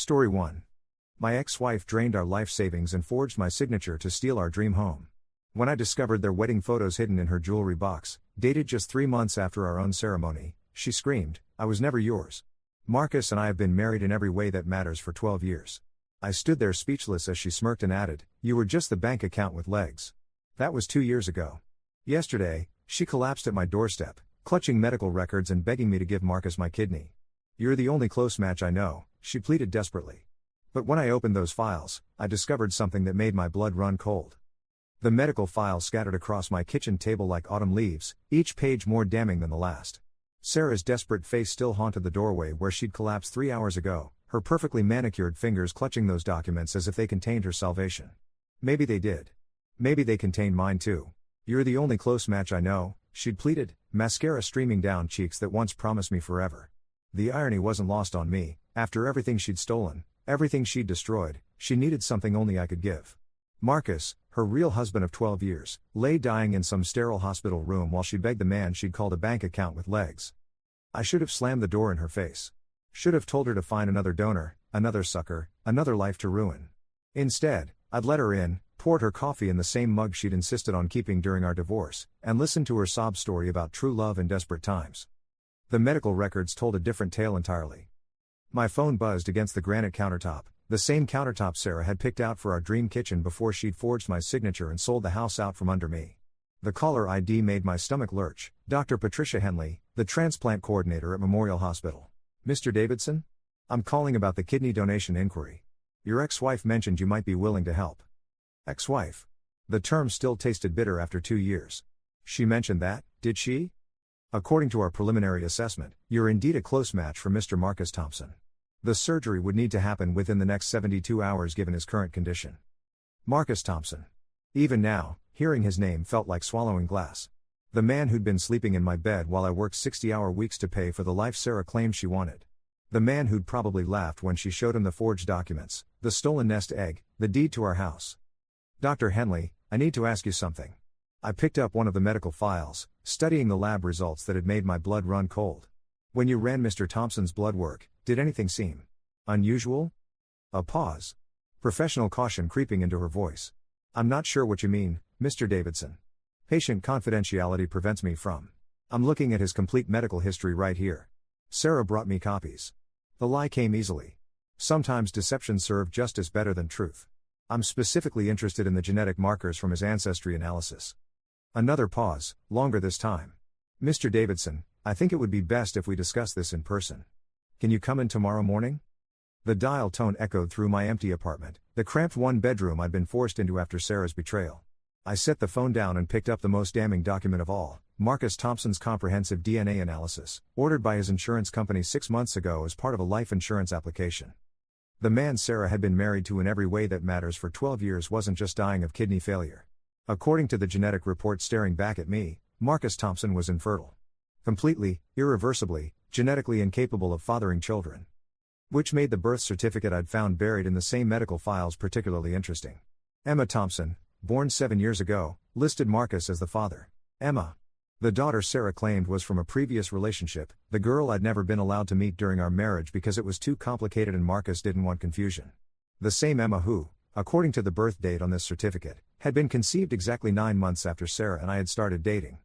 Story 1. My ex-wife drained our life savings and forged my signature to steal our dream home. When I discovered their wedding photos hidden in her jewelry box, dated just 3 months after our own ceremony, she screamed, "I was never yours. Marcus and I have been married in every way that matters for 12 years. I stood there speechless as she smirked and added, "You were just the bank account with legs." That was 2 years ago. Yesterday, she collapsed at my doorstep, clutching medical records and begging me to give Marcus my kidney. "You're the only close match I know," she pleaded desperately. But when I opened those files, I discovered something that made my blood run cold. The medical files scattered across my kitchen table like autumn leaves, each page more damning than the last. Sarah's desperate face still haunted the doorway where she'd collapsed 3 hours ago, her perfectly manicured fingers clutching those documents as if they contained her salvation. Maybe they did. Maybe they contained mine too. "You're the only close match I know," she'd pleaded, mascara streaming down cheeks that once promised me forever. The irony wasn't lost on me. After everything she'd stolen, everything she'd destroyed, she needed something only I could give. Marcus, her real husband of 12 years, lay dying in some sterile hospital room while she begged the man she'd called a bank account with legs. I should have slammed the door in her face. Should have told her to find another donor, another sucker, another life to ruin. Instead, I'd let her in, poured her coffee in the same mug she'd insisted on keeping during our divorce, and listened to her sob story about true love in desperate times. The medical records told a different tale entirely. My phone buzzed against the granite countertop, the same countertop Sarah had picked out for our dream kitchen before she'd forged my signature and sold the house out from under me. The caller ID made my stomach lurch. Dr. Patricia Henley, the transplant coordinator at Memorial Hospital. "Mr. Davidson? I'm calling about the kidney donation inquiry. Your ex-wife mentioned you might be willing to help." Ex-wife. The term still tasted bitter after 2 years. She mentioned that, did she? "According to our preliminary assessment, you're indeed a close match for Mr. Marcus Thompson. The surgery would need to happen within the next 72 hours given his current condition." Marcus Thompson. Even now, hearing his name felt like swallowing glass. The man who'd been sleeping in my bed while I worked 60-hour weeks to pay for the life Sarah claimed she wanted. The man who'd probably laughed when she showed him the forged documents, the stolen nest egg, the deed to our house. "Dr. Henley, I need to ask you something." I picked up one of the medical files, studying the lab results that had made my blood run cold. "When you ran Mr. Thompson's blood work, did anything seem unusual?" A pause. Professional caution creeping into her voice. "I'm not sure what you mean, Mr. Davidson. Patient confidentiality prevents me from. I'm looking at his complete medical history right here." Sarah brought me copies. The lie came easily. Sometimes deception served justice better than truth. "I'm specifically interested in the genetic markers from his ancestry analysis." Another pause, longer this time. "Mr. Davidson, I think it would be best if we discuss this in person. Can you come in tomorrow morning?" The dial tone echoed through my empty apartment, the cramped one-bedroom I'd been forced into after Sarah's betrayal. I set the phone down and picked up the most damning document of all, Marcus Thompson's comprehensive DNA analysis, ordered by his insurance company 6 months ago as part of a life insurance application. The man Sarah had been married to in every way that matters for 12 years wasn't just dying of kidney failure. According to the genetic report staring back at me, Marcus Thompson was infertile. Completely, irreversibly, genetically incapable of fathering children. Which made the birth certificate I'd found buried in the same medical files particularly interesting. Emma Thompson, born 7 years ago, listed Marcus as the father. Emma. The daughter Sarah claimed was from a previous relationship, the girl I'd never been allowed to meet during our marriage because it was too complicated and Marcus didn't want confusion. The same Emma who, according to the birth date on this certificate, had been conceived exactly 9 months after Sarah and I had started dating.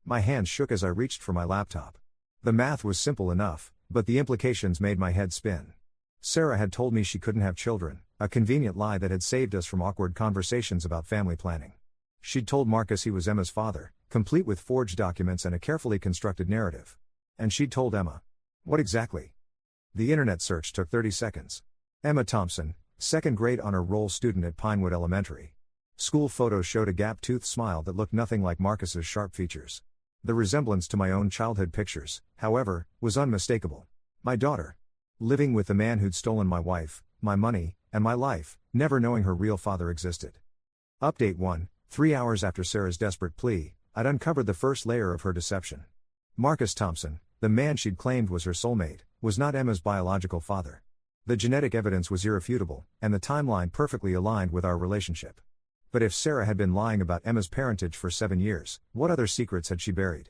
My hands shook as I reached for my laptop. The math was simple enough, but the implications made my head spin. Sarah had told me she couldn't have children, a convenient lie that had saved us from awkward conversations about family planning. She'd told Marcus he was Emma's father, complete with forged documents and a carefully constructed narrative. And she'd told Emma. What exactly? The internet search took 30 seconds. Emma Thompson, 2nd grade honor roll student at Pinewood Elementary. School photos showed a gap-toothed smile that looked nothing like Marcus's sharp features. The resemblance to my own childhood pictures, however, was unmistakable. My daughter. Living with the man who'd stolen my wife, my money, and my life, never knowing her real father existed. Update 1, 3 hours after Sarah's desperate plea, I'd uncovered the first layer of her deception. Marcus Thompson, the man she'd claimed was her soulmate, was not Emma's biological father. The genetic evidence was irrefutable, and the timeline perfectly aligned with our relationship. But if Sarah had been lying about Emma's parentage for 7 years, what other secrets had she buried?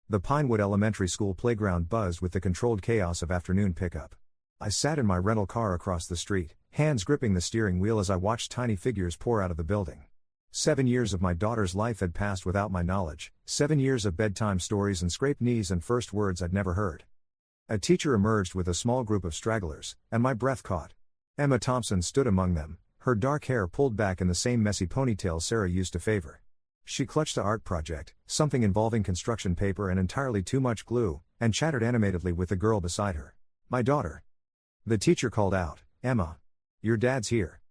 The Pinewood Elementary School playground buzzed with the controlled chaos of afternoon pickup. I sat in my rental car across the street, hands gripping the steering wheel as I watched tiny figures pour out of the building. 7 years of my daughter's life had passed without my knowledge, 7 years of bedtime stories and scraped knees and first words I'd never heard. A teacher emerged with a small group of stragglers, and my breath caught. Emma Thompson stood among them, her dark hair pulled back in the same messy ponytail Sarah used to favor. She clutched the art project, something involving construction paper and entirely too much glue, and chattered animatedly with the girl beside her. My daughter. The teacher called out, Emma. Your dad's here.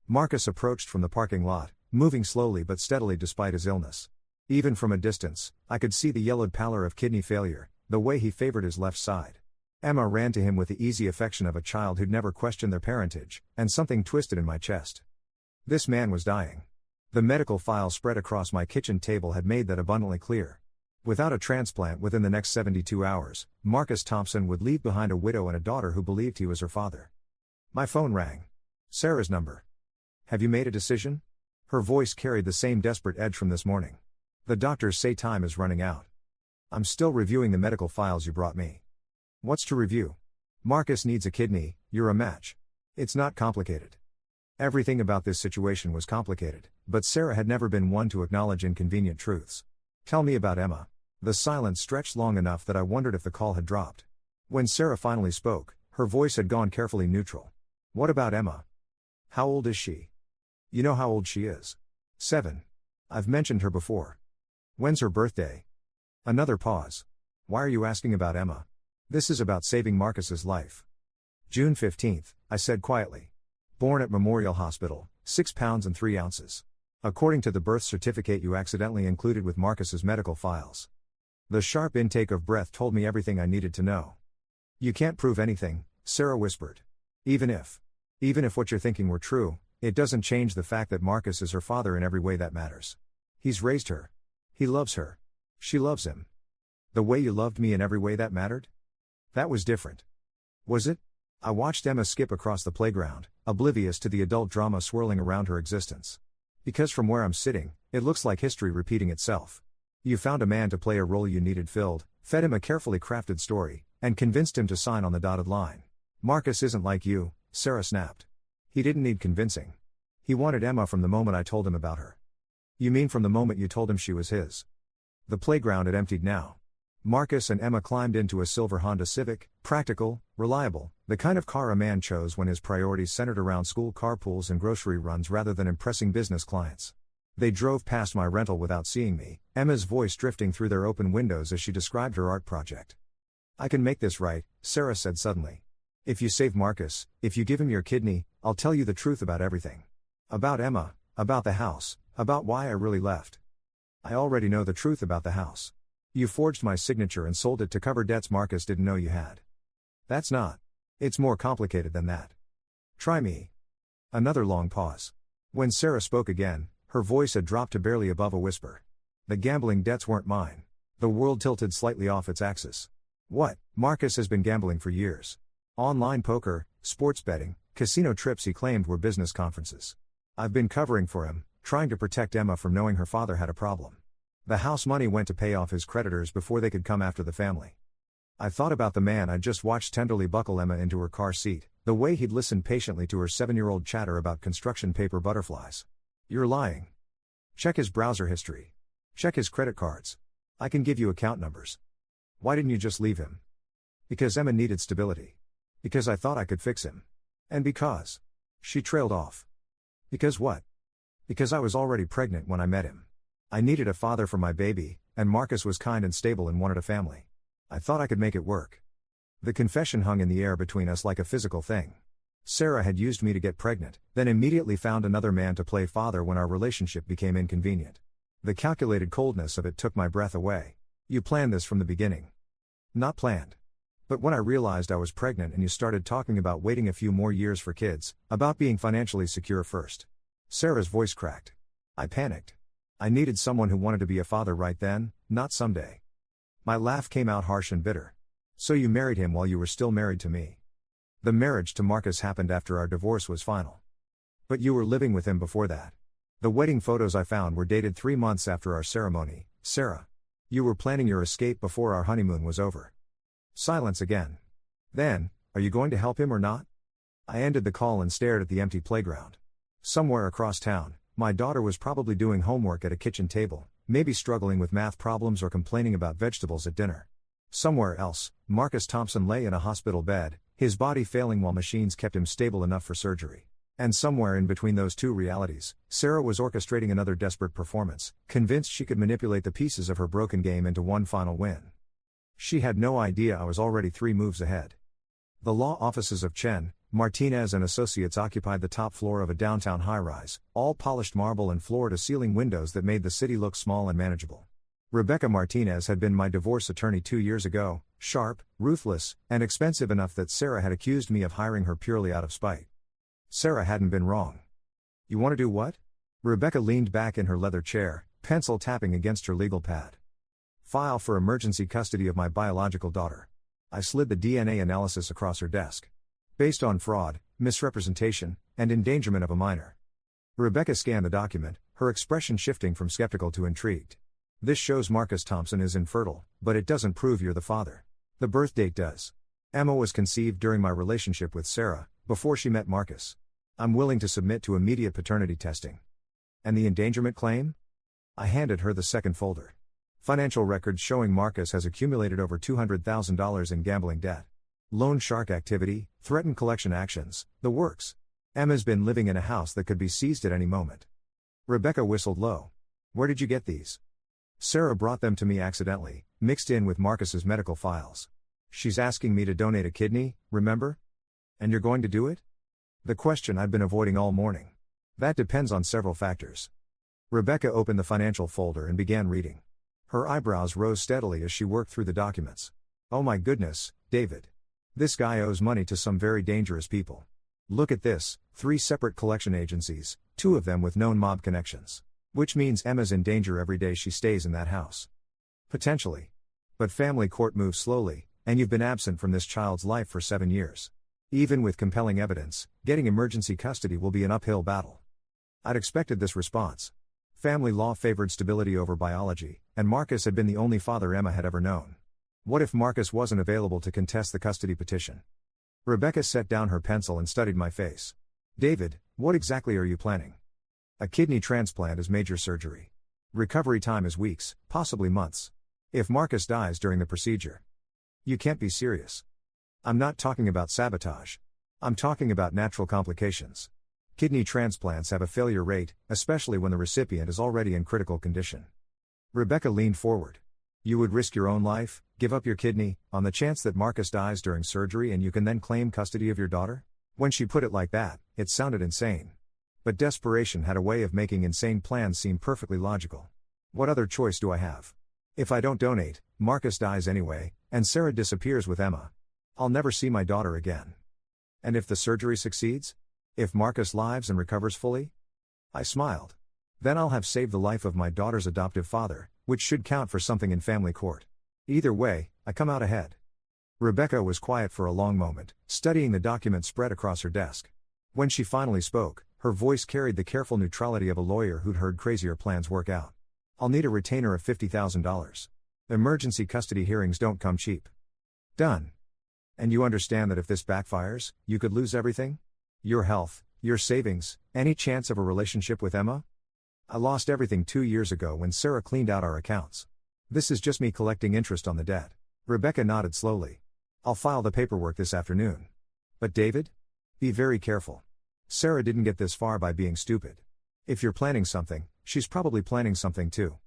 Marcus approached from the parking lot, moving slowly but steadily despite his illness. Even from a distance, I could see the yellowed pallor of kidney failure, the way he favored his left side. Emma ran to him with the easy affection of a child who'd never questioned their parentage, and something twisted in my chest. This man was dying. The medical file spread across my kitchen table had made that abundantly clear. Without a transplant within the next 72 hours, Marcus Thompson would leave behind a widow and a daughter who believed he was her father. My phone rang. Sarah's number. Have you made a decision? Her voice carried the same desperate edge from this morning. The doctors say time is running out. I'm still reviewing the medical files you brought me. What's to review? Marcus needs a kidney, you're a match. It's not complicated. Everything about this situation was complicated, but Sarah had never been one to acknowledge inconvenient truths. Tell me about Emma. The silence stretched long enough that I wondered if the call had dropped. When Sarah finally spoke, her voice had gone carefully neutral. What about Emma? How old is she? You know how old she is. 7. I've mentioned her before. When's her birthday? Another pause. Why are you asking about Emma? This is about saving Marcus's life. June 15th, I said quietly. Born at Memorial Hospital, 6 pounds and 3 ounces. According to the birth certificate you accidentally included with Marcus's medical files. The sharp intake of breath told me everything I needed to know. You can't prove anything, Sarah whispered. Even if what you're thinking were true, it doesn't change the fact that Marcus is her father in every way that matters. He's raised her. He loves her. She loves him. The way you loved me in every way that mattered? That was different. Was it? I watched Emma skip across the playground, oblivious to the adult drama swirling around her existence. Because from where I'm sitting, it looks like history repeating itself. You found a man to play a role you needed filled, fed him a carefully crafted story, and convinced him to sign on the dotted line. Marcus isn't like you, Sarah snapped. He didn't need convincing. He wanted Emma from the moment I told him about her. You mean from the moment you told him she was his? The playground had emptied now. Marcus and Emma climbed into a silver Honda Civic, practical, reliable, the kind of car a man chose when his priorities centered around school carpools and grocery runs rather than impressing business clients. They drove past my rental without seeing me, Emma's voice drifting through their open windows as she described her art project. I can make this right, Sarah said suddenly. If you save Marcus, if you give him your kidney, I'll tell you the truth about everything. About Emma, about the house, about why I really left. I already know the truth about the house. You forged my signature and sold it to cover debts Marcus didn't know you had. That's not. It's more complicated than that. Try me. Another long pause. When Sarah spoke again, her voice had dropped to barely above a whisper. The gambling debts weren't mine. The world tilted slightly off its axis. What? Marcus has been gambling for years. Online poker, sports betting, casino trips he claimed were business conferences. I've been covering for him, trying to protect Emma from knowing her father had a problem. The house money went to pay off his creditors before they could come after the family. I thought about the man I'd just watched tenderly buckle Emma into her car seat, the way he'd listened patiently to her 7-year-old chatter about construction paper butterflies. You're lying. Check his browser history. Check his credit cards. I can give you account numbers. Why didn't you just leave him? Because Emma needed stability. Because I thought I could fix him. And because. She trailed off. Because what? Because I was already pregnant when I met him. I needed a father for my baby, and Marcus was kind and stable and wanted a family. I thought I could make it work. The confession hung in the air between us like a physical thing. Sarah had used me to get pregnant, then immediately found another man to play father when our relationship became inconvenient. The calculated coldness of it took my breath away. You planned this from the beginning. Not planned. But when I realized I was pregnant and you started talking about waiting a few more years for kids, about being financially secure first. Sarah's voice cracked. I panicked. I needed someone who wanted to be a father right then, not someday. My laugh came out harsh and bitter. So you married him while you were still married to me. The marriage to Marcus happened after our divorce was final. But you were living with him before that. The wedding photos I found were dated 3 months after our ceremony, Sarah. You were planning your escape before our honeymoon was over. Silence again. Then, Are you going to help him or not? I ended the call and stared at the empty playground. Somewhere across town, my daughter was probably doing homework at a kitchen table, maybe struggling with math problems or complaining about vegetables at dinner. Somewhere else, Marcus Thompson lay in a hospital bed, his body failing while machines kept him stable enough for surgery. And somewhere in between those two realities, Sarah was orchestrating another desperate performance, convinced she could manipulate the pieces of her broken game into one final win. She had no idea I was already 3 moves ahead. The law offices of Chen, Martinez and Associates occupied the top floor of a downtown high-rise, all polished marble and floor-to-ceiling windows that made the city look small and manageable. Rebecca Martinez had been my divorce attorney 2 years ago, sharp, ruthless, and expensive enough that Sarah had accused me of hiring her purely out of spite. Sarah hadn't been wrong. You want to do what? Rebecca leaned back in her leather chair, pencil tapping against her legal pad. File for emergency custody of my biological daughter. I slid the DNA analysis across her desk. Based on fraud, misrepresentation, and endangerment of a minor. Rebecca scanned the document, her expression shifting from skeptical to intrigued. This shows Marcus Thompson is infertile, but it doesn't prove you're the father. The birth date does. Emma was conceived during my relationship with Sarah, before she met Marcus. I'm willing to submit to immediate paternity testing. And the endangerment claim? I handed her the second folder. Financial records showing Marcus has accumulated over $200,000 in gambling debt. Loan shark activity, threatened collection actions, the works. Emma's been living in a house that could be seized at any moment. Rebecca whistled low. Where did you get these? Sarah brought them to me accidentally, mixed in with Marcus's medical files. She's asking me to donate a kidney, remember? And you're going to do it? The question I've been avoiding all morning. That depends on several factors. Rebecca opened the financial folder and began reading. Her eyebrows rose steadily as she worked through the documents. Oh my goodness, David. This guy owes money to some very dangerous people. Look at this, 3 separate collection agencies, 2 of them with known mob connections. Which means Emma's in danger every day she stays in that house. Potentially. But family court moves slowly, and you've been absent from this child's life for 7 years. Even with compelling evidence, getting emergency custody will be an uphill battle. I'd expected this response. Family law favored stability over biology, and Marcus had been the only father Emma had ever known. What if Marcus wasn't available to contest the custody petition? Rebecca set down her pencil and studied my face. David, what exactly are you planning? A kidney transplant is major surgery. Recovery time is weeks, possibly months. If Marcus dies during the procedure. You can't be serious. I'm not talking about sabotage. I'm talking about natural complications. Kidney transplants have a failure rate, especially when the recipient is already in critical condition. Rebecca leaned forward. You would risk your own life, give up your kidney, on the chance that Marcus dies during surgery and you can then claim custody of your daughter? When she put it like that, it sounded insane. But desperation had a way of making insane plans seem perfectly logical. What other choice do I have? If I don't donate, Marcus dies anyway, and Sarah disappears with Emma. I'll never see my daughter again. And if the surgery succeeds? If Marcus lives and recovers fully? I smiled. Then I'll have saved the life of my daughter's adoptive father, which should count for something in family court. Either way, I come out ahead. Rebecca was quiet for a long moment, studying the document spread across her desk. When she finally spoke, her voice carried the careful neutrality of a lawyer who'd heard crazier plans work out. I'll need a retainer of $50,000. Emergency custody hearings don't come cheap. Done. And you understand that if this backfires, you could lose everything? Your health, your savings, any chance of a relationship with Emma? I lost everything 2 years ago when Sarah cleaned out our accounts. This is just me collecting interest on the debt. Rebecca nodded slowly. I'll file the paperwork this afternoon. But David? Be very careful. Sarah didn't get this far by being stupid. If you're planning something, she's probably planning something too.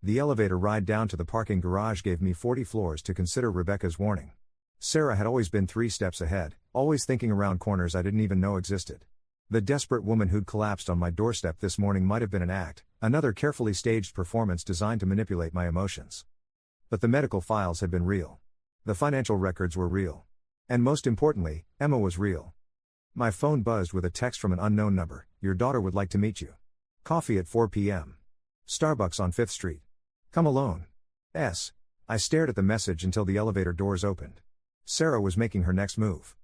The elevator ride down to the parking garage gave me 40 floors to consider Rebecca's warning. Sarah had always been 3 steps ahead, always thinking around corners I didn't even know existed. The desperate woman who'd collapsed on my doorstep this morning might have been an act, another carefully staged performance designed to manipulate my emotions. But the medical files had been real. The financial records were real. And most importantly, Emma was real. My phone buzzed with a text from an unknown number. Your daughter would like to meet you. Coffee at 4 p.m. Starbucks on 5th Street. Come alone. S. I stared at the message until the elevator doors opened. Sarah was making her next move.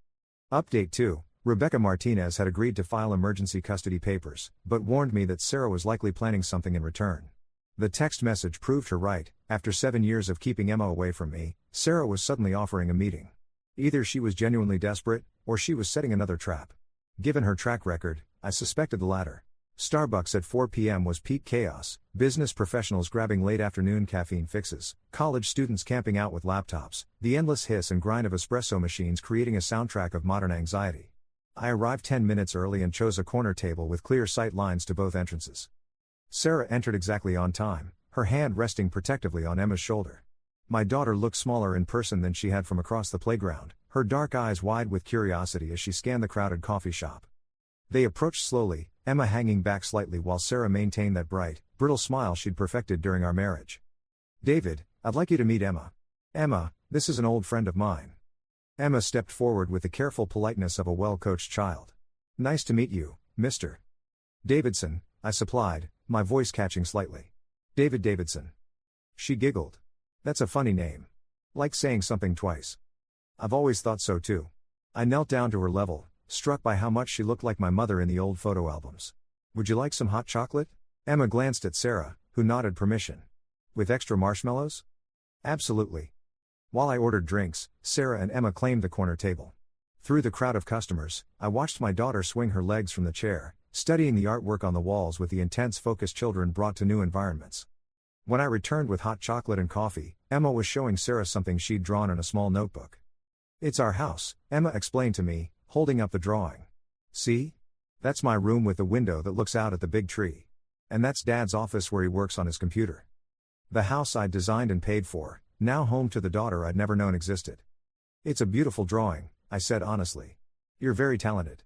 Update 2. Rebecca Martinez had agreed to file emergency custody papers, but warned me that Sarah was likely planning something in return. The text message proved her right. After 7 years of keeping Emma away from me, Sarah was suddenly offering a meeting. Either she was genuinely desperate, or she was setting another trap. Given her track record, I suspected the latter. Starbucks at 4 p.m. was peak chaos, business professionals grabbing late afternoon caffeine fixes, college students camping out with laptops, the endless hiss and grind of espresso machines creating a soundtrack of modern anxiety. I arrived 10 minutes early and chose a corner table with clear sight lines to both entrances. Sarah entered exactly on time, her hand resting protectively on Emma's shoulder. My daughter looked smaller in person than she had from across the playground, her dark eyes wide with curiosity as she scanned the crowded coffee shop. They approached slowly, Emma hanging back slightly while Sarah maintained that bright, brittle smile she'd perfected during our marriage. "David, I'd like you to meet Emma. Emma, this is an old friend of mine." Emma stepped forward with the careful politeness of a well-coached child. "Nice to meet you, Mr. Davidson," I supplied, my voice catching slightly. "David Davidson." She giggled. "That's a funny name. Like saying something twice." "I've always thought so too." I knelt down to her level, struck by how much she looked like my mother in the old photo albums. "Would you like some hot chocolate?" Emma glanced at Sarah, who nodded permission. "With extra marshmallows?" "Absolutely." While I ordered drinks, Sarah and Emma claimed the corner table. Through the crowd of customers, I watched my daughter swing her legs from the chair, studying the artwork on the walls with the intense focus children brought to new environments. When I returned with hot chocolate and coffee, Emma was showing Sarah something she'd drawn in a small notebook. "It's our house," Emma explained to me, holding up the drawing. "See? That's my room with the window that looks out at the big tree. And that's Dad's office where he works on his computer." The house I'd designed and paid for, now home to the daughter I'd never known existed. "It's a beautiful drawing," I said honestly. "You're very talented."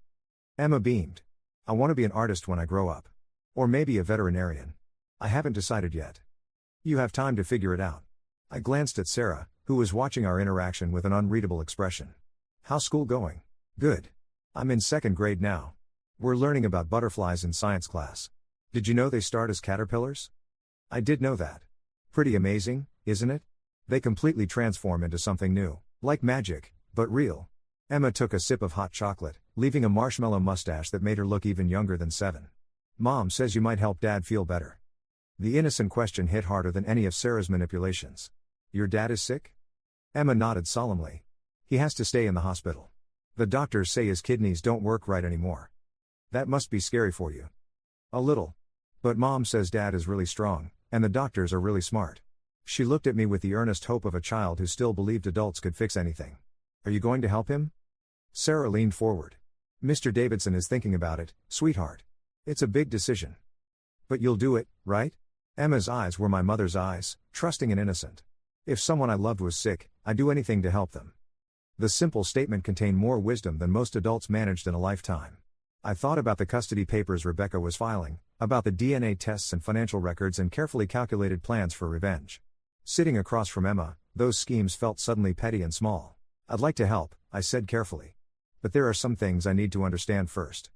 Emma beamed. "I want to be an artist when I grow up. Or maybe a veterinarian. I haven't decided yet." "You have time to figure it out." I glanced at Sarah, who was watching our interaction with an unreadable expression. "How's school going?" "Good. I'm in second grade now. We're learning about butterflies in science class. Did you know they start as caterpillars?" "I did know that. Pretty amazing, isn't it? They completely transform into something new, like magic, but real." Emma took a sip of hot chocolate, leaving a marshmallow mustache that made her look even younger than 7. "Mom says you might help Dad feel better." The innocent question hit harder than any of Sarah's manipulations. "Your dad is sick?" Emma nodded solemnly. "He has to stay in the hospital. The doctors say his kidneys don't work right anymore." "That must be scary for you." "A little. But Mom says Dad is really strong, and the doctors are really smart." She looked at me with the earnest hope of a child who still believed adults could fix anything. "Are you going to help him?" Sarah leaned forward. "Mr. Davidson is thinking about it, sweetheart. It's a big decision." "But you'll do it, right?" Emma's eyes were my mother's eyes, trusting and innocent. "If someone I loved was sick, I'd do anything to help them." The simple statement contained more wisdom than most adults managed in a lifetime. I thought about the custody papers Rebecca was filing, about the DNA tests and financial records and carefully calculated plans for revenge. Sitting across from Emma, those schemes felt suddenly petty and small. "I'd like to help," I said carefully. "But there are some things I need to understand first."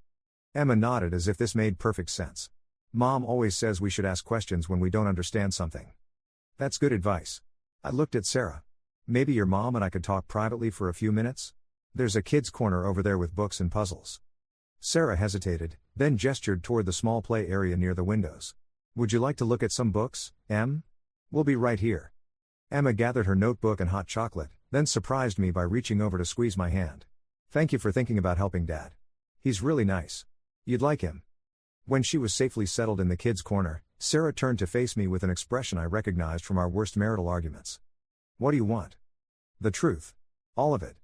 Emma nodded as if this made perfect sense. "Mom always says we should ask questions when we don't understand something." "That's good advice." I looked at Sarah. "Maybe your mom and I could talk privately for a few minutes? There's a kid's corner over there with books and puzzles." Sarah hesitated, then gestured toward the small play area near the windows. "Would you like to look at some books, Em? We'll be right here." Emma gathered her notebook and hot chocolate, then surprised me by reaching over to squeeze my hand. "Thank you for thinking about helping Dad. He's really nice. You'd like him." When she was safely settled in the kids' corner, Sarah turned to face me with an expression I recognized from our worst marital arguments. "What do you want?" "The truth. All of it.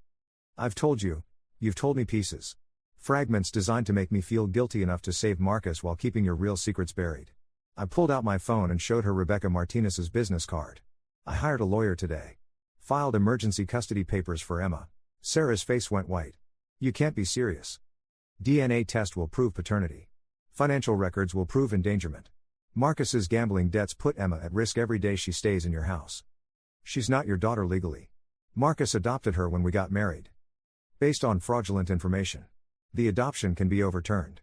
I've told you. You've told me pieces. Fragments designed to make me feel guilty enough to save Marcus while keeping your real secrets buried." I pulled out my phone and showed her Rebecca Martinez's business card. "I hired a lawyer today. Filed emergency custody papers for Emma." Sarah's face went white. "You can't be serious. DNA test will prove paternity. Financial records will prove endangerment. Marcus's gambling debts put Emma at risk every day she stays in your house. She's not your daughter legally. Marcus adopted her when we got married. Based on fraudulent information. The adoption can be overturned."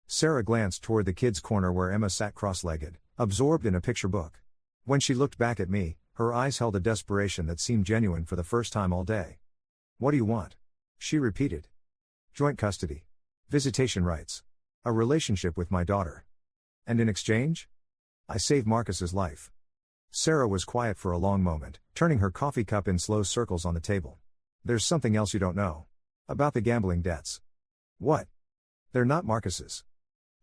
Sarah glanced toward the kids' corner where Emma sat cross-legged, absorbed in a picture book. When she looked back at me, her eyes held a desperation that seemed genuine for the first time all day. "What do you want?" she repeated. "Joint custody. Visitation rights. A relationship with my daughter. And in exchange? I save Marcus's life." Sarah was quiet for a long moment, turning her coffee cup in slow circles on the table. There's something else you don't know. About the gambling debts. What? They're not Marcus's.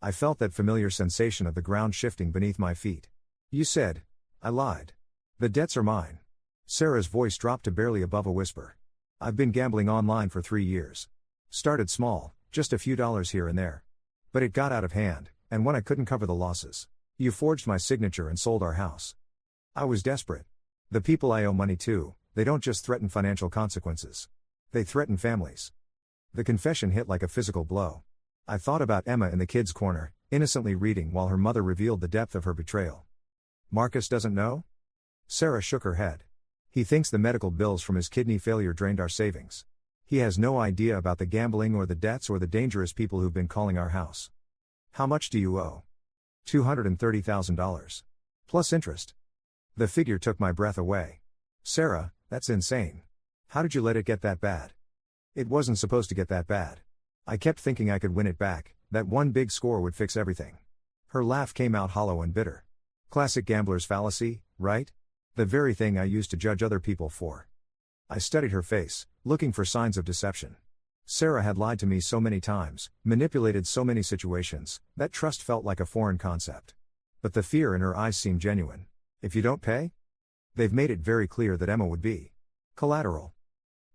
I felt that familiar sensation of the ground shifting beneath my feet. You said. I lied. The debts are mine. Sarah's voice dropped to barely above a whisper. I've been gambling online for 3 years. Started small, just a few dollars here and there. But it got out of hand, and when I couldn't cover the losses, you forged my signature and sold our house. I was desperate. The people I owe money to, they don't just threaten financial consequences. They threaten families. The confession hit like a physical blow. I thought about Emma in the kids' corner, innocently reading while her mother revealed the depth of her betrayal. Marcus doesn't know? Sarah shook her head. He thinks the medical bills from his kidney failure drained our savings. He has no idea about the gambling or the debts or the dangerous people who've been calling our house. How much do you owe? $230,000. Plus interest. The figure took my breath away. Sarah, that's insane. How did you let it get that bad? It wasn't supposed to get that bad. I kept thinking I could win it back, that one big score would fix everything. Her laugh came out hollow and bitter. Classic gambler's fallacy, right? The very thing I used to judge other people for. I studied her face, looking for signs of deception. Sarah had lied to me so many times, manipulated so many situations, that trust felt like a foreign concept. But the fear in her eyes seemed genuine. If you don't pay? They've made it very clear that Emma would be collateral.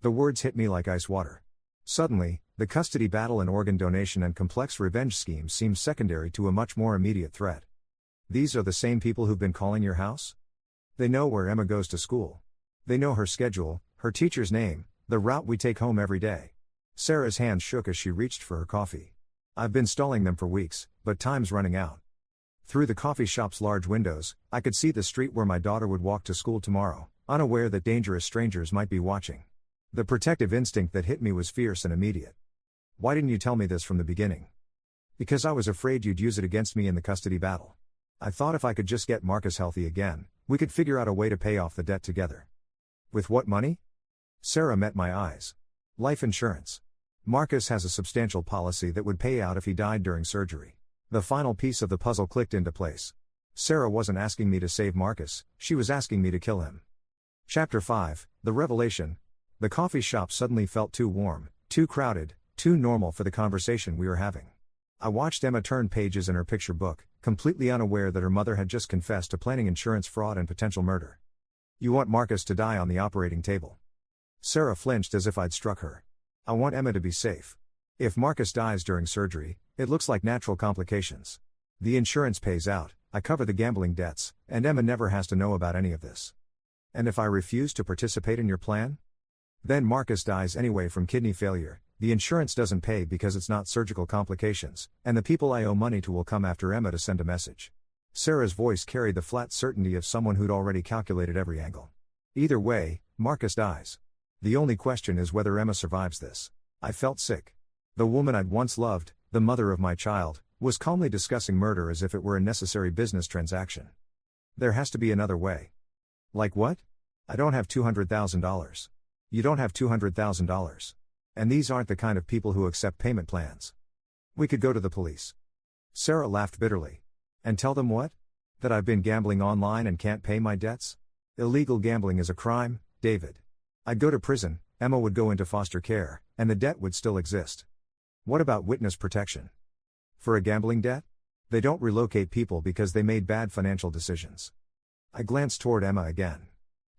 The words hit me like ice water. Suddenly, the custody battle and organ donation and complex revenge schemes seemed secondary to a much more immediate threat. These are the same people who've been calling your house? They know where Emma goes to school. They know her schedule, her teacher's name, the route we take home every day. Sarah's hand shook as she reached for her coffee. I've been stalling them for weeks, but time's running out. Through the coffee shop's large windows, I could see the street where my daughter would walk to school tomorrow, unaware that dangerous strangers might be watching. The protective instinct that hit me was fierce and immediate. Why didn't you tell me this from the beginning? Because I was afraid you'd use it against me in the custody battle. I thought if I could just get Marcus healthy again, we could figure out a way to pay off the debt together. With what money? Sarah met my eyes. Life insurance. Marcus has a substantial policy that would pay out if he died during surgery. The final piece of the puzzle clicked into place. Sarah wasn't asking me to save Marcus, she was asking me to kill him. Chapter 5, The Revelation. The coffee shop suddenly felt too warm, too crowded, too normal for the conversation we were having. I watched Emma turn pages in her picture book, completely unaware that her mother had just confessed to planning insurance fraud and potential murder. You want Marcus to die on the operating table. Sarah flinched as if I'd struck her. I want Emma to be safe. If Marcus dies during surgery, it looks like natural complications. The insurance pays out, I cover the gambling debts, and Emma never has to know about any of this. And if I refuse to participate in your plan? Then Marcus dies anyway from kidney failure, the insurance doesn't pay because it's not surgical complications, and the people I owe money to will come after Emma to send a message. Sarah's voice carried the flat certainty of someone who'd already calculated every angle. Either way, Marcus dies. The only question is whether Emma survives this. I felt sick. The woman I'd once loved, the mother of my child, was calmly discussing murder as if it were a necessary business transaction. There has to be another way. Like what? I don't have $200,000. You don't have $200,000. And these aren't the kind of people who accept payment plans. We could go to the police. Sarah laughed bitterly. And tell them what? That I've been gambling online and can't pay my debts? Illegal gambling is a crime, David. I'd go to prison, Emma would go into foster care, and the debt would still exist. What about witness protection? For a gambling debt? They don't relocate people because they made bad financial decisions. I glanced toward Emma again.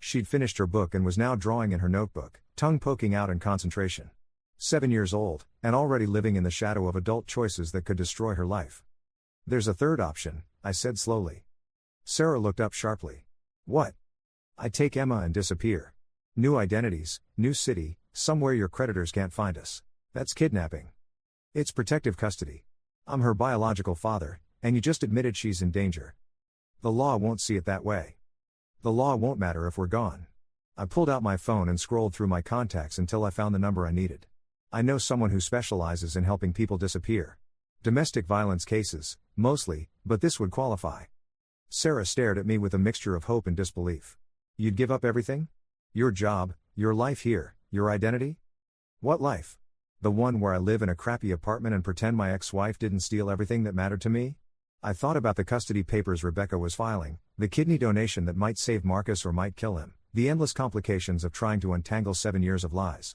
She'd finished her book and was now drawing in her notebook, tongue poking out in concentration. 7 years old, and already living in the shadow of adult choices that could destroy her life. There's a third option, I said slowly. Sarah looked up sharply. What? I take Emma and disappear. New identities, new city, somewhere your creditors can't find us. That's kidnapping. It's protective custody. I'm her biological father, and you just admitted she's in danger. The law won't see it that way. The law won't matter if we're gone. I pulled out my phone and scrolled through my contacts until I found the number I needed. I know someone who specializes in helping people disappear. Domestic violence cases, mostly, but this would qualify. Sarah stared at me with a mixture of hope and disbelief. You'd give up everything? Your job, your life here, your identity? What life? The one where I live in a crappy apartment and pretend my ex-wife didn't steal everything that mattered to me? I thought about the custody papers Rebecca was filing, the kidney donation that might save Marcus or might kill him, the endless complications of trying to untangle 7 years of lies.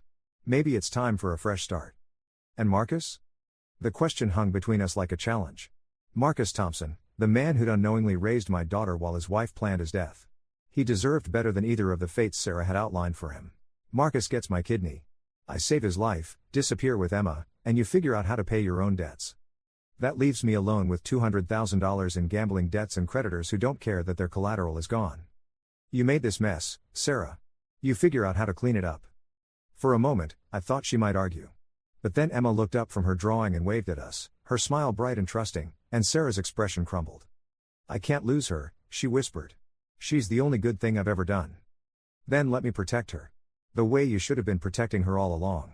Maybe it's time for a fresh start. And Marcus? The question hung between us like a challenge. Marcus Thompson, the man who'd unknowingly raised my daughter while his wife planned his death. He deserved better than either of the fates Sarah had outlined for him. Marcus gets my kidney. I save his life, disappear with Emma, and you figure out how to pay your own debts. That leaves me alone with $200,000 in gambling debts and creditors who don't care that their collateral is gone. You made this mess, Sarah. You figure out how to clean it up. For a moment, I thought she might argue. But then Emma looked up from her drawing and waved at us, her smile bright and trusting, and Sarah's expression crumbled. I can't lose her, she whispered. She's the only good thing I've ever done. Then let me protect her. The way you should have been protecting her all along.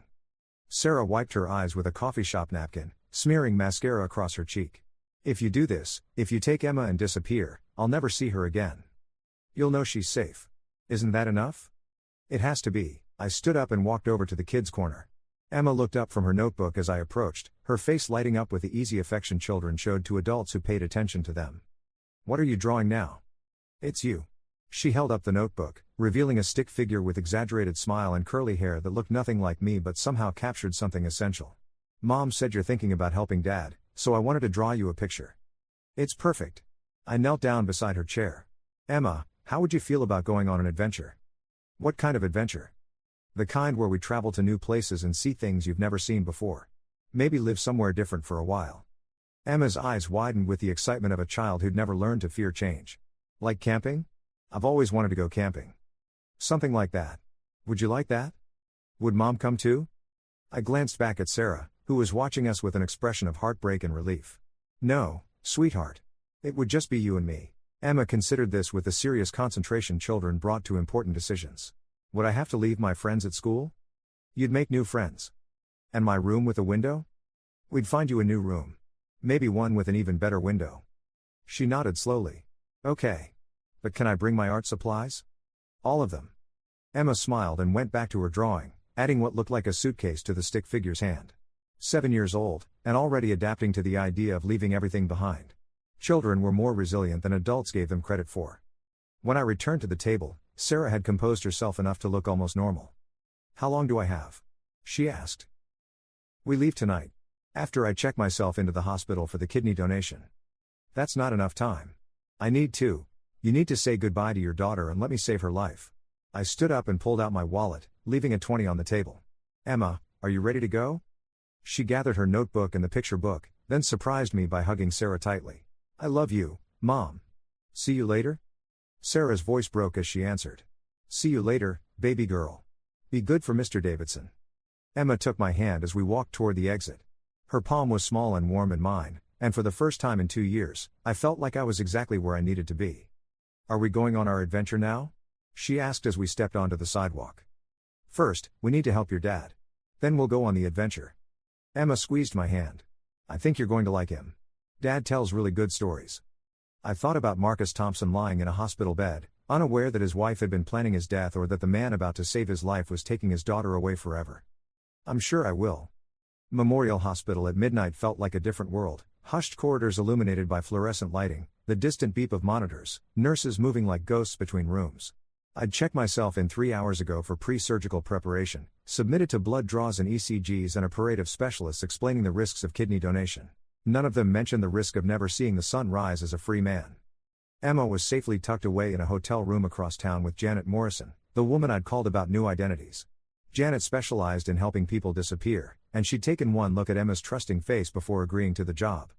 Sarah wiped her eyes with a coffee shop napkin, smearing mascara across her cheek. If you do this, if you take Emma and disappear, I'll never see her again. You'll know she's safe. Isn't that enough? It has to be. I stood up and walked over to the kids' corner. Emma looked up from her notebook as I approached, her face lighting up with the easy affection children showed to adults who paid attention to them. What are you drawing now? It's you. She held up the notebook, revealing a stick figure with exaggerated smile and curly hair that looked nothing like me but somehow captured something essential. Mom said you're thinking about helping Dad, so I wanted to draw you a picture. It's perfect. I knelt down beside her chair. Emma, how would you feel about going on an adventure? What kind of adventure? The kind where we travel to new places and see things you've never seen before. Maybe live somewhere different for a while. Emma's eyes widened with the excitement of a child who'd never learned to fear change. Like camping? I've always wanted to go camping. Something like that. Would you like that? Would Mom come too? I glanced back at Sarah, who was watching us with an expression of heartbreak and relief. No, sweetheart. It would just be you and me. Emma considered this with the serious concentration children brought to important decisions. Would I have to leave my friends at school? You'd make new friends. And my room with a window? We'd find you a new room. Maybe one with an even better window. She nodded slowly. Okay. But can I bring my art supplies? All of them. Emma smiled and went back to her drawing, adding what looked like a suitcase to the stick figure's hand. 7 years old, and already adapting to the idea of leaving everything behind. Children were more resilient than adults gave them credit for. When I returned to the table, Sarah had composed herself enough to look almost normal. How long do I have? She asked. We leave tonight. After I check myself into the hospital for the kidney donation. That's not enough time. I need to. You need to say goodbye to your daughter and let me save her life. I stood up and pulled out my wallet, leaving a 20 on the table. Emma, are you ready to go? She gathered her notebook and the picture book, then surprised me by hugging Sarah tightly. I love you, Mom. See you later? Sarah's voice broke as she answered. See you later, baby girl. Be good for Mr. Davidson. Emma took my hand as we walked toward the exit. Her palm was small and warm in mine, and for the first time in 2 years, I felt like I was exactly where I needed to be. Are we going on our adventure now? She asked as we stepped onto the sidewalk. First, we need to help your dad. Then we'll go on the adventure. Emma squeezed my hand. I think you're going to like him. Dad tells really good stories. I thought about Marcus Thompson lying in a hospital bed, unaware that his wife had been planning his death or that the man about to save his life was taking his daughter away forever. I'm sure I will. Memorial Hospital at midnight felt like a different world, hushed corridors illuminated by fluorescent lighting, the distant beep of monitors, nurses moving like ghosts between rooms. I'd checked myself in 3 hours ago for pre-surgical preparation, submitted to blood draws and ECGs and a parade of specialists explaining the risks of kidney donation. None of them mentioned the risk of never seeing the sun rise as a free man. Emma was safely tucked away in a hotel room across town with Janet Morrison, the woman I'd called about new identities. Janet specialized in helping people disappear, and she'd taken one look at Emma's trusting face before agreeing to the job.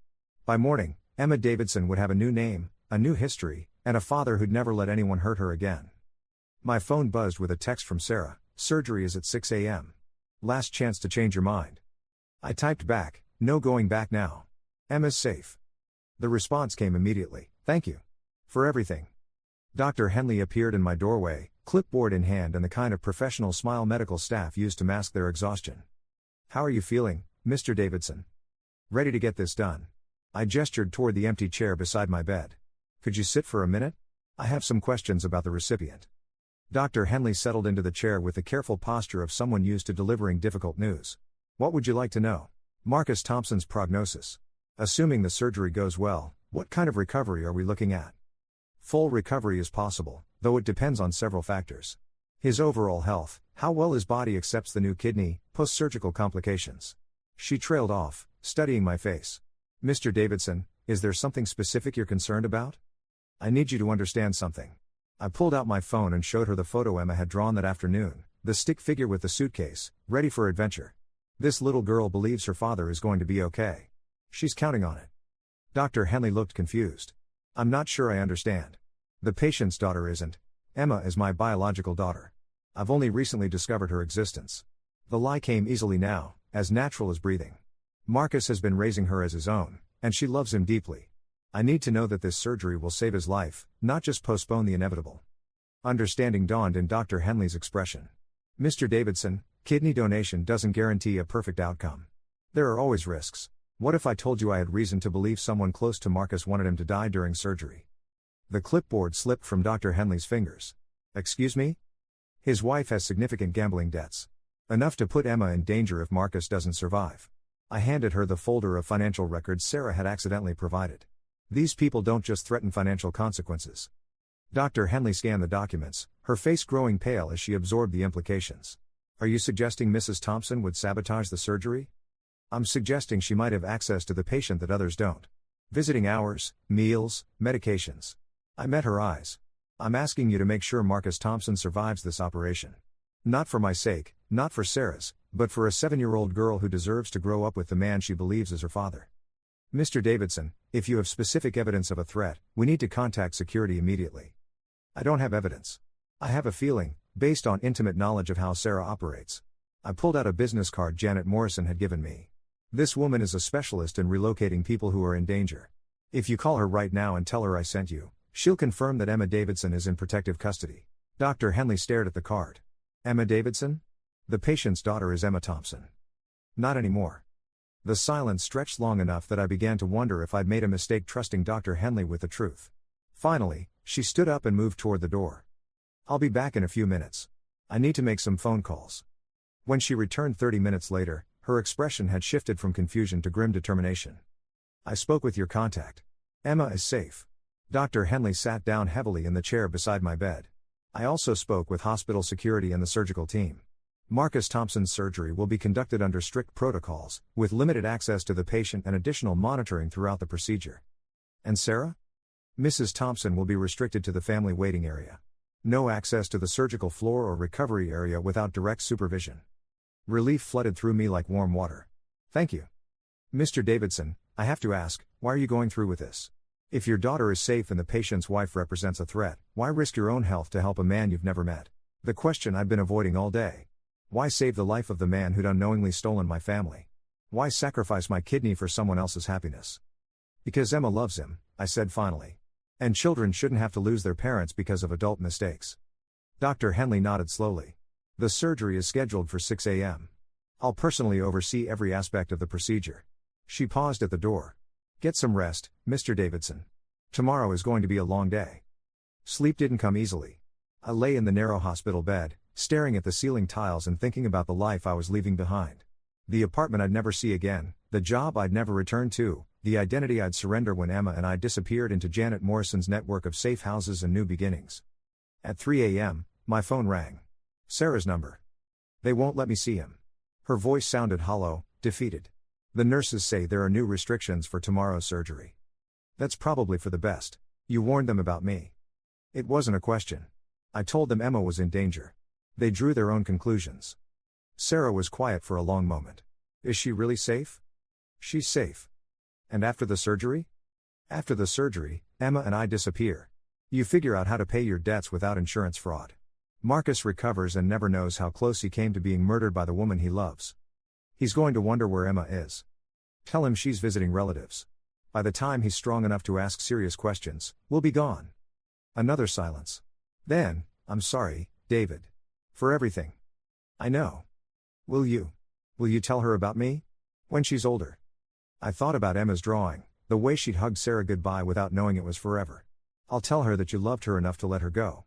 By morning, Emma Davidson would have a new name, a new history, and a father who'd never let anyone hurt her again. My phone buzzed with a text from Sarah. Surgery is at 6 a.m. Last chance to change your mind. I typed back, no going back now. Emma's safe. The response came immediately, thank you. For everything. Dr. Henley appeared in my doorway, clipboard in hand and the kind of professional smile medical staff used to mask their exhaustion. How are you feeling, Mr. Davidson? Ready to get this done. I gestured toward the empty chair beside my bed. Could you sit for a minute? I have some questions about the recipient. Dr. Henley settled into the chair with the careful posture of someone used to delivering difficult news. What would you like to know? Marcus Thompson's prognosis. Assuming the surgery goes well, what kind of recovery are we looking at? Full recovery is possible, though it depends on several factors. His overall health, How well his body accepts the new kidney, post-surgical complications. She trailed off, studying my face. Mr. Davidson, is there something specific you're concerned about? I need you to understand something. I pulled out my phone and showed her the photo Emma had drawn that afternoon, the stick figure with the suitcase, ready for adventure. This little girl believes her father is going to be okay. She's counting on it. Dr. Henley looked confused. I'm not sure I understand. The patient's daughter isn't. Emma is my biological daughter. I've only recently discovered her existence. The lie came easily now, as natural as breathing. Marcus has been raising her as his own, and she loves him deeply. I need to know that this surgery will save his life, not just postpone the inevitable. Understanding dawned in Dr. Henley's expression. Mr. Davidson, kidney donation doesn't guarantee a perfect outcome. There are always risks. What if I told you I had reason to believe someone close to Marcus wanted him to die during surgery? The clipboard slipped from Dr. Henley's fingers. Excuse me? His wife has significant gambling debts. Enough to put Emma in danger if Marcus doesn't survive. I handed her the folder of financial records Sarah had accidentally provided. These people don't just threaten financial consequences. Dr. Henley scanned the documents, her face growing pale as she absorbed the implications. Are you suggesting Mrs. Thompson would sabotage the surgery? I'm suggesting she might have access to the patient that others don't. Visiting hours, meals, medications. I met her eyes. I'm asking you to make sure Marcus Thompson survives this operation. Not for my sake, not for Sarah's, but for a 7-year-old girl who deserves to grow up with the man she believes is her father. Mr. Davidson, if you have specific evidence of a threat, we need to contact security immediately. I don't have evidence. I have a feeling, based on intimate knowledge of how Sarah operates. I pulled out a business card Janet Morrison had given me. This woman is a specialist in relocating people who are in danger. If you call her right now and tell her I sent you, she'll confirm that Emma Davidson is in protective custody. Dr. Henley stared at the card. Emma Davidson? The patient's daughter is Emma Thompson. Not anymore. The silence stretched long enough that I began to wonder if I'd made a mistake trusting Dr. Henley with the truth. Finally, she stood up and moved toward the door. I'll be back in a few minutes. I need to make some phone calls. When she returned 30 minutes later, her expression had shifted from confusion to grim determination. I spoke with your contact. Emma is safe. Dr. Henley sat down heavily in the chair beside my bed. I also spoke with hospital security and the surgical team. Marcus Thompson's surgery will be conducted under strict protocols, with limited access to the patient and additional monitoring throughout the procedure. And Sarah? Mrs. Thompson will be restricted to the family waiting area. No access to the surgical floor or recovery area without direct supervision. Relief flooded through me like warm water. Thank you. Mr. Davidson, I have to ask, why are you going through with this? If your daughter is safe and the patient's wife represents a threat, why risk your own health to help a man you've never met? The question I've been avoiding all day. Why save the life of the man who'd unknowingly stolen my family? Why sacrifice my kidney for someone else's happiness? Because Emma loves him, I said finally. And children shouldn't have to lose their parents because of adult mistakes. Dr. Henley nodded slowly. The surgery is scheduled for 6 a.m. I'll personally oversee every aspect of the procedure. She paused at the door. Get some rest, Mr. Davidson. Tomorrow is going to be a long day. Sleep didn't come easily. I lay in the narrow hospital bed, staring at the ceiling tiles and thinking about the life I was leaving behind. The apartment I'd never see again, the job I'd never return to, the identity I'd surrender when Emma and I disappeared into Janet Morrison's network of safe houses and new beginnings. At 3 a.m., my phone rang. Sarah's number. They won't let me see him. Her voice sounded hollow, defeated. The nurses say there are new restrictions for tomorrow's surgery. That's probably for the best. You warned them about me. It wasn't a question. I told them Emma was in danger. They drew their own conclusions. Sarah was quiet for a long moment. Is she really safe? She's safe. And after the surgery? After the surgery, Emma and I disappear. You figure out how to pay your debts without insurance fraud. Marcus recovers and never knows how close he came to being murdered by the woman he loves. He's going to wonder where Emma is. Tell him she's visiting relatives. By the time he's strong enough to ask serious questions, we'll be gone. Another silence. Then, I'm sorry, David. For everything. I know. Will you? Will you tell her about me? When she's older. I thought about Emma's drawing, the way she'd hugged Sarah goodbye without knowing it was forever. I'll tell her that you loved her enough to let her go.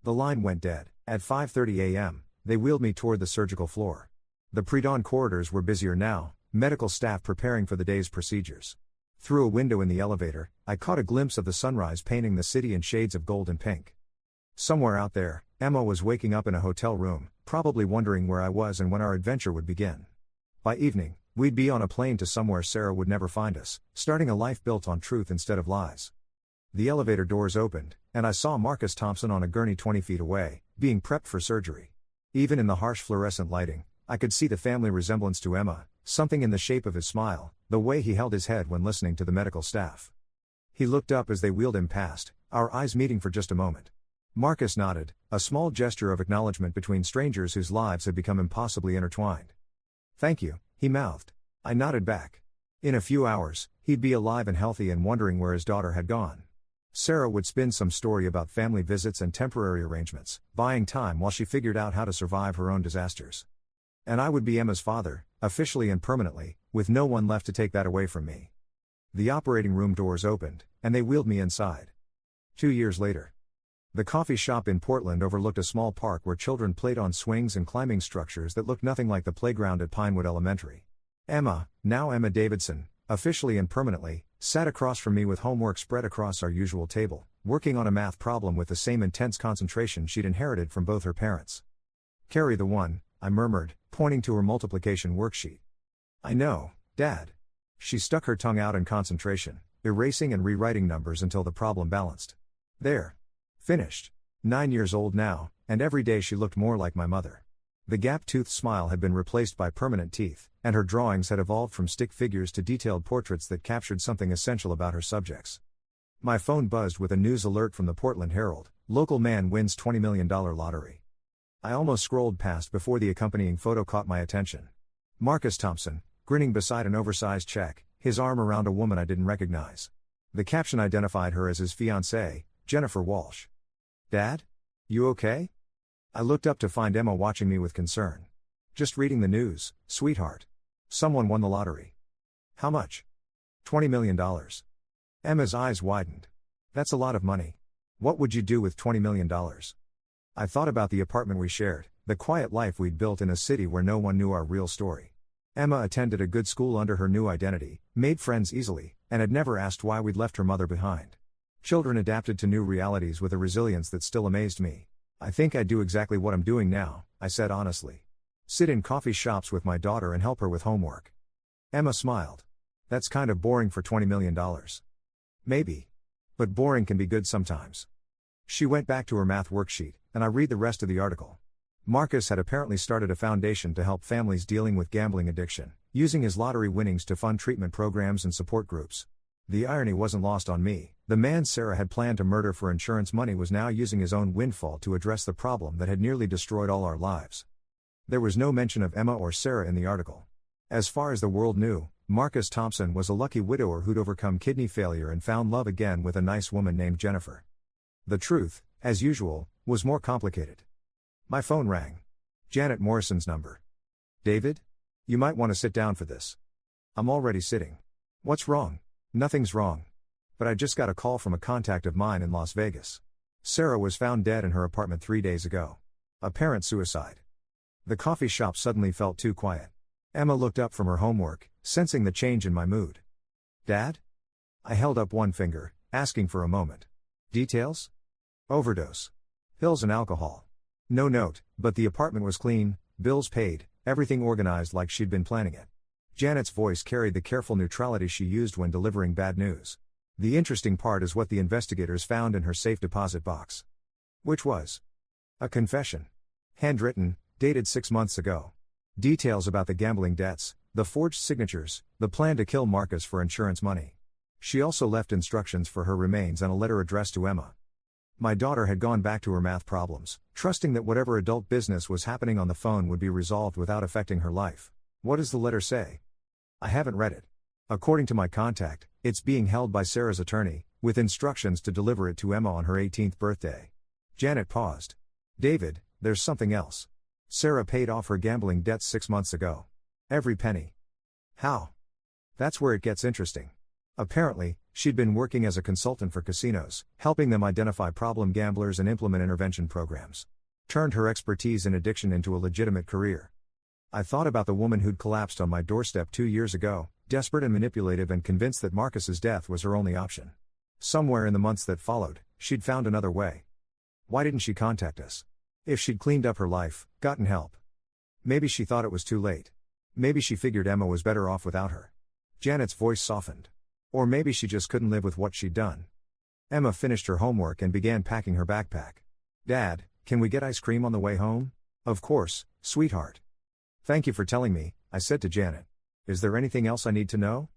The line went dead. At 5:30 a.m., they wheeled me toward the surgical floor. The pre-dawn corridors were busier now, medical staff preparing for the day's procedures. Through a window in the elevator, I caught a glimpse of the sunrise painting the city in shades of gold and pink. Somewhere out there, Emma was waking up in a hotel room, probably wondering where I was and when our adventure would begin. By evening, we'd be on a plane to somewhere Sarah would never find us, starting a life built on truth instead of lies. The elevator doors opened, and I saw Marcus Thompson on a gurney 20 feet away, being prepped for surgery. Even in the harsh fluorescent lighting, I could see the family resemblance to Emma, something in the shape of his smile, the way he held his head when listening to the medical staff. He looked up as they wheeled him past, our eyes meeting for just a moment. Marcus nodded, a small gesture of acknowledgement between strangers whose lives had become impossibly intertwined. "Thank you," he mouthed. I nodded back. In a few hours, he'd be alive and healthy and wondering where his daughter had gone. Sarah would spin some story about family visits and temporary arrangements, buying time while she figured out how to survive her own disasters. And I would be Emma's father, officially and permanently, with no one left to take that away from me. The operating room doors opened, and they wheeled me inside. 2 years later. The coffee shop in Portland overlooked a small park where children played on swings and climbing structures that looked nothing like the playground at Pinewood Elementary. Emma, now Emma Davidson, officially and permanently, sat across from me with homework spread across our usual table, working on a math problem with the same intense concentration she'd inherited from both her parents. "Carry the one," I murmured, pointing to her multiplication worksheet. "I know, Dad." She stuck her tongue out in concentration, erasing and rewriting numbers until the problem balanced. "There. Finished." 9 years old now, and every day she looked more like my mother. The gap-toothed smile had been replaced by permanent teeth, and her drawings had evolved from stick figures to detailed portraits that captured something essential about her subjects. My phone buzzed with a news alert from the Portland Herald: local man wins $20 million lottery. I almost scrolled past before the accompanying photo caught my attention. Marcus Thompson, grinning beside an oversized check, his arm around a woman I didn't recognize. The caption identified her as his fiancée, Jennifer Walsh. "Dad? You okay?" I looked up to find Emma watching me with concern. "Just reading the news, sweetheart. Someone won the lottery." "How much?" $20 million. Emma's eyes widened. "That's a lot of money. What would you do with $20 million? I thought about the apartment we shared, the quiet life we'd built in a city where no one knew our real story. Emma attended a good school under her new identity, made friends easily, and had never asked why we'd left her mother behind. Children adapted to new realities with a resilience that still amazed me. "I think I'd do exactly what I'm doing now," I said honestly. "Sit in coffee shops with my daughter and help her with homework." Emma smiled. "That's kind of boring for $20 million. Maybe. But boring can be good sometimes." She went back to her math worksheet, and I read the rest of the article. Marcus had apparently started a foundation to help families dealing with gambling addiction, using his lottery winnings to fund treatment programs and support groups. The irony wasn't lost on me. The man Sarah had planned to murder for insurance money was now using his own windfall to address the problem that had nearly destroyed all our lives. There was no mention of Emma or Sarah in the article. As far as the world knew, Marcus Thompson was a lucky widower who'd overcome kidney failure and found love again with a nice woman named Jennifer. The truth, as usual, was more complicated. My phone rang. Janet Morrison's number. "David? You might want to sit down for this." "I'm already sitting." "What's wrong?" "Nothing's wrong. But I just got a call from a contact of mine in Las Vegas. Sarah was found dead in her apartment 3 days ago. Apparent suicide." The coffee shop suddenly felt too quiet. Emma looked up from her homework, sensing the change in my mood. "Dad?" I held up one finger, asking for a moment. "Details?" "Overdose. Pills and alcohol. No note, but the apartment was clean, bills paid, everything organized like she'd been planning it." Janet's voice carried the careful neutrality she used when delivering bad news. "The interesting part is what the investigators found in her safe deposit box." "Which was?" "A confession. Handwritten, dated 6 months ago. Details about the gambling debts, the forged signatures, the plan to kill Marcus for insurance money. She also left instructions for her remains and a letter addressed to Emma." My daughter had gone back to her math problems, trusting that whatever adult business was happening on the phone would be resolved without affecting her life. "What does the letter say?" "I haven't read it. According to my contact, it's being held by Sarah's attorney, with instructions to deliver it to Emma on her 18th birthday. Janet paused. "David, there's something else. Sarah paid off her gambling debts 6 months ago. Every penny." "How?" "That's where it gets interesting. Apparently, she'd been working as a consultant for casinos, helping them identify problem gamblers and implement intervention programs. Turned her expertise in addiction into a legitimate career. I thought about the woman who'd collapsed on my doorstep 2 years ago, desperate and manipulative and convinced that Marcus's death was her only option. Somewhere in the months that followed, she'd found another way. Why didn't she contact us? If she'd cleaned up her life, gotten help. Maybe she thought it was too late. Maybe she figured Emma was better off without her. Janet's voice softened. Or maybe she just couldn't live with what she'd done. Emma finished her homework and began packing her backpack. Dad, can we get ice cream on the way home? Of course, sweetheart. Thank you for telling me, I said to Janet. Is there anything else I need to know?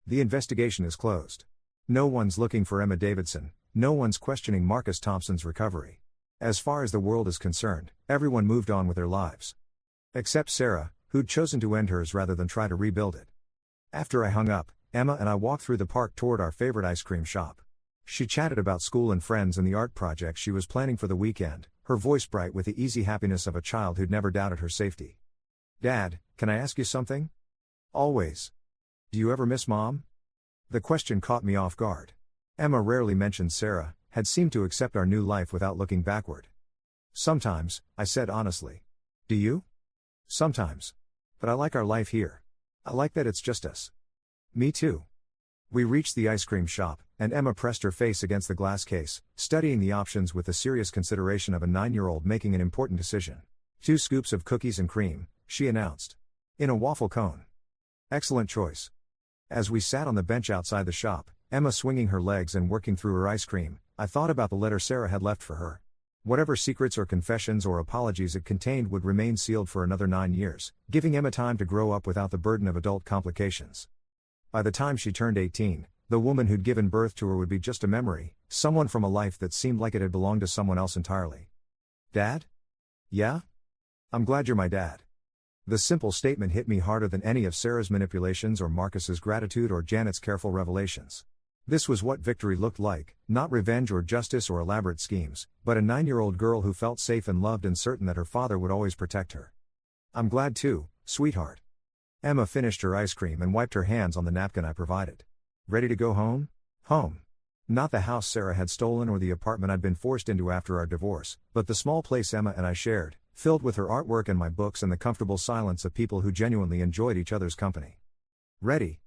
The investigation is closed. No one's looking for Emma Davidson, no one's questioning Marcus Thompson's recovery. As far as the world is concerned, everyone moved on with their lives. Except Sarah, who'd chosen to end hers rather than try to rebuild it. After I hung up, Emma and I walked through the park toward our favorite ice cream shop. She chatted about school and friends and the art project she was planning for the weekend, her voice bright with the easy happiness of a child who'd never doubted her safety. Dad, can I ask you something? Always. Do you ever miss Mom? The question caught me off guard. Emma rarely mentioned Sarah, had seemed to accept our new life without looking backward. Sometimes, I said honestly. Do you? Sometimes. But I like our life here. I like that it's just us. Me too. We reached the ice cream shop, and Emma pressed her face against the glass case, studying the options with the serious consideration of a 9-year-old making an important decision. 2 scoops of cookies and cream, she announced. In a waffle cone. Excellent choice. As we sat on the bench outside the shop, Emma swinging her legs and working through her ice cream, I thought about the letter Sarah had left for her. Whatever secrets or confessions or apologies it contained would remain sealed for another 9 years, giving Emma time to grow up without the burden of adult complications. By the time she turned 18, the woman who'd given birth to her would be just a memory, someone from a life that seemed like it had belonged to someone else entirely. Dad? Yeah? I'm glad you're my dad. The simple statement hit me harder than any of Sarah's manipulations or Marcus's gratitude or Janet's careful revelations. This was what victory looked like, not revenge or justice or elaborate schemes, but a 9-year-old girl who felt safe and loved and certain that her father would always protect her. I'm glad too, sweetheart. Emma finished her ice cream and wiped her hands on the napkin I provided. Ready to go home? Home. Not the house Sarah had stolen or the apartment I'd been forced into after our divorce, but the small place Emma and I shared, filled with her artwork and my books and the comfortable silence of people who genuinely enjoyed each other's company. Ready?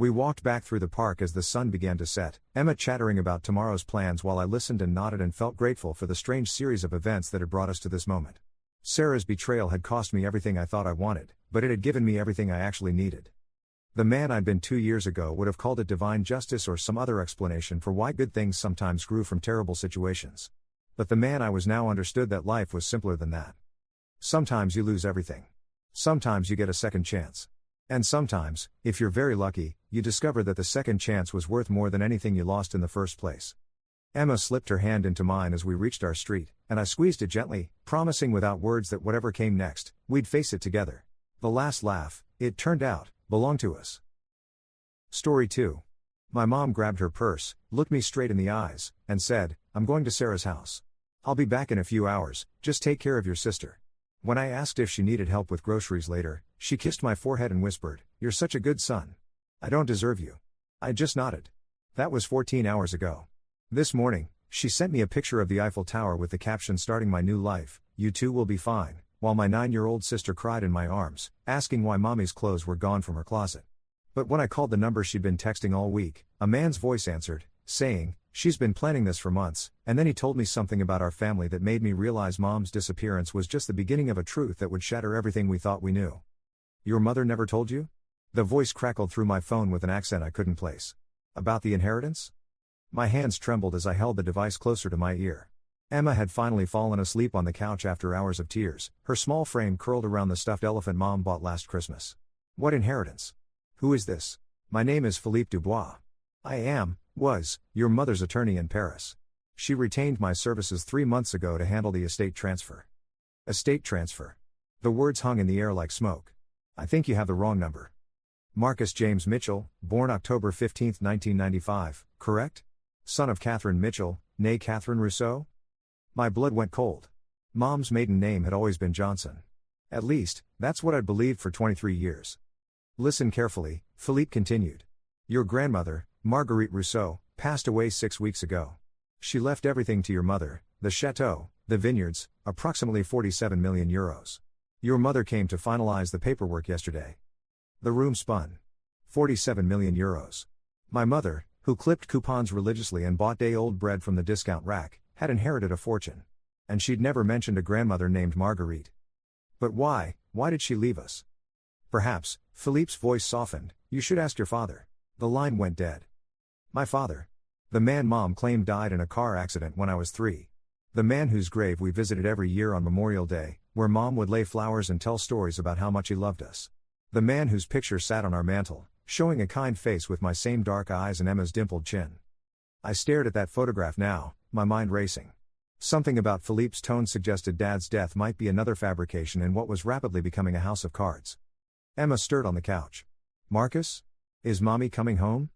We walked back through the park as the sun began to set, Emma chattering about tomorrow's plans while I listened and nodded and felt grateful for the strange series of events that had brought us to this moment. Sarah's betrayal had cost me everything I thought I wanted, but it had given me everything I actually needed. The man I'd been 2 years ago would have called it divine justice or some other explanation for why good things sometimes grew from terrible situations. But the man I was now understood that life was simpler than that. Sometimes you lose everything. Sometimes you get a second chance. And sometimes, if you're very lucky, you discover that the second chance was worth more than anything you lost in the first place. Emma slipped her hand into mine as we reached our street, and I squeezed it gently, promising without words that whatever came next, we'd face it together. The last laugh, it turned out, belonged to us. Story 2. My mom grabbed her purse, looked me straight in the eyes, and said, I'm going to Sarah's house. I'll be back in a few hours, just take care of your sister. When I asked if she needed help with groceries later, she kissed my forehead and whispered, You're such a good son. I don't deserve you. I just nodded. That was 14 hours ago. This morning, she sent me a picture of the Eiffel Tower with the caption starting my new life, You too will be fine, while my 9-year-old sister cried in my arms, asking why mommy's clothes were gone from her closet. But when I called the number she'd been texting all week, a man's voice answered, saying, She's been planning this for months, and then he told me something about our family that made me realize Mom's disappearance was just the beginning of a truth that would shatter everything we thought we knew. Your mother never told you? The voice crackled through my phone with an accent I couldn't place. About the inheritance? My hands trembled as I held the device closer to my ear. Emma had finally fallen asleep on the couch after hours of tears, her small frame curled around the stuffed elephant Mom bought last Christmas. What inheritance? Who is this? My name is Philippe Dubois. I was, your mother's attorney in Paris. She retained my services 3 months ago to handle the estate transfer. Estate transfer. The words hung in the air like smoke. I think you have the wrong number. Marcus James Mitchell, born October 15, 1995, correct? Son of Catherine Mitchell, née Catherine Rousseau? My blood went cold. Mom's maiden name had always been Johnson. At least, that's what I'd believed for 23 years. Listen carefully, Philippe continued. Your grandmother, Marguerite Rousseau, passed away 6 weeks ago. She left everything to your mother, the chateau, the vineyards, approximately 47 million euros. Your mother came to finalize the paperwork yesterday. The room spun. 47 million euros. My mother, who clipped coupons religiously and bought day-old bread from the discount rack, had inherited a fortune. And she'd never mentioned a grandmother named Marguerite. But why did she leave us? Perhaps, Philippe's voice softened, you should ask your father. The line went dead. My father. The man Mom claimed died in a car accident when I was 3. The man whose grave we visited every year on Memorial Day, where Mom would lay flowers and tell stories about how much he loved us. The man whose picture sat on our mantel, showing a kind face with my same dark eyes and Emma's dimpled chin. I stared at that photograph now, my mind racing. Something about Philippe's tone suggested Dad's death might be another fabrication in what was rapidly becoming a house of cards. Emma stirred on the couch. Marcus? Is Mommy coming home?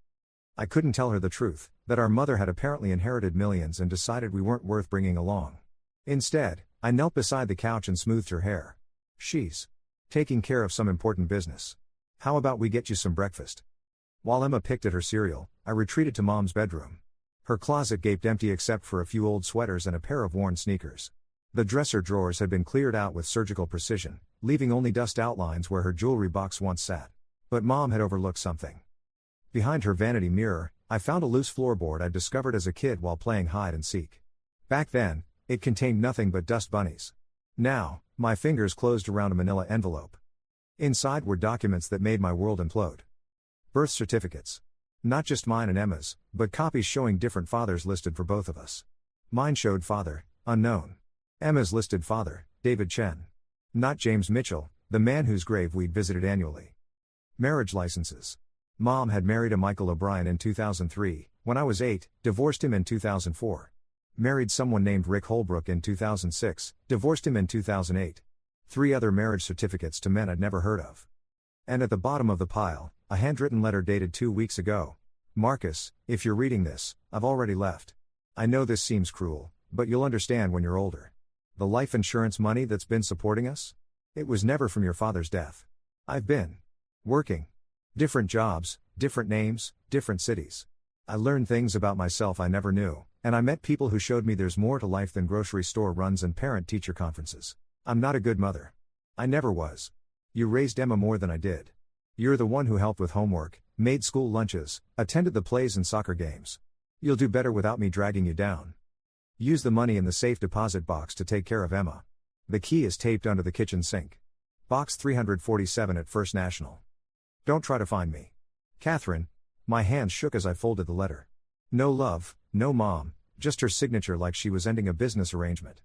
I couldn't tell her the truth, that our mother had apparently inherited millions and decided we weren't worth bringing along. Instead, I knelt beside the couch and smoothed her hair. She's taking care of some important business. How about we get you some breakfast? While Emma picked at her cereal, I retreated to Mom's bedroom. Her closet gaped empty except for a few old sweaters and a pair of worn sneakers. The dresser drawers had been cleared out with surgical precision, leaving only dust outlines where her jewelry box once sat. But Mom had overlooked something. Behind her vanity mirror, I found a loose floorboard I'd discovered as a kid while playing hide and seek. Back then, it contained nothing but dust bunnies. Now, my fingers closed around a manila envelope. Inside were documents that made my world implode. Birth certificates. Not just mine and Emma's, but copies showing different fathers listed for both of us. Mine showed father, unknown. Emma's listed father, David Chen. Not James Mitchell, the man whose grave we'd visited annually. Marriage licenses. Mom had married a Michael O'Brien in 2003, when I was 8, divorced him in 2004. Married someone named Rick Holbrook in 2006, divorced him in 2008. 3 other marriage certificates to men I'd never heard of. And at the bottom of the pile, a handwritten letter dated 2 weeks ago. Marcus, if you're reading this, I've already left. I know this seems cruel, but you'll understand when you're older. The life insurance money that's been supporting us? It was never from your father's death. I've been working. Different jobs, different names, different cities. I learned things about myself I never knew, and I met people who showed me there's more to life than grocery store runs and parent-teacher conferences. I'm not a good mother. I never was. You raised Emma more than I did. You're the one who helped with homework, made school lunches, attended the plays and soccer games. You'll do better without me dragging you down. Use the money in the safe deposit box to take care of Emma. The key is taped under the kitchen sink. Box 347 at First National. Don't try to find me. Catherine. My hands shook as I folded the letter. No love, no mom, just her signature like she was ending a business arrangement.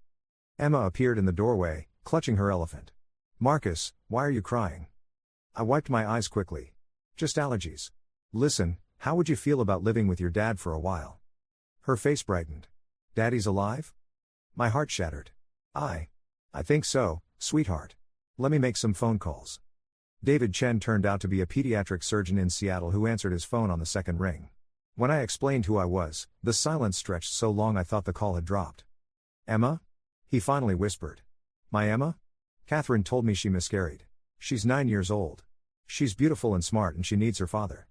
Emma appeared in the doorway, clutching her elephant. Marcus, why are you crying? I wiped my eyes quickly. Just allergies. Listen, how would you feel about living with your dad for a while? Her face brightened. Daddy's alive? My heart shattered. I think so, sweetheart. Let me make some phone calls. David Chen turned out to be a pediatric surgeon in Seattle who answered his phone on the second ring. When I explained who I was, the silence stretched so long I thought the call had dropped. Emma? He finally whispered. My Emma? Catherine told me she miscarried. She's 9 years old. She's beautiful and smart and she needs her father.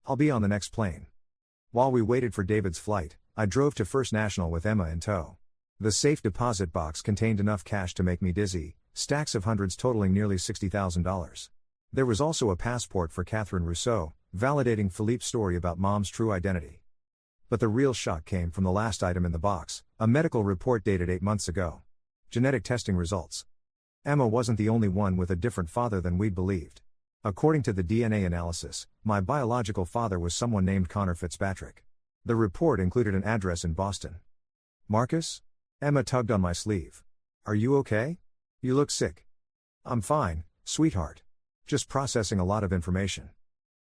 I'll be on the next plane. While we waited for David's flight, I drove to First National with Emma in tow. The safe deposit box contained enough cash to make me dizzy, stacks of hundreds totaling nearly $60,000. There was also a passport for Catherine Rousseau, validating Philippe's story about Mom's true identity. But the real shock came from the last item in the box, a medical report dated 8 months ago. Genetic testing results. Emma wasn't the only one with a different father than we'd believed. According to the DNA analysis, my biological father was someone named Connor Fitzpatrick. The report included an address in Boston. Marcus? Emma tugged on my sleeve. Are you okay? You look sick. I'm fine, sweetheart. Just processing a lot of information.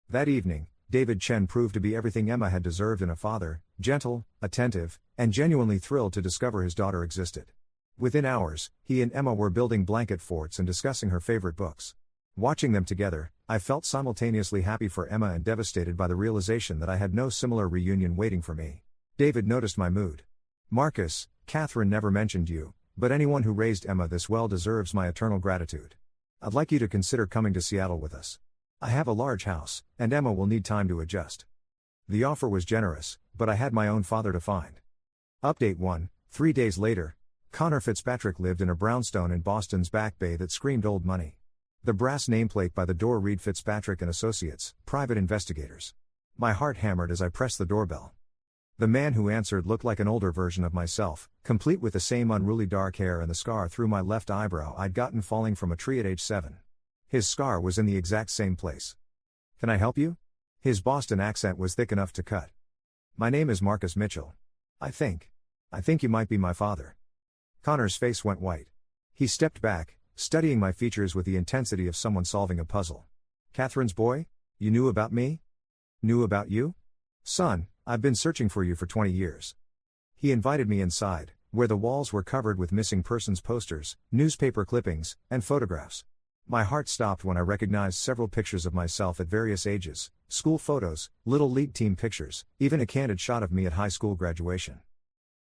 That evening, David Chen proved to be everything Emma had deserved in a father, gentle, attentive, and genuinely thrilled to discover his daughter existed. Within hours, he and Emma were building blanket forts and discussing her favorite books. Watching them together, I felt simultaneously happy for Emma and devastated by the realization that I had no similar reunion waiting for me. David noticed my mood. Marcus, Catherine never mentioned you, but anyone who raised Emma this well deserves my eternal gratitude. I'd like you to consider coming to Seattle with us. I have a large house, and Emma will need time to adjust. The offer was generous, but I had my own father to find. Update 1, 3 days later, Connor Fitzpatrick lived in a brownstone in Boston's Back Bay that screamed old money. The brass nameplate by the door read Fitzpatrick and Associates, private investigators. My heart hammered as I pressed the doorbell. The man who answered looked like an older version of myself, complete with the same unruly dark hair and the scar through my left eyebrow I'd gotten falling from a tree at age 7. His scar was in the exact same place. "Can I help you?" His Boston accent was thick enough to cut. "My name is Marcus Mitchell. I think you might be my father." Connor's face went white. He stepped back, studying my features with the intensity of someone solving a puzzle. "Catherine's boy? You knew about me?" "Knew about you? Son, I've been searching for you for 20 years. He invited me inside, where the walls were covered with missing persons posters, newspaper clippings, and photographs. My heart stopped when I recognized several pictures of myself at various ages, school photos, little league team pictures, even a candid shot of me at high school graduation.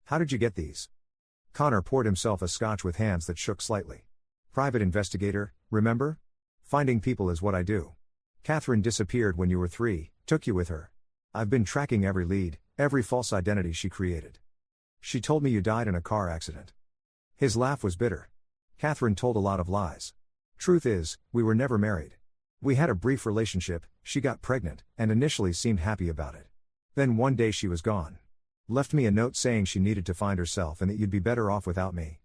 "How did you get these?" Connor poured himself a scotch with hands that shook slightly. "Private investigator, remember? Finding people is what I do. Catherine disappeared when you were 3, took you with her. I've been tracking every lead, every false identity she created. She told me you died in a car accident." His laugh was bitter. "Catherine told a lot of lies. Truth is, we were never married. We had a brief relationship, she got pregnant, and initially seemed happy about it. Then one day she was gone. Left me a note saying she needed to find herself and that you'd be better off without me."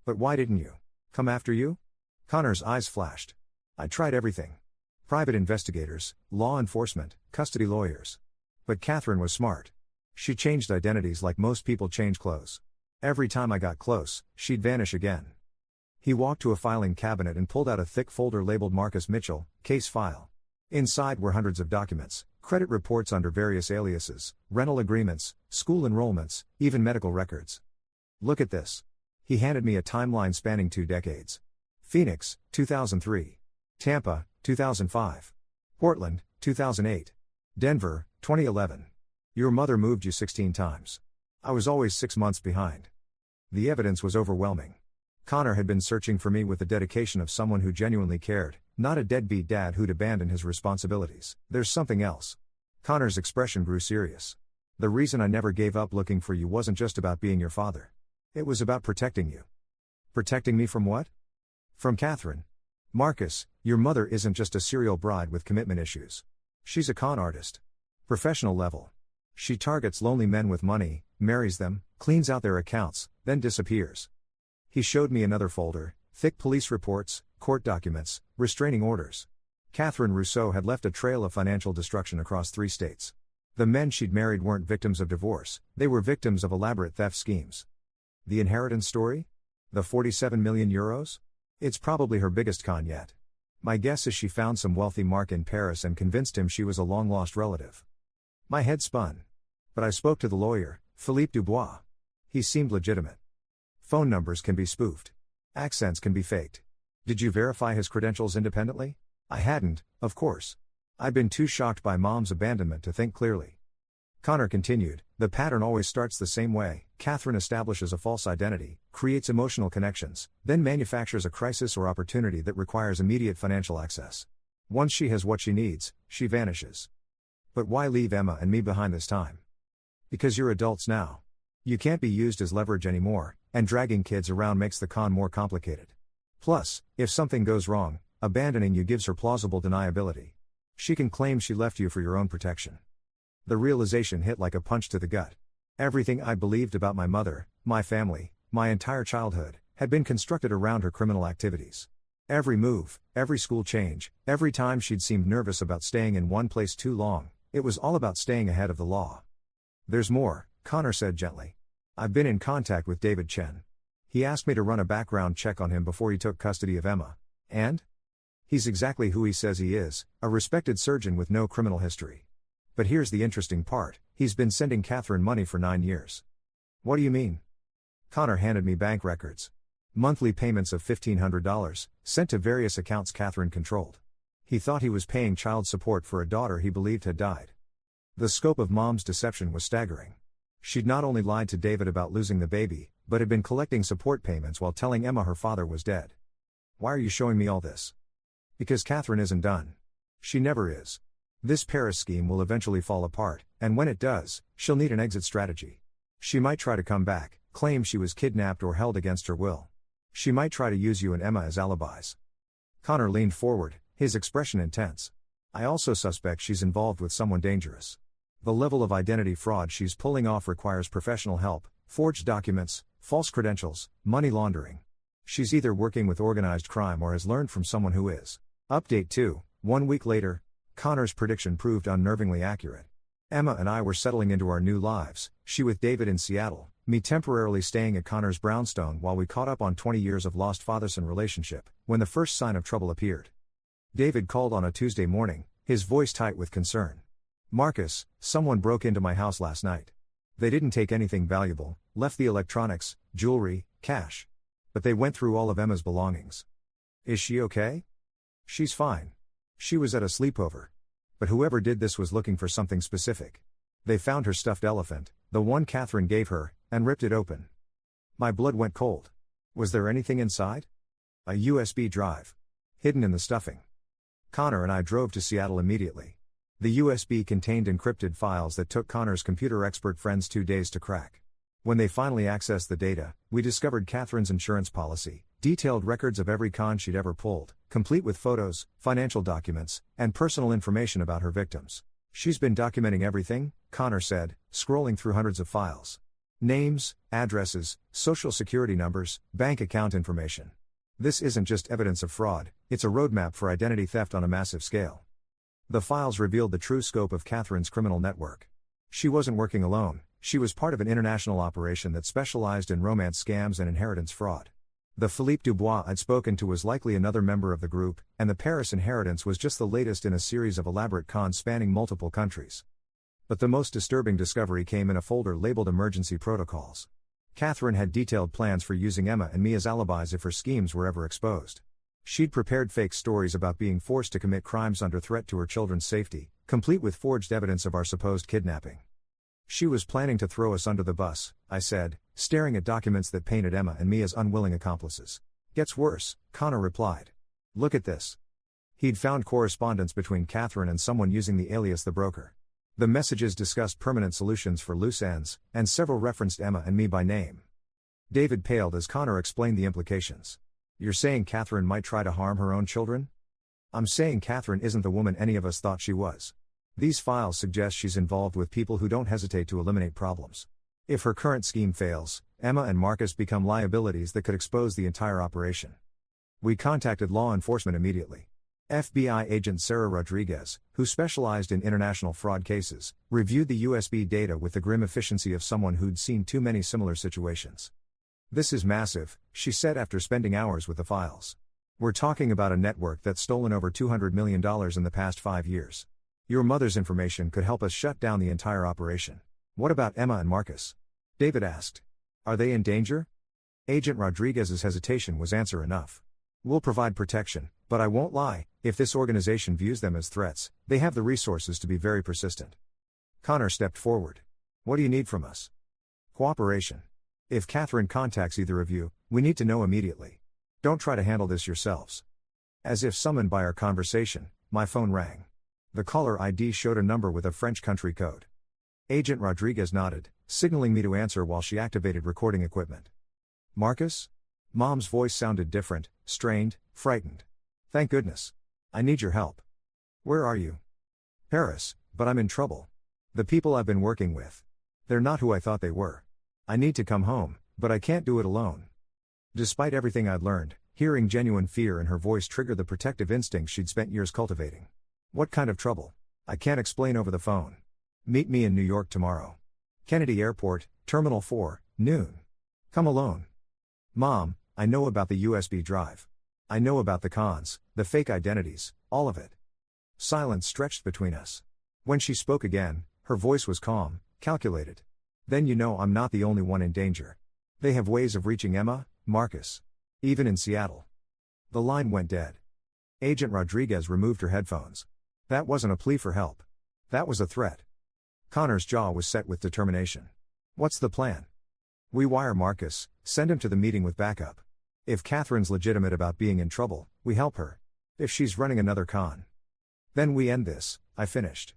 "But why didn't you come after you?" Connor's eyes flashed. "I tried everything. Private investigators, law enforcement, custody lawyers. But Catherine was smart. She changed identities like most people change clothes. Every time I got close, she'd vanish again." He walked to a filing cabinet and pulled out a thick folder labeled Marcus Mitchell, case file. Inside were hundreds of documents, credit reports under various aliases, rental agreements, school enrollments, even medical records. "Look at this." He handed me a timeline spanning 2 decades. Phoenix, 2003. Tampa, 2005. Portland, 2008. Denver, 2011. Your mother moved you 16 times. I was always 6 months behind. The evidence was overwhelming. Connor had been searching for me with the dedication of someone who genuinely cared, not a deadbeat dad who'd abandoned his responsibilities. "There's something else." Connor's expression grew serious. "The reason I never gave up looking for you wasn't just about being your father. It was about protecting you." "Protecting me from what?" "From Catherine. Marcus, your mother isn't just a serial bride with commitment issues. She's a con artist. Professional level. She targets lonely men with money, marries them, cleans out their accounts, then disappears." He showed me another folder, thick police reports, court documents, restraining orders. Catherine Rousseau had left a trail of financial destruction across 3 states. The men she'd married weren't victims of divorce, they were victims of elaborate theft schemes. The inheritance story? The 47 million euros? It's probably her biggest con yet. My guess is she found some wealthy Mark in Paris and convinced him she was a long-lost relative. My head spun. But I spoke to the lawyer, Philippe Dubois. He seemed legitimate. Phone numbers can be spoofed. Accents can be faked. Did you verify his credentials independently? I hadn't, of course. I'd been too shocked by Mom's abandonment to think clearly. Connor continued, "The pattern always starts the same way. Catherine establishes a false identity, creates emotional connections, then manufactures a crisis or opportunity that requires immediate financial access. Once she has what she needs, she vanishes. But why leave Emma and me behind this time? Because you're adults now. You can't be used as leverage anymore, and dragging kids around makes the con more complicated. Plus, if something goes wrong, abandoning you gives her plausible deniability. She can claim she left you for your own protection." The realization hit like a punch to the gut. Everything I believed about my mother, my family, my entire childhood, had been constructed around her criminal activities. Every move, every school change, every time she'd seemed nervous about staying in one place too long, it was all about staying ahead of the law. "There's more," Connor said gently. "I've been in contact with David Chen. He asked me to run a background check on him before he took custody of Emma. And? He's exactly who he says he is, a respected surgeon with no criminal history. But here's the interesting part, he's been sending Catherine money for 9 years. "What do you mean?" Connor handed me bank records. Monthly payments of $1,500, sent to various accounts Catherine controlled. He thought he was paying child support for a daughter he believed had died. The scope of Mom's deception was staggering. She'd not only lied to David about losing the baby, but had been collecting support payments while telling Emma her father was dead. "Why are you showing me all this?" "Because Catherine isn't done. She never is. This Paris scheme will eventually fall apart, and when it does, she'll need an exit strategy. She might try to come back, claim she was kidnapped or held against her will. She might try to use you and Emma as alibis." Connor leaned forward, his expression intense. "I also suspect she's involved with someone dangerous. The level of identity fraud she's pulling off requires professional help, forged documents, false credentials, money laundering. She's either working with organized crime or has learned from someone who is. Update 2, 1 week later, Connor's prediction proved unnervingly accurate. Emma and I were settling into our new lives, she with David in Seattle, me temporarily staying at Connor's brownstone while we caught up on 20 years of lost father-son relationship, when the first sign of trouble appeared. David called on a Tuesday morning, his voice tight with concern. "Marcus, someone broke into my house last night. They didn't take anything valuable, left the electronics, jewelry, cash. But they went through all of Emma's belongings." "Is she okay?" "She's fine. She was at a sleepover. But whoever did this was looking for something specific. They found her stuffed elephant, the one Catherine gave her, and ripped it open. My blood went cold. Was there anything inside? A USB drive. Hidden in the stuffing." Connor and I drove to Seattle immediately. The USB contained encrypted files that took Connor's computer expert friends 2 days to crack. When they finally accessed the data, we discovered Catherine's insurance policy, detailed records of every con she'd ever pulled, complete with photos, financial documents, and personal information about her victims. "She's been documenting everything," Connor said, scrolling through hundreds of files. "Names, addresses, social security numbers, bank account information. This isn't just evidence of fraud, it's a roadmap for identity theft on a massive scale." The files revealed the true scope of Catherine's criminal network. She wasn't working alone, she was part of an international operation that specialized in romance scams and inheritance fraud. The Philippe Dubois I'd spoken to was likely another member of the group, and the Paris inheritance was just the latest in a series of elaborate cons spanning multiple countries. But the most disturbing discovery came in a folder labeled Emergency Protocols. Catherine had detailed plans for using Emma and me as alibis if her schemes were ever exposed. She'd prepared fake stories about being forced to commit crimes under threat to her children's safety, complete with forged evidence of our supposed kidnapping. "She was planning to throw us under the bus," I said, staring at documents that painted Emma and me as unwilling accomplices. "Gets worse," Connor replied. "Look at this." He'd found correspondence between Catherine and someone using the alias The Broker. The messages discussed permanent solutions for loose ends, and several referenced Emma and me by name. David paled as Connor explained the implications. "You're saying Catherine might try to harm her own children?" "I'm saying Catherine isn't the woman any of us thought she was. These files suggest she's involved with people who don't hesitate to eliminate problems. If her current scheme fails, Emma and Marcus become liabilities that could expose the entire operation." We contacted law enforcement immediately. FBI agent Sarah Rodriguez, who specialized in international fraud cases, reviewed the USB data with the grim efficiency of someone who'd seen too many similar situations. "This is massive," she said after spending hours with the files. "We're talking about a network that's stolen over $200 million in the past 5 years. Your mother's information could help us shut down the entire operation." "What about Emma and Marcus?" David asked. "Are they in danger?" Agent Rodriguez's hesitation was answer enough. "We'll provide protection, but I won't lie, if this organization views them as threats, they have the resources to be very persistent." Connor stepped forward. "What do you need from us?" "Cooperation. If Catherine contacts either of you, we need to know immediately. Don't try to handle this yourselves." As if summoned by our conversation, my phone rang. The caller ID showed a number with a French country code. Agent Rodriguez nodded, signaling me to answer while she activated recording equipment. "Marcus?" Mom's voice sounded different, strained, frightened. "Thank goodness. I need your help." "Where are you?" "Paris, but I'm in trouble. The people I've been working with. They're not who I thought they were. I need to come home, but I can't do it alone." Despite everything I'd learned, hearing genuine fear in her voice triggered the protective instincts she'd spent years cultivating. "What kind of trouble?" "I can't explain over the phone. Meet me in New York tomorrow. Kennedy Airport, Terminal 4, noon. Come alone." "Mom, I know about the USB drive. I know about the cons, the fake identities, all of it." Silence stretched between us. When she spoke again, her voice was calm, calculated. "Then you know I'm not the only one in danger. They have ways of reaching Emma, Marcus. Even in Seattle." The line went dead. Agent Rodriguez removed her headphones. That wasn't a plea for help. That was a threat. Connor's jaw was set with determination. "What's the plan?" "We wire Marcus, send him to the meeting with backup. If Catherine's legitimate about being in trouble, we help her. If she's running another con, then we end this," I finished.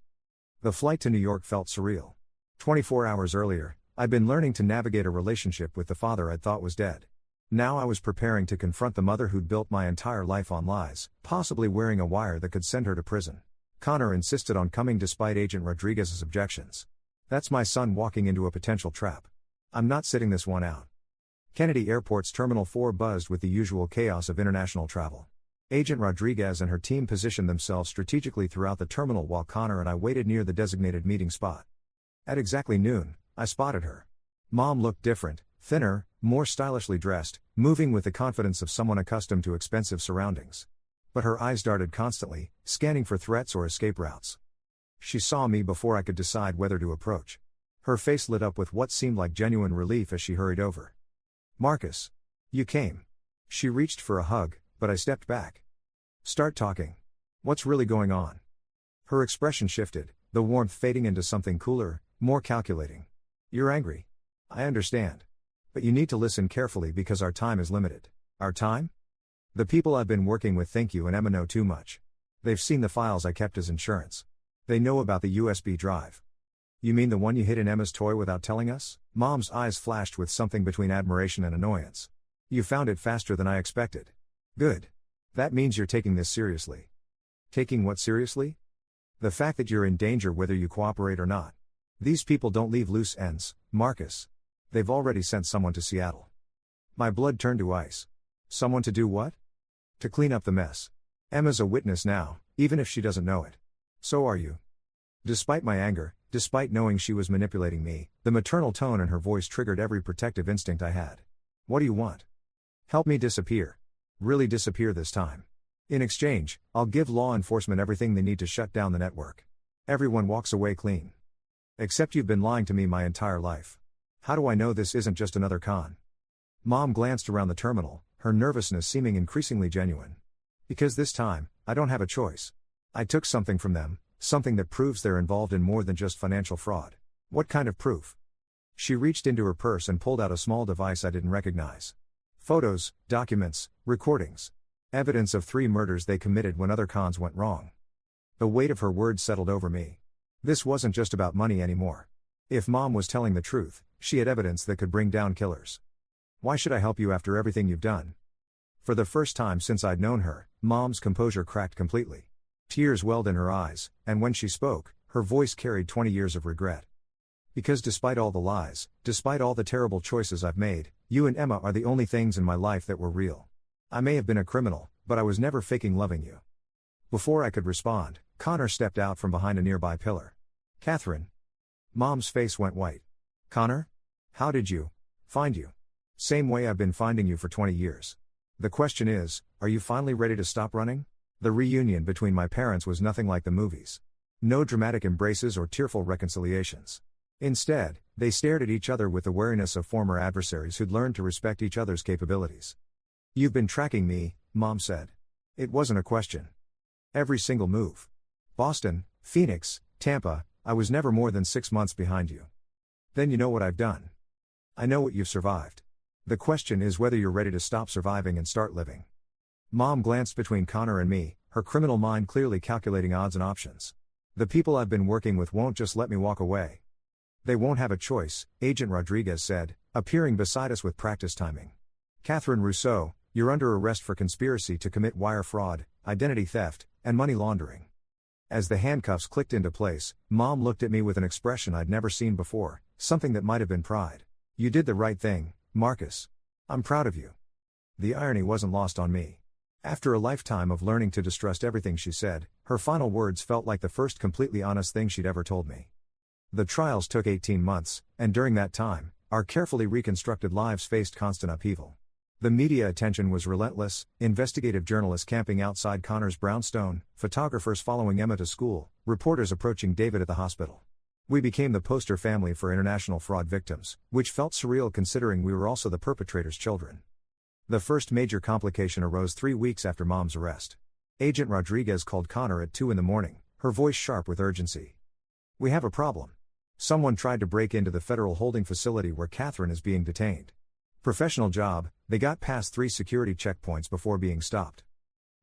The flight to New York felt surreal. 24 hours earlier, I'd been learning to navigate a relationship with the father I'd thought was dead. Now I was preparing to confront the mother who'd built my entire life on lies, possibly wearing a wire that could send her to prison. Connor insisted on coming despite Agent Rodriguez's objections. That's my son walking into a potential trap. I'm not sitting this one out. Kennedy Airport's Terminal 4 buzzed with the usual chaos of international travel. Agent Rodriguez and her team positioned themselves strategically throughout the terminal while Connor and I waited near the designated meeting spot. At exactly noon, I spotted her. Mom looked different, thinner, more stylishly dressed, moving with the confidence of someone accustomed to expensive surroundings. But her eyes darted constantly, scanning for threats or escape routes. She saw me before I could decide whether to approach. Her face lit up with what seemed like genuine relief as she hurried over. "Marcus. You came." She reached for a hug, but I stepped back. "Start talking. What's really going on?" Her expression shifted, the warmth fading into something cooler, more calculating. "You're angry. I understand. But you need to listen carefully because our time is limited." "Our time?" "The people I've been working with think you and Emma know too much. They've seen the files I kept as insurance. They know about the USB drive." "You mean the one you hid in Emma's toy without telling us?" Mom's eyes flashed with something between admiration and annoyance. "You found it faster than I expected." "Good. That means you're taking this seriously." "Taking what seriously?" "The fact that you're in danger whether you cooperate or not. These people don't leave loose ends, Marcus. They've already sent someone to Seattle." My blood turned to ice. "Someone to do what?" "To clean up the mess. Emma's a witness now, even if she doesn't know it. So are you." Despite my anger, despite knowing she was manipulating me, the maternal tone in her voice triggered every protective instinct I had. "What do you want?" "Help me disappear. Really disappear this time. In exchange, I'll give law enforcement everything they need to shut down the network. Everyone walks away clean. Except you've been lying to me my entire life. How do I know this isn't just another con?" Mom glanced around the terminal, her nervousness seeming increasingly genuine. "Because this time, I don't have a choice. I took something from them, something that proves they're involved in more than just financial fraud." "What kind of proof?" She reached into her purse and pulled out a small device I didn't recognize. "Photos, documents, recordings. Evidence of 3 murders they committed when other cons went wrong." The weight of her words settled over me. This wasn't just about money anymore. If Mom was telling the truth, she had evidence that could bring down killers. "Why should I help you after everything you've done?" For the first time since I'd known her, Mom's composure cracked completely. Tears welled in her eyes, and when she spoke, her voice carried 20 years of regret. "Because despite all the lies, despite all the terrible choices I've made, you and Emma are the only things in my life that were real. I may have been a criminal, but I was never faking loving you." Before I could respond, Connor stepped out from behind a nearby pillar. "Catherine." Mom's face went white. "Connor? How did you find you?" "Same way I've been finding you for 20 years. The question is, are you finally ready to stop running?" The reunion between my parents was nothing like the movies. No dramatic embraces or tearful reconciliations. Instead, they stared at each other with the wariness of former adversaries who'd learned to respect each other's capabilities. "You've been tracking me," Mom said. It wasn't a question. "Every single move. Boston, Phoenix, Tampa, I was never more than 6 months behind you." "Then you know what I've done." "I know what you've survived. The question is whether you're ready to stop surviving and start living." Mom glanced between Connor and me, her criminal mind clearly calculating odds and options. "The people I've been working with won't just let me walk away. They won't have a choice," Agent Rodriguez said, appearing beside us with practice timing. "Catherine Rousseau, you're under arrest for conspiracy to commit wire fraud, identity theft, and money laundering." As the handcuffs clicked into place, Mom looked at me with an expression I'd never seen before, something that might have been pride. "You did the right thing, Marcus. I'm proud of you." The irony wasn't lost on me. After a lifetime of learning to distrust everything she said, her final words felt like the first completely honest thing she'd ever told me. The trials took 18 months, and during that time, our carefully reconstructed lives faced constant upheaval. The media attention was relentless, investigative journalists camping outside Connor's brownstone, photographers following Emma to school, reporters approaching David at the hospital. We became the poster family for international fraud victims, which felt surreal considering we were also the perpetrators' children. The first major complication arose 3 weeks after Mom's arrest. Agent Rodriguez called Connor at 2 a.m, her voice sharp with urgency. "We have a problem. Someone tried to break into the federal holding facility where Catherine is being detained. Professional job, they got past 3 security checkpoints before being stopped."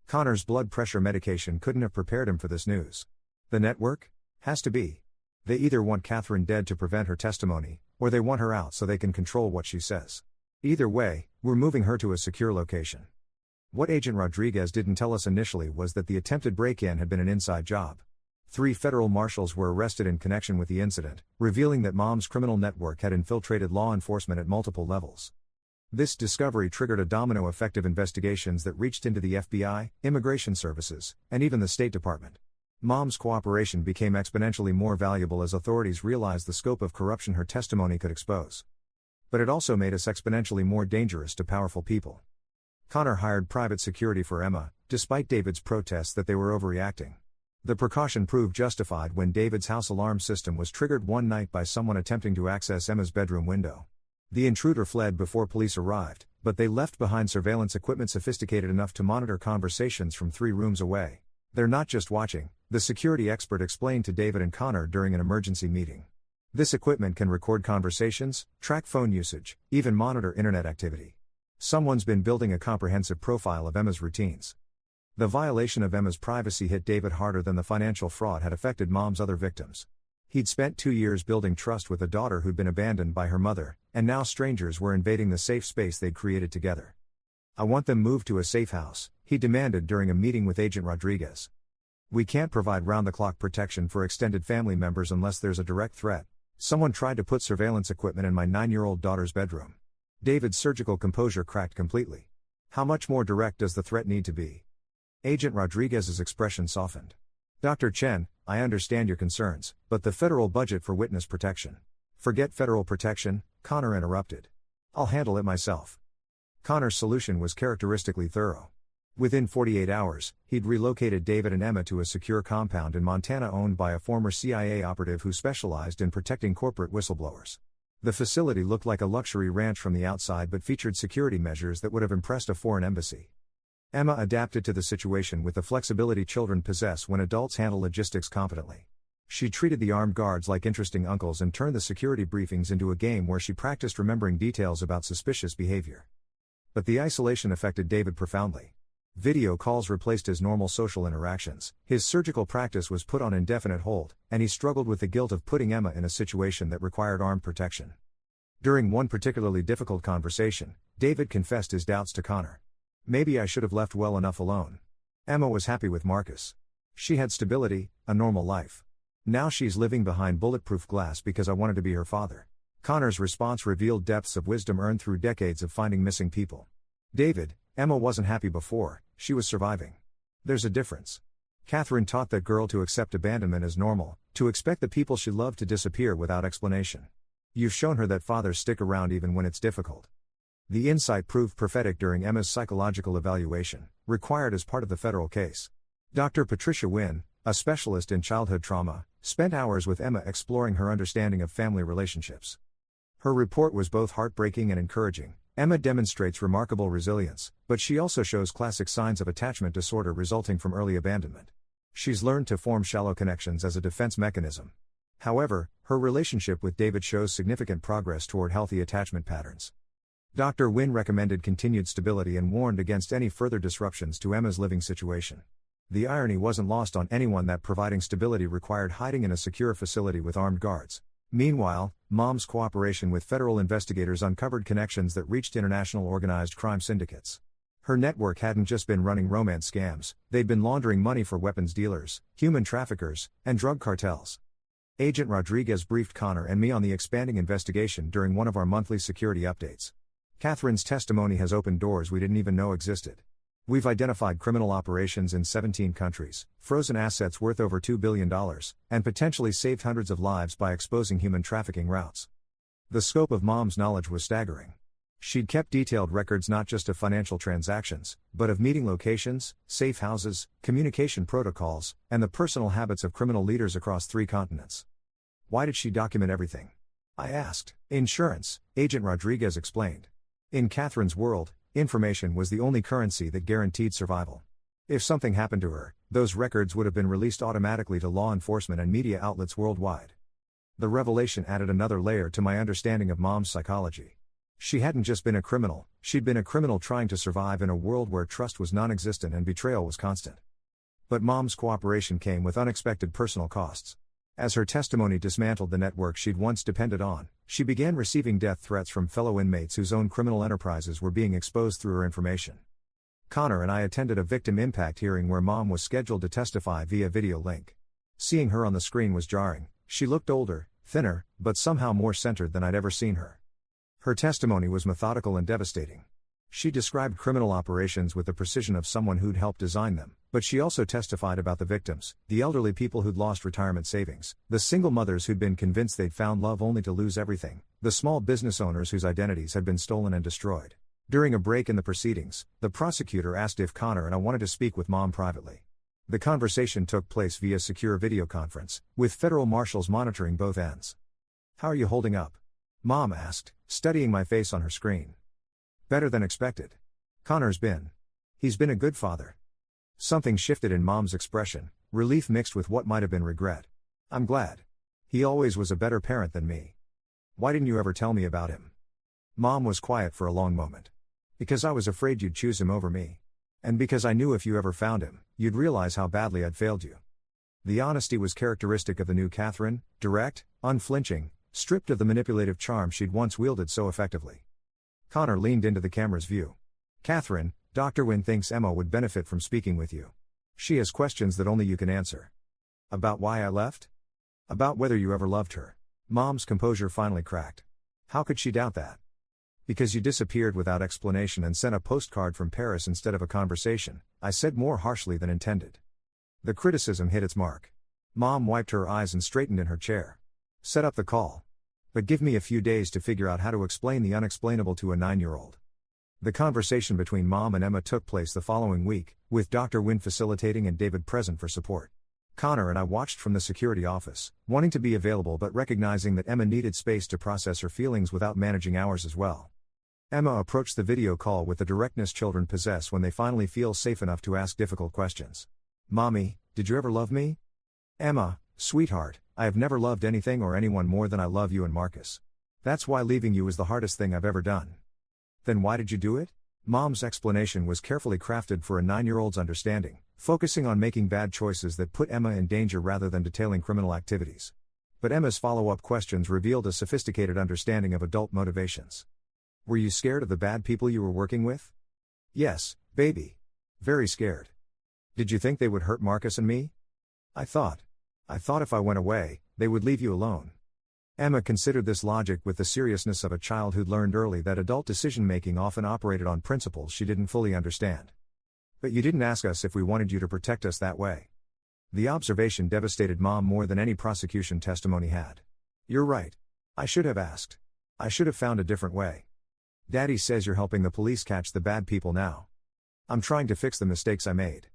Connor's blood pressure medication couldn't have prepared him for this news. "The network? Has to be. They either want Catherine dead to prevent her testimony, or they want her out so they can control what she says. Either way, we're moving her to a secure location." What Agent Rodriguez didn't tell us initially was that the attempted break-in had been an inside job. 3 federal marshals were arrested in connection with the incident, revealing that Mom's criminal network had infiltrated law enforcement at multiple levels. This discovery triggered a domino effect of investigations that reached into the FBI, Immigration Services, and even the State Department. Mom's cooperation became exponentially more valuable as authorities realized the scope of corruption her testimony could expose. But it also made us exponentially more dangerous to powerful people. Connor hired private security for Emma, despite David's protests that they were overreacting. The precaution proved justified when David's house alarm system was triggered one night by someone attempting to access Emma's bedroom window. The intruder fled before police arrived, but they left behind surveillance equipment sophisticated enough to monitor conversations from 3 rooms away. "They're not just watching," the security expert explained to David and Connor during an emergency meeting. "This equipment can record conversations, track phone usage, even monitor internet activity. Someone's been building a comprehensive profile of Emma's routines." The violation of Emma's privacy hit David harder than the financial fraud had affected Mom's other victims. He'd spent 2 years building trust with a daughter who'd been abandoned by her mother, and now strangers were invading the safe space they'd created together. "I want them moved to a safe house," he demanded during a meeting with Agent Rodriguez. "We can't provide round-the-clock protection for extended family members unless there's a direct threat. Someone tried to put surveillance equipment in my 9-year-old daughter's bedroom." David's surgical composure cracked completely. "How much more direct does the threat need to be?" Agent Rodriguez's expression softened. "Dr. Chen, I understand your concerns, but the federal budget for witness protection." "Forget federal protection," Connor interrupted. "I'll handle it myself." Connor's solution was characteristically thorough. Within 48 hours, he'd relocated David and Emma to a secure compound in Montana owned by a former CIA operative who specialized in protecting corporate whistleblowers. The facility looked like a luxury ranch from the outside but featured security measures that would have impressed a foreign embassy. Emma adapted to the situation with the flexibility children possess when adults handle logistics competently. She treated the armed guards like interesting uncles and turned the security briefings into a game where she practiced remembering details about suspicious behavior. But the isolation affected David profoundly. Video calls replaced his normal social interactions, his surgical practice was put on indefinite hold, and he struggled with the guilt of putting Emma in a situation that required armed protection. During one particularly difficult conversation, David confessed his doubts to Connor. "Maybe I should have left well enough alone. Emma was happy with Marcus. She had stability, a normal life. Now she's living behind bulletproof glass because I wanted to be her father." Connor's response revealed depths of wisdom earned through decades of finding missing people. "David, Emma wasn't happy before, she was surviving. There's a difference. Catherine taught that girl to accept abandonment as normal, to expect the people she loved to disappear without explanation. You've shown her that fathers stick around even when it's difficult." The insight proved prophetic during Emma's psychological evaluation, required as part of the federal case. Dr. Patricia Wynn, a specialist in childhood trauma, spent hours with Emma exploring her understanding of family relationships. Her report was both heartbreaking and encouraging. Emma demonstrates remarkable resilience, but she also shows classic signs of attachment disorder resulting from early abandonment. She's learned to form shallow connections as a defense mechanism. However, her relationship with David shows significant progress toward healthy attachment patterns. Dr. Wynn recommended continued stability and warned against any further disruptions to Emma's living situation. The irony wasn't lost on anyone that providing stability required hiding in a secure facility with armed guards. Meanwhile, Mom's cooperation with federal investigators uncovered connections that reached international organized crime syndicates. Her network hadn't just been running romance scams, they'd been laundering money for weapons dealers, human traffickers, and drug cartels. Agent Rodriguez briefed Connor and me on the expanding investigation during one of our monthly security updates. "Catherine's testimony has opened doors we didn't even know existed. We've identified criminal operations in 17 countries, frozen assets worth over $2 billion, and potentially saved hundreds of lives by exposing human trafficking routes." The scope of Mom's knowledge was staggering. She'd kept detailed records not just of financial transactions, but of meeting locations, safe houses, communication protocols, and the personal habits of criminal leaders across 3 continents. "Why did she document everything?" I asked. "Insurance," Agent Rodriguez explained. "In Catherine's world, information was the only currency that guaranteed survival. If something happened to her, those records would have been released automatically to law enforcement and media outlets worldwide." The revelation added another layer to my understanding of Mom's psychology. She hadn't just been a criminal, she'd been a criminal trying to survive in a world where trust was non-existent and betrayal was constant. But Mom's cooperation came with unexpected personal costs. As her testimony dismantled the network she'd once depended on, she began receiving death threats from fellow inmates whose own criminal enterprises were being exposed through her information. Connor and I attended a victim impact hearing where Mom was scheduled to testify via video link. Seeing her on the screen was jarring. She looked older, thinner, but somehow more centered than I'd ever seen her. Her testimony was methodical and devastating. She described criminal operations with the precision of someone who'd helped design them, but she also testified about the victims, the elderly people who'd lost retirement savings, the single mothers who'd been convinced they'd found love only to lose everything, the small business owners whose identities had been stolen and destroyed. During a break in the proceedings, the prosecutor asked if Connor and I wanted to speak with Mom privately. The conversation took place via secure video conference, with federal marshals monitoring both ends. "How are you holding up?" Mom asked, studying my face on her screen. "Better than expected. He's been a good father." Something shifted in Mom's expression, relief mixed with what might have been regret. "I'm glad. He always was a better parent than me. Why didn't you ever tell me about him?" Mom was quiet for a long moment. "Because I was afraid you'd choose him over me. And because I knew if you ever found him, you'd realize how badly I'd failed you." The honesty was characteristic of the new Catherine, direct, unflinching, stripped of the manipulative charm she'd once wielded so effectively. Connor leaned into the camera's view. "Catherine, Dr. Wynne thinks Emma would benefit from speaking with you. She has questions that only you can answer." "About why I left? About whether you ever loved her." Mom's composure finally cracked. "How could she doubt that?" "Because you disappeared without explanation and sent a postcard from Paris instead of a conversation," I said more harshly than intended. The criticism hit its mark. Mom wiped her eyes and straightened in her chair. "Set up the call. But give me a few days to figure out how to explain the unexplainable to a 9-year-old. The conversation between Mom and Emma took place the following week, with Dr. Wynne facilitating and David present for support. Connor and I watched from the security office, wanting to be available but recognizing that Emma needed space to process her feelings without managing ours as well. Emma approached the video call with the directness children possess when they finally feel safe enough to ask difficult questions. "Mommy, did you ever love me?" "Emma, sweetheart, I have never loved anything or anyone more than I love you and Marcus. That's why leaving you was the hardest thing I've ever done." "Then why did you do it?" Mom's explanation was carefully crafted for a 9-year-old's understanding, focusing on making bad choices that put Emma in danger rather than detailing criminal activities. But Emma's follow-up questions revealed a sophisticated understanding of adult motivations. "Were you scared of the bad people you were working with?" "Yes, baby. Very scared." "Did you think they would hurt Marcus and me?" I thought if I went away, they would leave you alone." Emma considered this logic with the seriousness of a child who'd learned early that adult decision-making often operated on principles she didn't fully understand. "But you didn't ask us if we wanted you to protect us that way." The observation devastated Mom more than any prosecution testimony had. "You're right. I should have asked. I should have found a different way. Daddy says you're helping the police catch the bad people now." "I'm trying to fix the mistakes I made."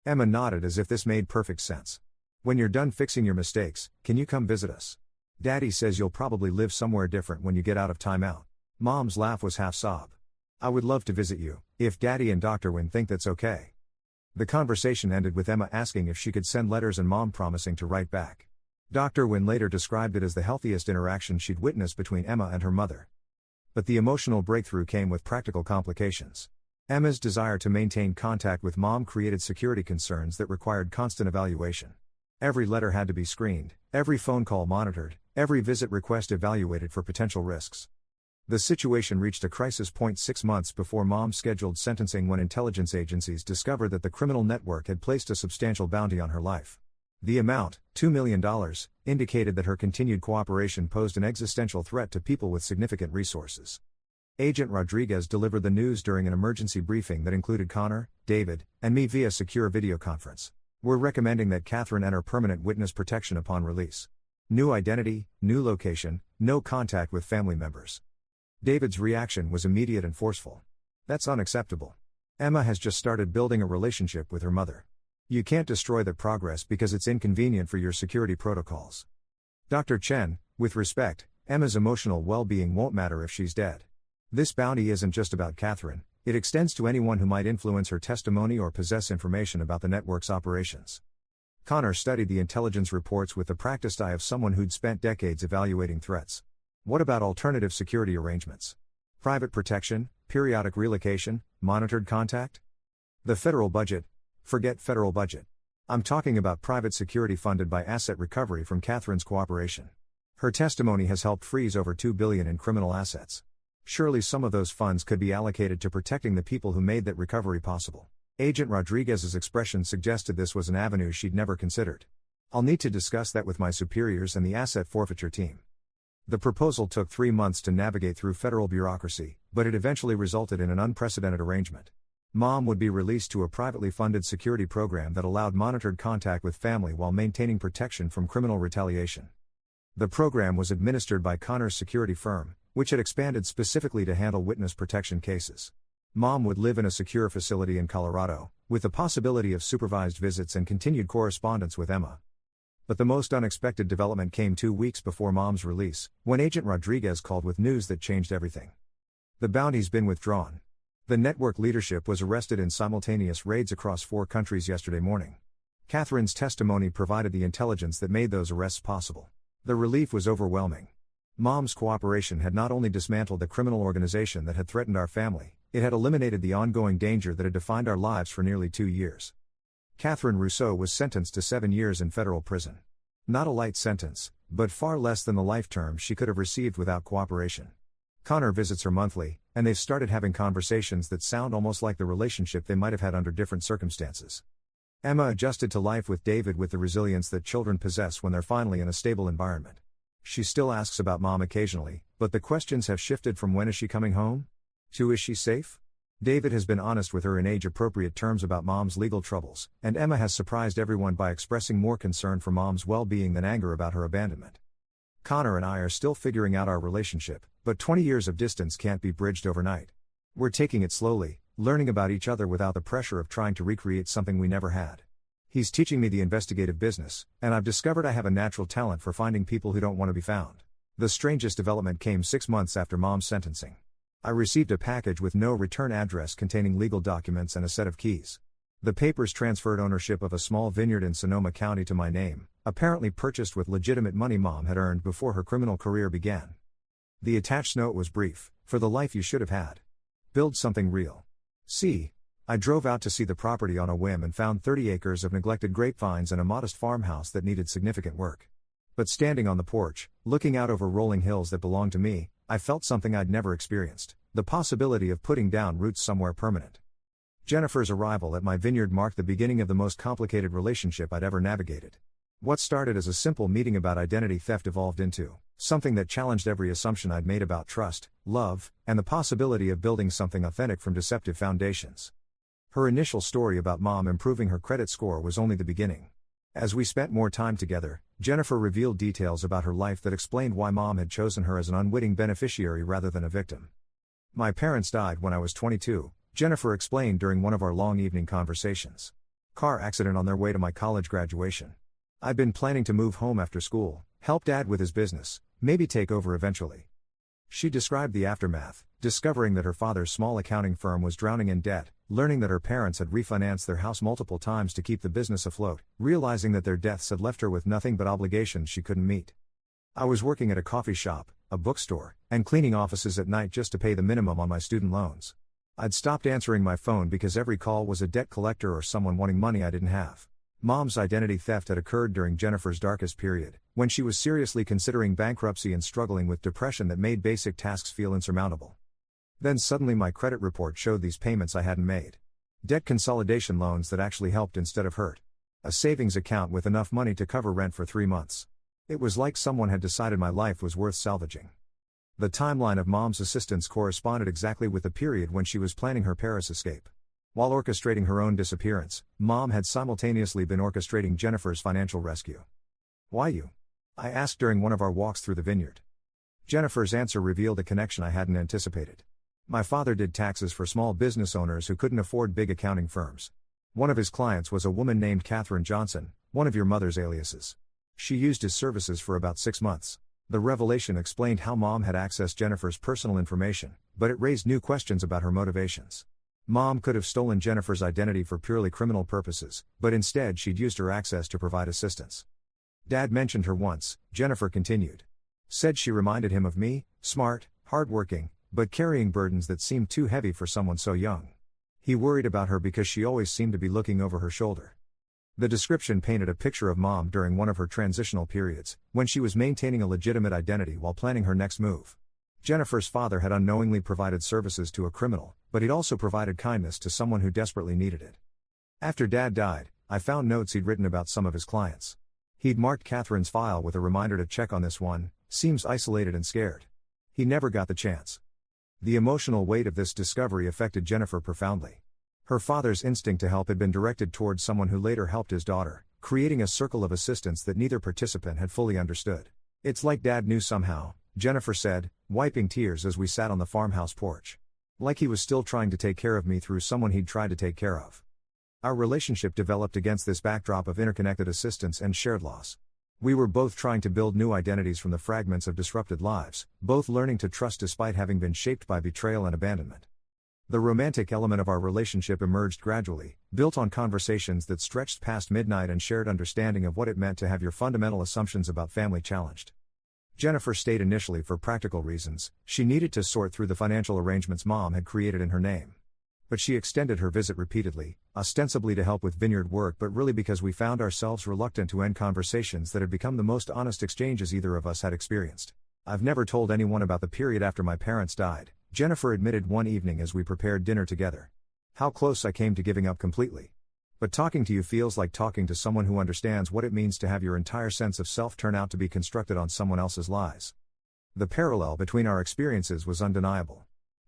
Emma nodded as if this made perfect sense. "When you're done fixing your mistakes, can you come visit us? Daddy says you'll probably live somewhere different when you get out of timeout." Mom's laugh was half sob. "I would love to visit you, if Daddy and Dr. Wynne think that's okay." The conversation ended with Emma asking if she could send letters and Mom promising to write back. Dr. Wynne later described it as the healthiest interaction she'd witnessed between Emma and her mother. But the emotional breakthrough came with practical complications. Emma's desire to maintain contact with Mom created security concerns that required constant evaluation. Every letter had to be screened, every phone call monitored, every visit request evaluated for potential risks. The situation reached a crisis point 6 months before Mom scheduled sentencing when intelligence agencies discovered that the criminal network had placed a substantial bounty on her life. The amount, $2 million, indicated that her continued cooperation posed an existential threat to people with significant resources. Agent Rodriguez delivered the news during an emergency briefing that included Connor, David, and me via secure video conference. "We're recommending that Catherine enter permanent witness protection upon release. New identity, new location, no contact with family members." David's reaction was immediate and forceful. "That's unacceptable. Emma has just started building a relationship with her mother. You can't destroy the progress because it's inconvenient for your security protocols. Dr. Chen, with respect, Emma's emotional well-being won't matter if she's dead. This bounty isn't just about Catherine, it extends to anyone who might influence her testimony or possess information about the network's operations." Connor studied the intelligence reports with the practiced eye of someone who'd spent decades evaluating threats. "What about alternative security arrangements? Private protection, periodic relocation, monitored contact?" "The federal budget? Forget federal budget. I'm talking about private security funded by asset recovery from Catherine's cooperation. Her testimony has helped freeze over $2 billion in criminal assets. Surely some of those funds could be allocated to protecting the people who made that recovery possible." Agent Rodriguez's expression suggested this was an avenue she'd never considered. I'll need to discuss that with my superiors and the asset forfeiture team. The proposal took 3 months to navigate through federal bureaucracy, but it eventually resulted in an unprecedented arrangement. Mom would be released to a privately funded security program that allowed monitored contact with family while maintaining protection from criminal retaliation. The program was administered by Connor's security firm, which had expanded specifically to handle witness protection cases. Mom would live in a secure facility in Colorado, with the possibility of supervised visits and continued correspondence with Emma. But the most unexpected development came 2 weeks before Mom's release, when Agent Rodriguez called with news that changed everything. The bounty's been withdrawn. The network leadership was arrested in simultaneous raids across 4 countries yesterday morning. Catherine's testimony provided the intelligence that made those arrests possible. The relief was overwhelming. Mom's cooperation had not only dismantled the criminal organization that had threatened our family, it had eliminated the ongoing danger that had defined our lives for nearly 2 years. Catherine Rousseau was sentenced to 7 years in federal prison. Not a light sentence, but far less than the life term she could have received without cooperation. Connor visits her monthly, and they've started having conversations that sound almost like the relationship they might have had under different circumstances. Emma adjusted to life with David with the resilience that children possess when they're finally in a stable environment. She still asks about Mom occasionally, but the questions have shifted from when is she coming home? To is she safe? David has been honest with her in age-appropriate terms about Mom's legal troubles, and Emma has surprised everyone by expressing more concern for Mom's well-being than anger about her abandonment. Connor and I are still figuring out our relationship, but 20 years of distance can't be bridged overnight. We're taking it slowly, learning about each other without the pressure of trying to recreate something we never had. He's teaching me the investigative business, and I've discovered I have a natural talent for finding people who don't want to be found. The strangest development came 6 months after Mom's sentencing. I received a package with no return address containing legal documents and a set of keys. The papers transferred ownership of a small vineyard in Sonoma County to my name, apparently purchased with legitimate money Mom had earned before her criminal career began. The attached note was brief: for the life you should have had. Build something real. See. I drove out to see the property on a whim and found 30 acres of neglected grapevines and a modest farmhouse that needed significant work. But standing on the porch, looking out over rolling hills that belonged to me, I felt something I'd never experienced: the possibility of putting down roots somewhere permanent. Jennifer's arrival at my vineyard marked the beginning of the most complicated relationship I'd ever navigated. What started as a simple meeting about identity theft evolved into something that challenged every assumption I'd made about trust, love, and the possibility of building something authentic from deceptive foundations. Her initial story about Mom improving her credit score was only the beginning. As we spent more time together, Jennifer revealed details about her life that explained why Mom had chosen her as an unwitting beneficiary rather than a victim. My parents died when I was 22, Jennifer explained during one of our long evening conversations. Car accident on their way to my college graduation. I'd been planning to move home after school, help Dad with his business, maybe take over eventually. She described the aftermath, discovering that her father's small accounting firm was drowning in debt, learning that her parents had refinanced their house multiple times to keep the business afloat, realizing that their deaths had left her with nothing but obligations she couldn't meet. I was working at a coffee shop, a bookstore, and cleaning offices at night just to pay the minimum on my student loans. I'd stopped answering my phone because every call was a debt collector or someone wanting money I didn't have. Mom's identity theft had occurred during Jennifer's darkest period, when she was seriously considering bankruptcy and struggling with depression that made basic tasks feel insurmountable. Then suddenly my credit report showed these payments I hadn't made. Debt consolidation loans that actually helped instead of hurt. A savings account with enough money to cover rent for 3 months. It was like someone had decided my life was worth salvaging. The timeline of Mom's assistance corresponded exactly with the period when she was planning her Paris escape. While orchestrating her own disappearance, Mom had simultaneously been orchestrating Jennifer's financial rescue. "Why you?" I asked during one of our walks through the vineyard. Jennifer's answer revealed a connection I hadn't anticipated. My father did taxes for small business owners who couldn't afford big accounting firms. One of his clients was a woman named Katherine Johnson, one of your mother's aliases. She used his services for about 6 months. The revelation explained how Mom had accessed Jennifer's personal information, but it raised new questions about her motivations. Mom could have stolen Jennifer's identity for purely criminal purposes, but instead she'd used her access to provide assistance. Dad mentioned her once, Jennifer continued. Said she reminded him of me, smart, hardworking, but carrying burdens that seemed too heavy for someone so young. He worried about her because she always seemed to be looking over her shoulder. The description painted a picture of Mom during one of her transitional periods, when she was maintaining a legitimate identity while planning her next move. Jennifer's father had unknowingly provided services to a criminal, but he'd also provided kindness to someone who desperately needed it. After Dad died, I found notes he'd written about some of his clients. He'd marked Catherine's file with a reminder to check on this one, seems isolated and scared. He never got the chance. The emotional weight of this discovery affected Jennifer profoundly. Her father's instinct to help had been directed towards someone who later helped his daughter, creating a circle of assistance that neither participant had fully understood. "It's like Dad knew somehow," Jennifer said, wiping tears as we sat on the farmhouse porch. "Like he was still trying to take care of me through someone he'd tried to take care of." Our relationship developed against this backdrop of interconnected assistance and shared loss. We were both trying to build new identities from the fragments of disrupted lives, both learning to trust despite having been shaped by betrayal and abandonment. The romantic element of our relationship emerged gradually, built on conversations that stretched past midnight and shared understanding of what it meant to have your fundamental assumptions about family challenged. Jennifer stayed initially for practical reasons. She needed to sort through the financial arrangements Mom had created in her name. But she extended her visit repeatedly, ostensibly to help with vineyard work but really because we found ourselves reluctant to end conversations that had become the most honest exchanges either of us had experienced. "I've never told anyone about the period after my parents died," Jennifer admitted one evening as we prepared dinner together. "How close I came to giving up completely. But talking to you feels like talking to someone who understands what it means to have your entire sense of self turn out to be constructed on someone else's lies." The parallel between our experiences was undeniable.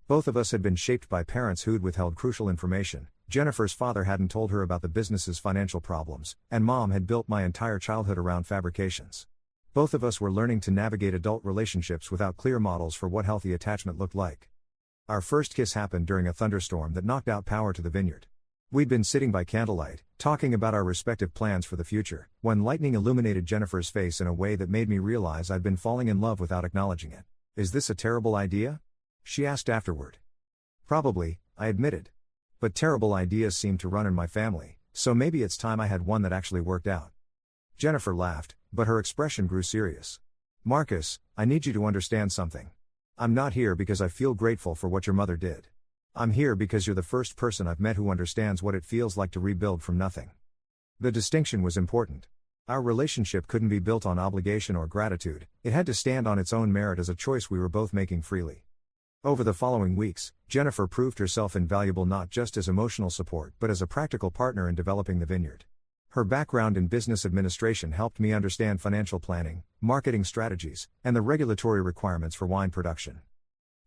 Both of us had been shaped by parents who'd withheld crucial information. Jennifer's father hadn't told her about the business's financial problems, and Mom had built my entire childhood around fabrications. Both of us were learning to navigate adult relationships without clear models for what healthy attachment looked like. Our first kiss happened during a thunderstorm that knocked out power to the vineyard. We'd been sitting by candlelight, talking about our respective plans for the future, when lightning illuminated Jennifer's face in a way that made me realize I'd been falling in love without acknowledging it. "Is this a terrible idea?" she asked afterward. "Probably," I admitted. "But terrible ideas seem to run in my family, so maybe it's time I had one that actually worked out." Jennifer laughed, but her expression grew serious. "Marcus, I need you to understand something. I'm not here because I feel grateful for what your mother did. I'm here because you're the first person I've met who understands what it feels like to rebuild from nothing." The distinction was important. Our relationship couldn't be built on obligation or gratitude, it had to stand on its own merit as a choice we were both making freely. Over the following weeks, Jennifer proved herself invaluable not just as emotional support but as a practical partner in developing the vineyard. Her background in business administration helped me understand financial planning, marketing strategies, and the regulatory requirements for wine production.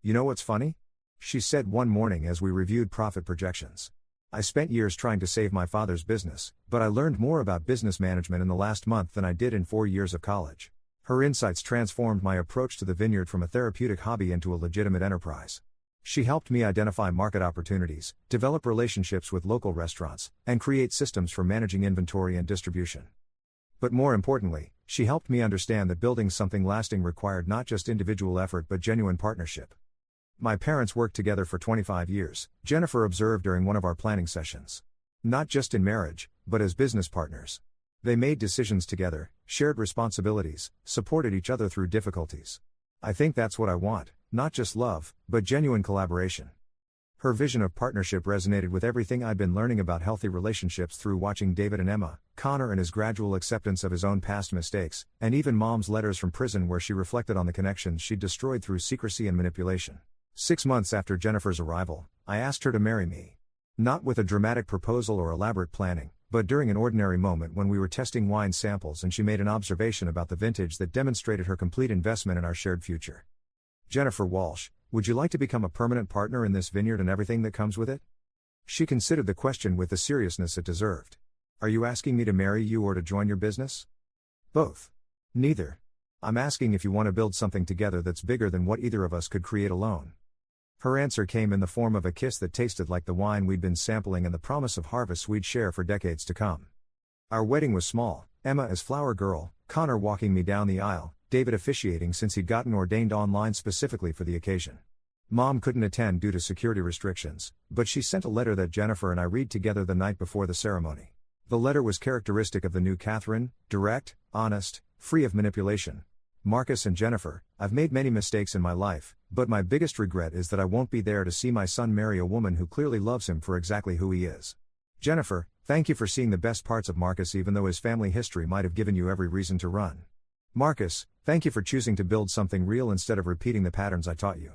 "You know what's funny?" she said one morning as we reviewed profit projections. "I spent years trying to save my father's business, but I learned more about business management in the last month than I did in 4 years of college." Her insights transformed my approach to the vineyard from a therapeutic hobby into a legitimate enterprise. She helped me identify market opportunities, develop relationships with local restaurants, and create systems for managing inventory and distribution. But more importantly, she helped me understand that building something lasting required not just individual effort but genuine partnership. "My parents worked together for 25 years, Jennifer observed during one of our planning sessions. Not just in marriage, but as business partners. They made decisions together, shared responsibilities, supported each other through difficulties. I think that's what I want, not just love, but genuine collaboration." Her vision of partnership resonated with everything I'd been learning about healthy relationships through watching David and Emma, Connor and his gradual acceptance of his own past mistakes, and even Mom's letters from prison where she reflected on the connections she'd destroyed through secrecy and manipulation. 6 months after Jennifer's arrival, I asked her to marry me. Not with a dramatic proposal or elaborate planning, but during an ordinary moment when we were testing wine samples and she made an observation about the vintage that demonstrated her complete investment in our shared future. "Jennifer Walsh, would you like to become a permanent partner in this vineyard and everything that comes with it?" She considered the question with the seriousness it deserved. "Are you asking me to marry you or to join your business?" "Both." "Neither. I'm asking if you want to build something together that's bigger than what either of us could create alone." Her answer came in the form of a kiss that tasted like the wine we'd been sampling and the promise of harvests we'd share for decades to come. Our wedding was small, Emma as flower girl, Connor walking me down the aisle, David officiating since he'd gotten ordained online specifically for the occasion. Mom couldn't attend due to security restrictions, but she sent a letter that Jennifer and I read together the night before the ceremony. The letter was characteristic of the new Catherine, direct, honest, free of manipulation. "Marcus and Jennifer, I've made many mistakes in my life, but my biggest regret is that I won't be there to see my son marry a woman who clearly loves him for exactly who he is. Jennifer, thank you for seeing the best parts of Marcus even though his family history might have given you every reason to run. Marcus, thank you for choosing to build something real instead of repeating the patterns I taught you.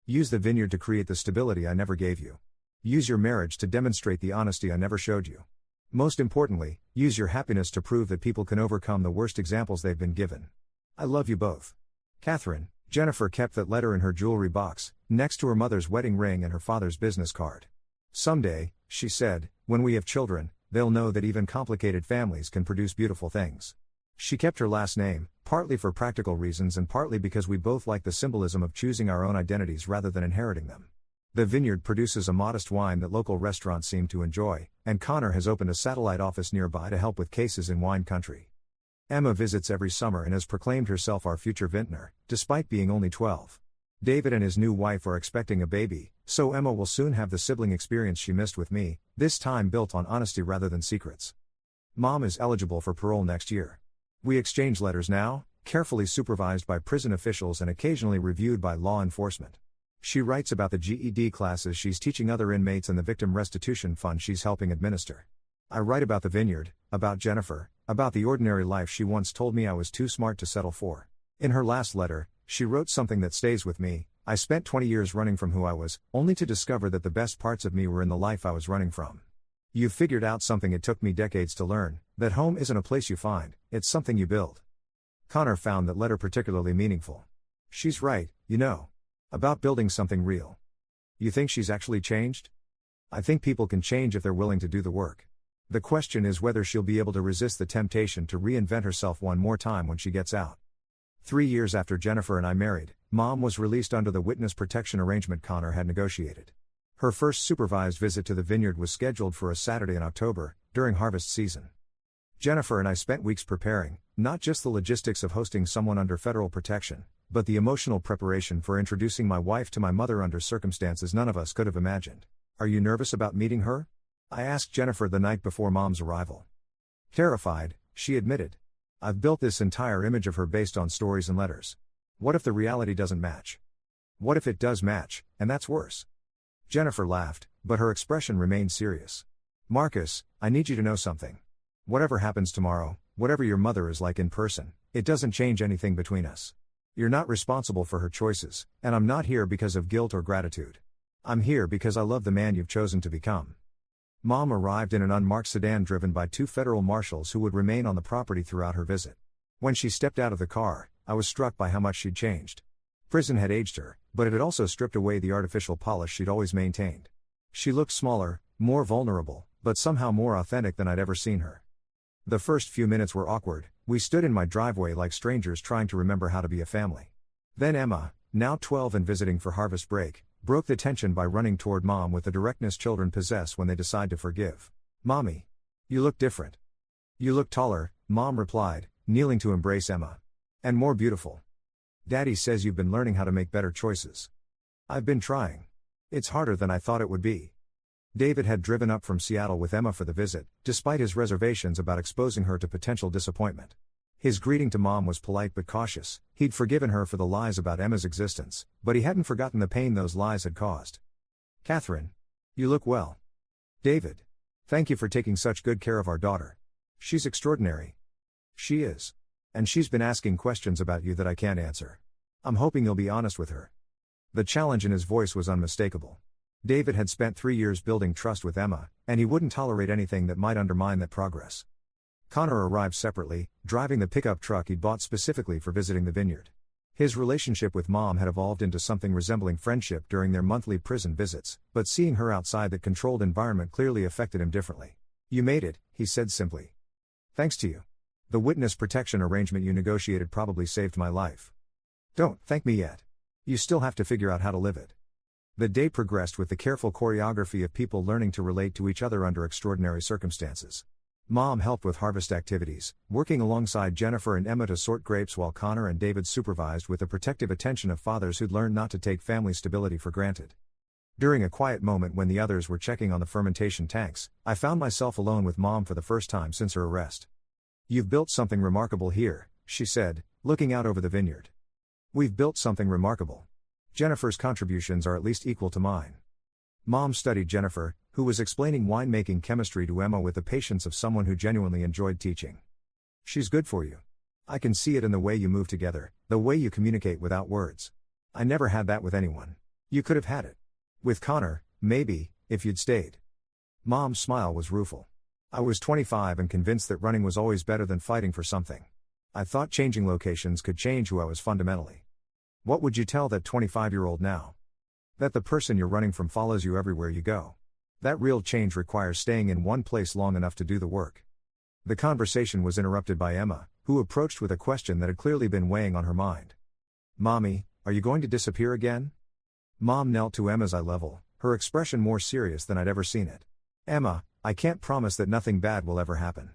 Use the vineyard to create the stability I never gave you. Use your marriage to demonstrate the honesty I never showed you. Most importantly, Use your happiness to prove that people can overcome the worst examples they've been given. I love you both. Catherine. Jennifer kept that letter in her jewelry box, next to her mother's wedding ring and her father's business card. Someday, she said, when we have children, they'll know that even complicated families can produce beautiful things. She kept her last name, partly for practical reasons and partly because we both like the symbolism of choosing our own identities rather than inheriting them. The vineyard produces a modest wine that local restaurants seem to enjoy, and Connor has opened a satellite office nearby to help with cases in wine country. Emma visits every summer and has proclaimed herself our future vintner, despite being only 12. David and his new wife are expecting a baby, so Emma will soon have the sibling experience she missed with me, this time built on honesty rather than secrets. Mom is eligible for parole next year. We exchange letters now, carefully supervised by prison officials and occasionally reviewed by law enforcement. She writes about the GED classes she's teaching other inmates and the victim restitution fund she's helping administer. I write about the vineyard, about Jennifer, about the ordinary life she once told me I was too smart to settle for. In her last letter, she wrote something that stays with me. I spent 20 years running from who I was, only to discover that the best parts of me were in the life I was running from. You've figured out something it took me decades to learn, that home isn't a place you find, it's something you build. Connor found that letter particularly meaningful. She's right, you know. About building something real. You think she's actually changed? I think people can change if they're willing to do the work. The question is whether she'll be able to resist the temptation to reinvent herself one more time when she gets out. 3 years after Jennifer and I married, Mom was released under the witness protection arrangement Connor had negotiated. Her first supervised visit to the vineyard was scheduled for a Saturday in October, during harvest season. Jennifer and I spent weeks preparing, not just the logistics of hosting someone under federal protection, but the emotional preparation for introducing my wife to my mother under circumstances none of us could have imagined. Are you nervous about meeting her? I asked Jennifer the night before Mom's arrival. Terrified, she admitted. I've built this entire image of her based on stories and letters. What if the reality doesn't match? What if it does match, and that's worse? Jennifer laughed, but her expression remained serious. Marcus, I need you to know something. Whatever happens tomorrow, whatever your mother is like in person, it doesn't change anything between us. You're not responsible for her choices, and I'm not here because of guilt or gratitude. I'm here because I love the man you've chosen to become. Mom arrived in an unmarked sedan driven by 2 federal marshals who would remain on the property throughout her visit. When she stepped out of the car, I was struck by how much she'd changed. Prison had aged her, but it had also stripped away the artificial polish she'd always maintained. She looked smaller, more vulnerable, but somehow more authentic than I'd ever seen her. The first few minutes were awkward. We stood in my driveway like strangers trying to remember how to be a family. Then Emma, now 12 and visiting for harvest break, broke the tension by running toward Mom with the directness children possess when they decide to forgive. Mommy. You look different. You look taller, Mom replied, kneeling to embrace Emma. And more beautiful. Daddy says you've been learning how to make better choices. I've been trying. It's harder than I thought it would be. David had driven up from Seattle with Emma for the visit, despite his reservations about exposing her to potential disappointment. His greeting to Mom was polite but cautious. He'd forgiven her for the lies about Emma's existence, but he hadn't forgotten the pain those lies had caused. Catherine. You look well. David. Thank you for taking such good care of our daughter. She's extraordinary. She is. And she's been asking questions about you that I can't answer. I'm hoping you'll be honest with her. The challenge in his voice was unmistakable. David had spent 3 years building trust with Emma, and he wouldn't tolerate anything that might undermine that progress. Connor arrived separately, driving the pickup truck he'd bought specifically for visiting the vineyard. His relationship with Mom had evolved into something resembling friendship during their monthly prison visits, but seeing her outside that controlled environment clearly affected him differently. You made it, he said simply. Thanks to you. The witness protection arrangement you negotiated probably saved my life. Don't thank me yet. You still have to figure out how to live it. The day progressed with the careful choreography of people learning to relate to each other under extraordinary circumstances. Mom helped with harvest activities, working alongside Jennifer and Emma to sort grapes while Connor and David supervised with the protective attention of fathers who'd learned not to take family stability for granted. During a quiet moment when the others were checking on the fermentation tanks, I found myself alone with Mom for the first time since her arrest. You've built something remarkable here, she said, looking out over the vineyard. We've built something remarkable. Jennifer's contributions are at least equal to mine. Mom studied Jennifer, who was explaining winemaking chemistry to Emma with the patience of someone who genuinely enjoyed teaching. She's good for you. I can see it in the way you move together, the way you communicate without words. I never had that with anyone. You could have had it. With Connor, maybe, if you'd stayed. Mom's smile was rueful. I was 25 and convinced that running was always better than fighting for something. I thought changing locations could change who I was fundamentally. What would you tell that 25-year-old now? That the person you're running from follows you everywhere you go. That real change requires staying in one place long enough to do the work. The conversation was interrupted by Emma, who approached with a question that had clearly been weighing on her mind. "Mommy, are you going to disappear again?" Mom knelt to Emma's eye level, her expression more serious than I'd ever seen it. "Emma, I can't promise that nothing bad will ever happen.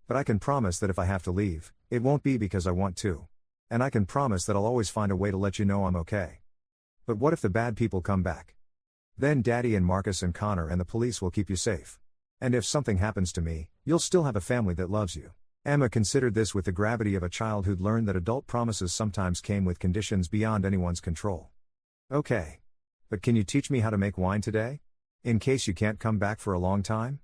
But I can promise that if I have to leave, it won't be because I want to. And I can promise that I'll always find a way to let you know I'm okay. But what if the bad people come back? Then Daddy and Marcus and Connor and the police will keep you safe. And if something happens to me, you'll still have a family that loves you." Emma considered this with the gravity of a child who'd learned that adult promises sometimes came with conditions beyond anyone's control. "Okay. But can you teach me how to make wine today? In case you can't come back for a long time?"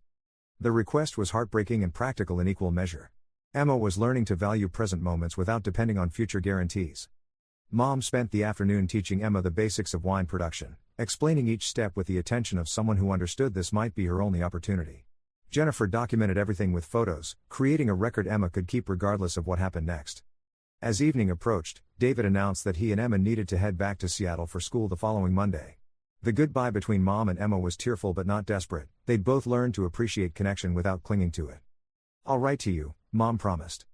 The request was heartbreaking and practical in equal measure. Emma was learning to value present moments without depending on future guarantees. Mom spent the afternoon teaching Emma the basics of wine production, explaining each step with the attention of someone who understood this might be her only opportunity. Jennifer documented everything with photos, creating a record Emma could keep regardless of what happened next. As evening approached, David announced that he and Emma needed to head back to Seattle for school the following Monday. The goodbye between Mom and Emma was tearful but not desperate. They'd both learned to appreciate connection without clinging to it. "I'll write to you," Mom promised.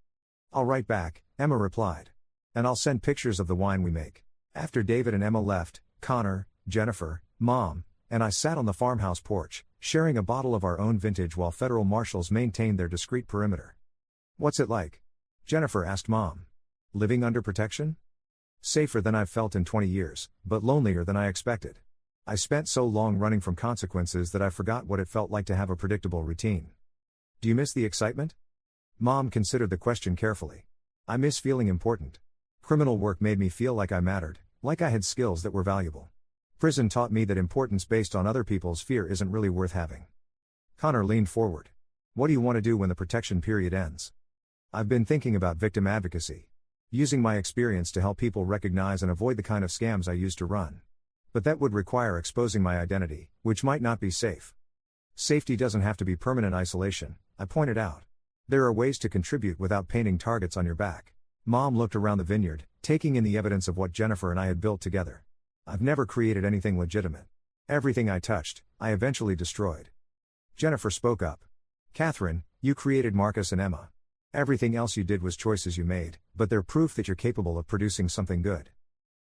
"I'll write back," Emma replied. "And I'll send pictures of the wine we make." After David and Emma left, Connor, Jennifer, Mom, and I sat on the farmhouse porch, sharing a bottle of our own vintage while federal marshals maintained their discreet perimeter. "What's it like?" Jennifer asked Mom. "Living under protection?" "Safer than I've felt in 20 years, but lonelier than I expected. I spent so long running from consequences that I forgot what it felt like to have a predictable routine." "Do you miss the excitement?" Mom considered the question carefully. "I miss feeling important. Criminal work made me feel like I mattered, like I had skills that were valuable. Prison taught me that importance based on other people's fear isn't really worth having." Connor leaned forward. "What do you want to do when the protection period ends?" "I've been thinking about victim advocacy. Using my experience to help people recognize and avoid the kind of scams I used to run. But that would require exposing my identity, which might not be safe." "Safety doesn't have to be permanent isolation," I pointed out. "There are ways to contribute without painting targets on your back." Mom looked around the vineyard, taking in the evidence of what Jennifer and I had built together. "I've never created anything legitimate. Everything I touched, I eventually destroyed." Jennifer spoke up. "Catherine, you created Marcus and Emma. Everything else you did was choices you made, but they're proof that you're capable of producing something good."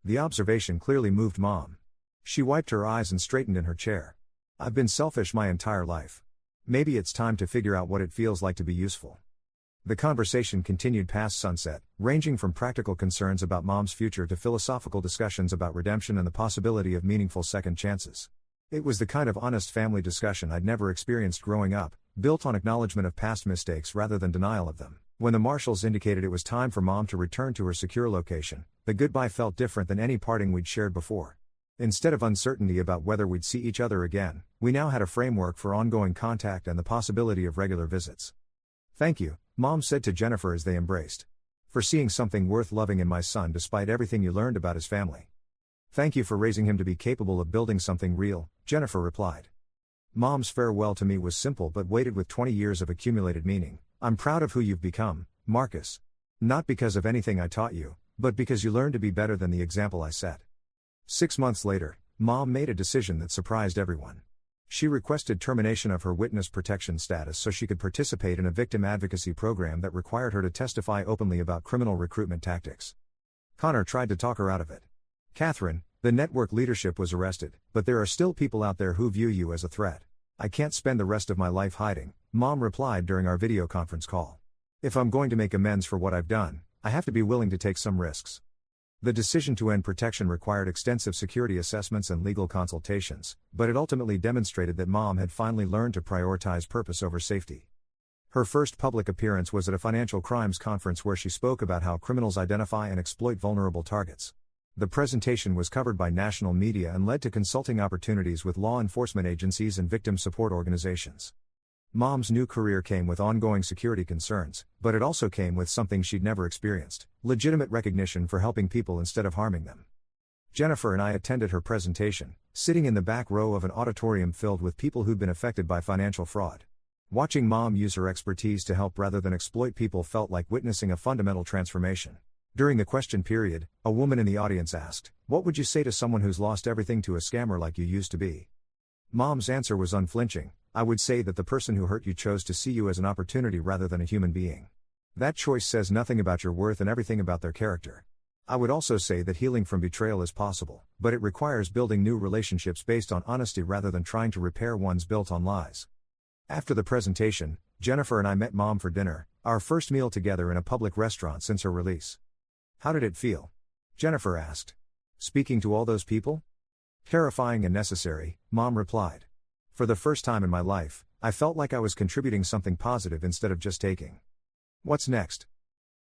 The observation clearly moved Mom. She wiped her eyes and straightened in her chair. "I've been selfish my entire life. Maybe it's time to figure out what it feels like to be useful." The conversation continued past sunset, ranging from practical concerns about Mom's future to philosophical discussions about redemption and the possibility of meaningful second chances. It was the kind of honest family discussion I'd never experienced growing up, built on acknowledgement of past mistakes rather than denial of them. When the marshals indicated it was time for Mom to return to her secure location, the goodbye felt different than any parting we'd shared before. Instead of uncertainty about whether we'd see each other again, we now had a framework for ongoing contact and the possibility of regular visits. "Thank you," Mom said to Jennifer as they embraced. "For seeing something worth loving in my son despite everything you learned about his family." "Thank you for raising him to be capable of building something real," Jennifer replied. Mom's farewell to me was simple but weighted with 20 years of accumulated meaning. "I'm proud of who you've become, Marcus. Not because of anything I taught you, but because you learned to be better than the example I set." 6 months later, Mom made a decision that surprised everyone. She requested termination of her witness protection status so she could participate in a victim advocacy program that required her to testify openly about criminal recruitment tactics. Connor tried to talk her out of it. "Catherine, the network leadership was arrested, but there are still people out there who view you as a threat. I can't spend the rest of my life hiding," Mom replied during our video conference call. "If I'm going to make amends for what I've done, I have to be willing to take some risks." The decision to end protection required extensive security assessments and legal consultations, but it ultimately demonstrated that Mom had finally learned to prioritize purpose over safety. Her first public appearance was at a financial crimes conference where she spoke about how criminals identify and exploit vulnerable targets. The presentation was covered by national media and led to consulting opportunities with law enforcement agencies and victim support organizations. Mom's new career came with ongoing security concerns, but it also came with something she'd never experienced: legitimate recognition for helping people instead of harming them. Jennifer and I attended her presentation, sitting in the back row of an auditorium filled with people who'd been affected by financial fraud. Watching mom use her expertise to help rather than exploit people felt like witnessing a fundamental transformation. During the question period, a woman in the audience asked, "What would you say to someone who's lost everything to a scammer like you used to be?" Mom's answer was unflinching: "I would say that the person who hurt you chose to see you as an opportunity rather than a human being. That choice says nothing about your worth and everything about their character." I would also say that healing from betrayal is possible, but it requires building new relationships based on honesty rather than trying to repair ones built on lies. After the presentation, Jennifer and I met Mom for dinner, our first meal together in a public restaurant since her release. "How did it feel?" Jennifer asked. "Speaking to all those people?" "Terrifying and necessary," Mom replied. "For the first time in my life, I felt like I was contributing something positive instead of just taking." "What's next?"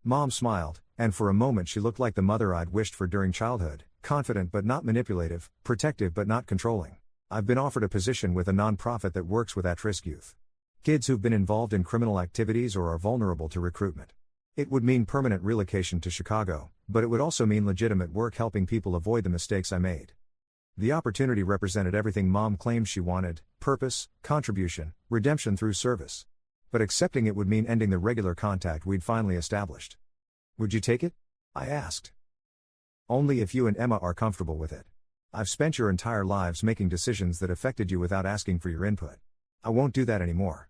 Mom smiled, and for a moment she looked like the mother I'd wished for during childhood, confident but not manipulative, protective but not controlling. "I've been offered a position with a nonprofit that works with at-risk youth. Kids who've been involved in criminal activities or are vulnerable to recruitment. It would mean permanent relocation to Chicago, but it would also mean legitimate work helping people avoid the mistakes I made." The opportunity represented everything Mom claimed she wanted: purpose, contribution, redemption through service. But accepting it would mean ending the regular contact we'd finally established. "Would you take it?" I asked. "Only if you and Emma are comfortable with it. I've spent your entire lives making decisions that affected you without asking for your input. I won't do that anymore."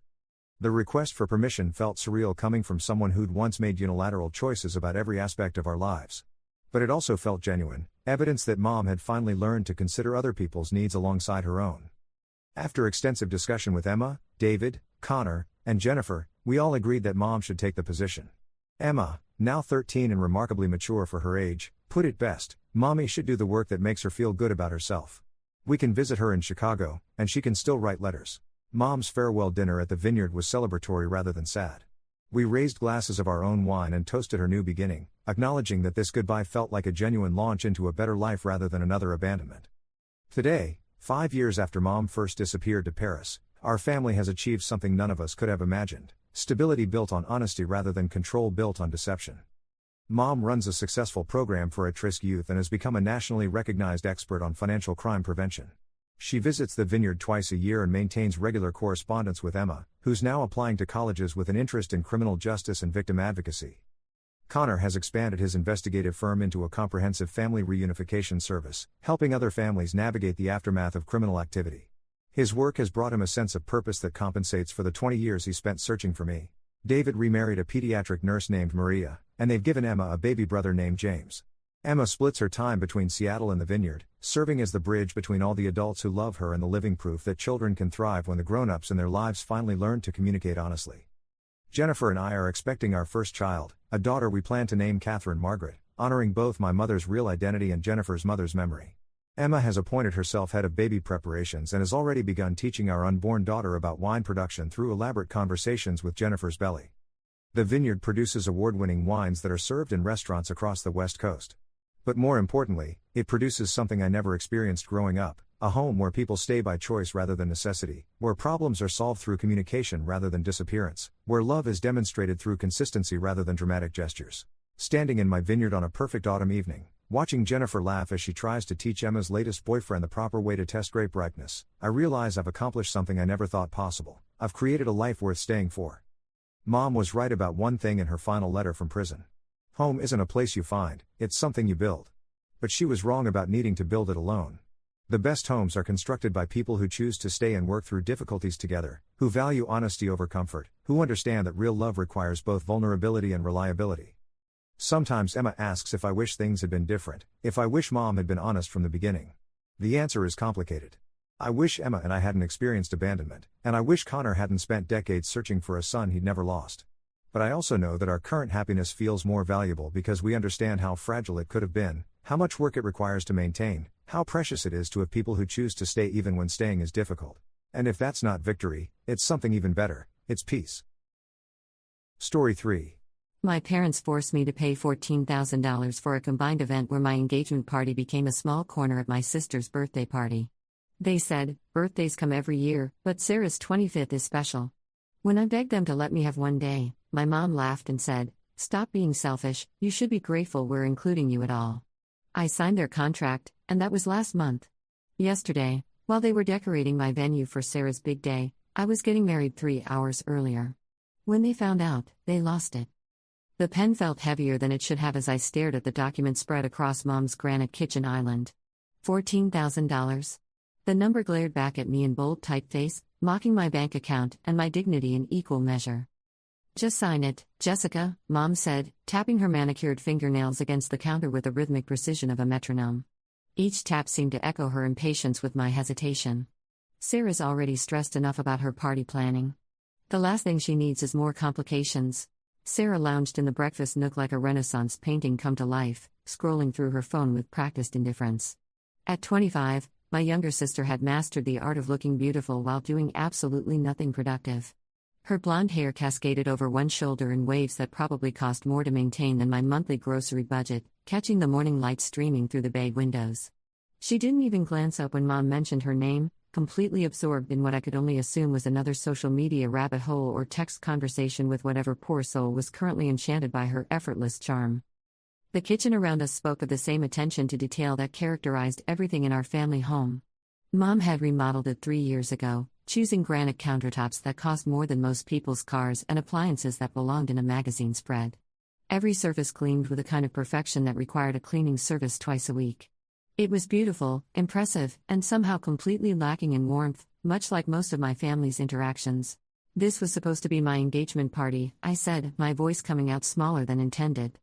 The request for permission felt surreal coming from someone who'd once made unilateral choices about every aspect of our lives. But it also felt genuine, evidence that Mom had finally learned to consider other people's needs alongside her own. After extensive discussion with Emma, David, Connor, and Jennifer, we all agreed that Mom should take the position. Emma, now 13 and remarkably mature for her age, put it best: "Mommy should do the work that makes her feel good about herself. We can visit her in Chicago, and she can still write letters." Mom's farewell dinner at the Vineyard was celebratory rather than sad. We raised glasses of our own wine and toasted her new beginning, acknowledging that this goodbye felt like a genuine launch into a better life rather than another abandonment. Today, 5 years after Mom first disappeared to Paris, our family has achieved something none of us could have imagined: stability built on honesty rather than control built on deception. Mom runs a successful program for at-risk youth and has become a nationally recognized expert on financial crime prevention. She visits the Vineyard twice a year and maintains regular correspondence with Emma, who's now applying to colleges with an interest in criminal justice and victim advocacy. Connor has expanded his investigative firm into a comprehensive family reunification service, helping other families navigate the aftermath of criminal activity. His work has brought him a sense of purpose that compensates for the 20 years he spent searching for me. David remarried a pediatric nurse named Maria, and they've given Emma a baby brother named James. Emma splits her time between Seattle and the Vineyard, serving as the bridge between all the adults who love her and the living proof that children can thrive when the grown-ups in their lives finally learn to communicate honestly. Jennifer and I are expecting our first child, a daughter we plan to name Catherine Margaret, honoring both my mother's real identity and Jennifer's mother's memory. Emma has appointed herself head of baby preparations and has already begun teaching our unborn daughter about wine production through elaborate conversations with Jennifer's belly. The Vineyard produces award-winning wines that are served in restaurants across the West Coast. But more importantly, it produces something I never experienced growing up: a home where people stay by choice rather than necessity, where problems are solved through communication rather than disappearance, where love is demonstrated through consistency rather than dramatic gestures. Standing in my vineyard on a perfect autumn evening, watching Jennifer laugh as she tries to teach Emma's latest boyfriend the proper way to test grape ripeness, I realize I've accomplished something I never thought possible. I've created a life worth staying for. Mom was right about one thing in her final letter from prison. Home isn't a place you find, it's something you build. But she was wrong about needing to build it alone. The best homes are constructed by people who choose to stay and work through difficulties together, who value honesty over comfort, who understand that real love requires both vulnerability and reliability. Sometimes Emma asks if I wish things had been different, if I wish Mom had been honest from the beginning. The answer is complicated. I wish Emma and I hadn't experienced abandonment, and I wish Connor hadn't spent decades searching for a son he'd never lost. But I also know that our current happiness feels more valuable because we understand how fragile it could have been, how much work it requires to maintain, how precious it is to have people who choose to stay even when staying is difficult. And if that's not victory, it's something even better: it's peace. Story 3. My parents forced me to pay $14,000 for a combined event where my engagement party became a small corner at my sister's birthday party. They said, "Birthdays come every year, but Sarah's 25th is special." When I begged them to let me have one day, my mom laughed and said, "Stop being selfish, you should be grateful we're including you at all." I signed their contract, and that was last month. Yesterday, while they were decorating my venue for Sarah's big day, I was getting married 3 hours earlier. When they found out, they lost it. The pen felt heavier than it should have as I stared at the document spread across Mom's granite kitchen island. $14,000. The number glared back at me in bold typeface, mocking my bank account and my dignity in equal measure. Just sign it, Jessica, Mom said, tapping her manicured fingernails against the counter with the rhythmic precision of a metronome. Each tap seemed to echo her impatience with my hesitation. Sarah's already stressed enough about her party planning. The last thing she needs is more complications. Sarah lounged in the breakfast nook like a Renaissance painting come to life, scrolling through her phone with practiced indifference. At 25, my younger sister had mastered the art of looking beautiful while doing absolutely nothing productive. Her blonde hair cascaded over one shoulder in waves that probably cost more to maintain than my monthly grocery budget, catching the morning light streaming through the bay windows. She didn't even glance up when Mom mentioned her name, completely absorbed in what I could only assume was another social media rabbit hole or text conversation with whatever poor soul was currently enchanted by her effortless charm. The kitchen around us spoke of the same attention to detail that characterized everything in our family home. Mom had remodeled it 3 years ago, choosing granite countertops that cost more than most people's cars and appliances that belonged in a magazine spread. Every surface gleamed with a kind of perfection that required a cleaning service twice a week. It was beautiful, impressive, and somehow completely lacking in warmth, much like most of my family's interactions. This was supposed to be my engagement party, I said, my voice coming out smaller than intended.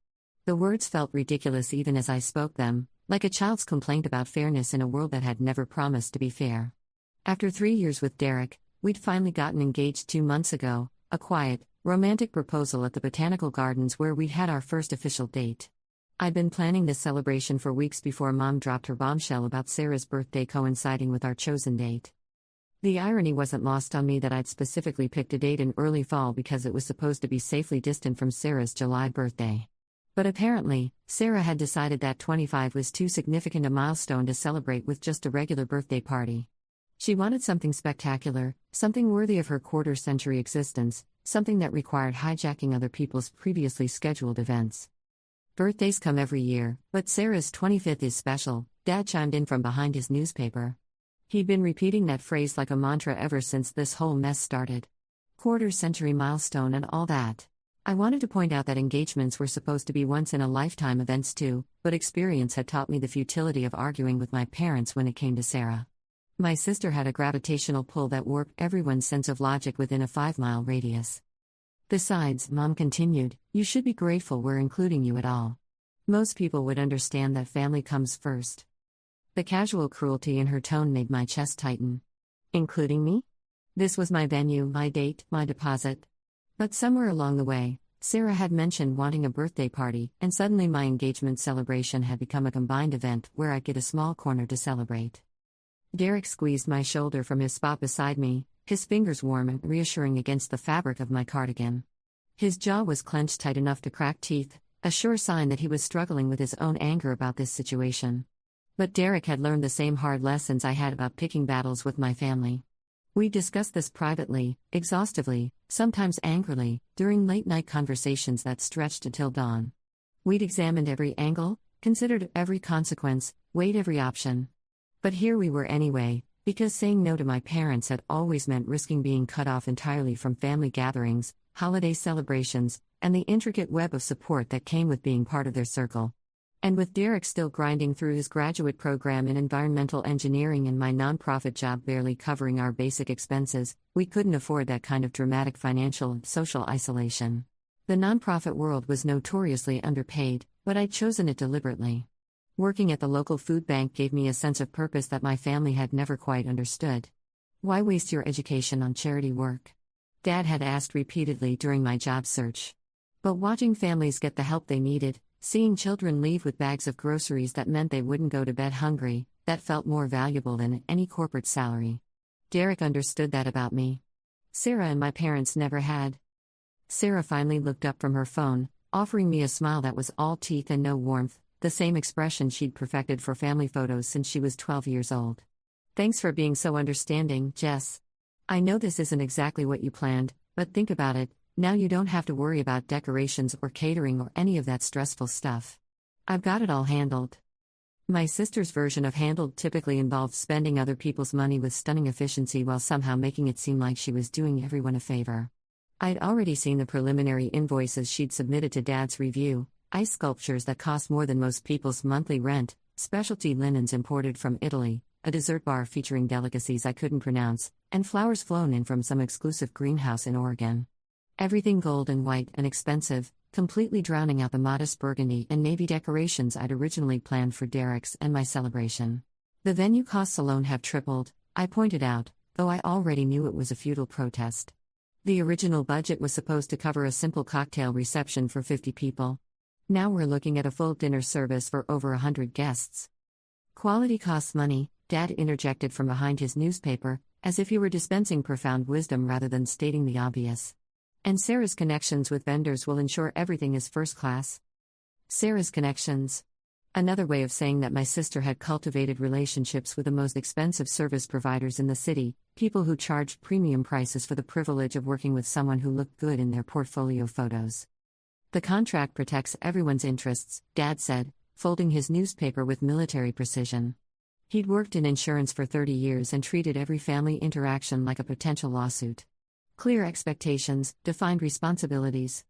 The words felt ridiculous even as I spoke them, like a child's complaint about fairness in a world that had never promised to be fair. After 3 years with Derek, we'd finally gotten engaged 2 months ago, a quiet, romantic proposal at the Botanical Gardens where we'd had our first official date. I'd been planning this celebration for weeks before Mom dropped her bombshell about Sarah's birthday coinciding with our chosen date. The irony wasn't lost on me that I'd specifically picked a date in early fall because it was supposed to be safely distant from Sarah's July birthday. But apparently, Sarah had decided that 25 was too significant a milestone to celebrate with just a regular birthday party. She wanted something spectacular, something worthy of her quarter-century existence, something that required hijacking other people's previously scheduled events. Birthdays come every year, but Sarah's 25th is special, Dad chimed in from behind his newspaper. He'd been repeating that phrase like a mantra ever since this whole mess started. Quarter-century milestone and all that. I wanted to point out that engagements were supposed to be once-in-a-lifetime events too, but experience had taught me the futility of arguing with my parents when it came to Sarah. My sister had a gravitational pull that warped everyone's sense of logic within a 5-mile radius. Besides, Mom continued, you should be grateful we're including you at all. Most people would understand that family comes first. The casual cruelty in her tone made my chest tighten. Including me? This was my venue, my date, my deposit. But somewhere along the way, Sarah had mentioned wanting a birthday party, and suddenly my engagement celebration had become a combined event where I'd get a small corner to celebrate. Derek squeezed my shoulder from his spot beside me, his fingers warm and reassuring against the fabric of my cardigan. His jaw was clenched tight enough to crack teeth, a sure sign that he was struggling with his own anger about this situation. But Derek had learned the same hard lessons I had about picking battles with my family. We discussed this privately, exhaustively, sometimes angrily, during late-night conversations that stretched until dawn. We'd examined every angle, considered every consequence, weighed every option. But here we were anyway, because saying no to my parents had always meant risking being cut off entirely from family gatherings, holiday celebrations, and the intricate web of support that came with being part of their circle. And with Derek still grinding through his graduate program in environmental engineering and my nonprofit job barely covering our basic expenses, we couldn't afford that kind of dramatic financial and social isolation. The nonprofit world was notoriously underpaid, but I'd chosen it deliberately. Working at the local food bank gave me a sense of purpose that my family had never quite understood. Why waste your education on charity work? Dad had asked repeatedly during my job search. But watching families get the help they needed, seeing children leave with bags of groceries that meant they wouldn't go to bed hungry, that felt more valuable than any corporate salary. Derek understood that about me. Sarah and my parents never had. Sarah finally looked up from her phone, offering me a smile that was all teeth and no warmth, the same expression she'd perfected for family photos since she was 12 years old. Thanks for being so understanding, Jess. I know this isn't exactly what you planned, but think about it, now you don't have to worry about decorations or catering or any of that stressful stuff. I've got it all handled. My sister's version of handled typically involved spending other people's money with stunning efficiency while somehow making it seem like she was doing everyone a favor. I'd already seen the preliminary invoices she'd submitted to Dad's review: ice sculptures that cost more than most people's monthly rent, specialty linens imported from Italy, a dessert bar featuring delicacies I couldn't pronounce, and flowers flown in from some exclusive greenhouse in Oregon. Everything gold and white and expensive, completely drowning out the modest burgundy and navy decorations I'd originally planned for Derek's and my celebration. The venue costs alone have tripled, I pointed out, though I already knew it was a futile protest. The original budget was supposed to cover a simple cocktail reception for 50 people. Now we're looking at a full dinner service for over 100 guests. Quality costs money, Dad interjected from behind his newspaper, as if he were dispensing profound wisdom rather than stating the obvious. And Sarah's connections with vendors will ensure everything is first class. Sarah's connections. Another way of saying that my sister had cultivated relationships with the most expensive service providers in the city, people who charged premium prices for the privilege of working with someone who looked good in their portfolio photos. The contract protects everyone's interests, Dad said, folding his newspaper with military precision. He'd worked in insurance for 30 years and treated every family interaction like a potential lawsuit. Clear expectations, defined responsibilities.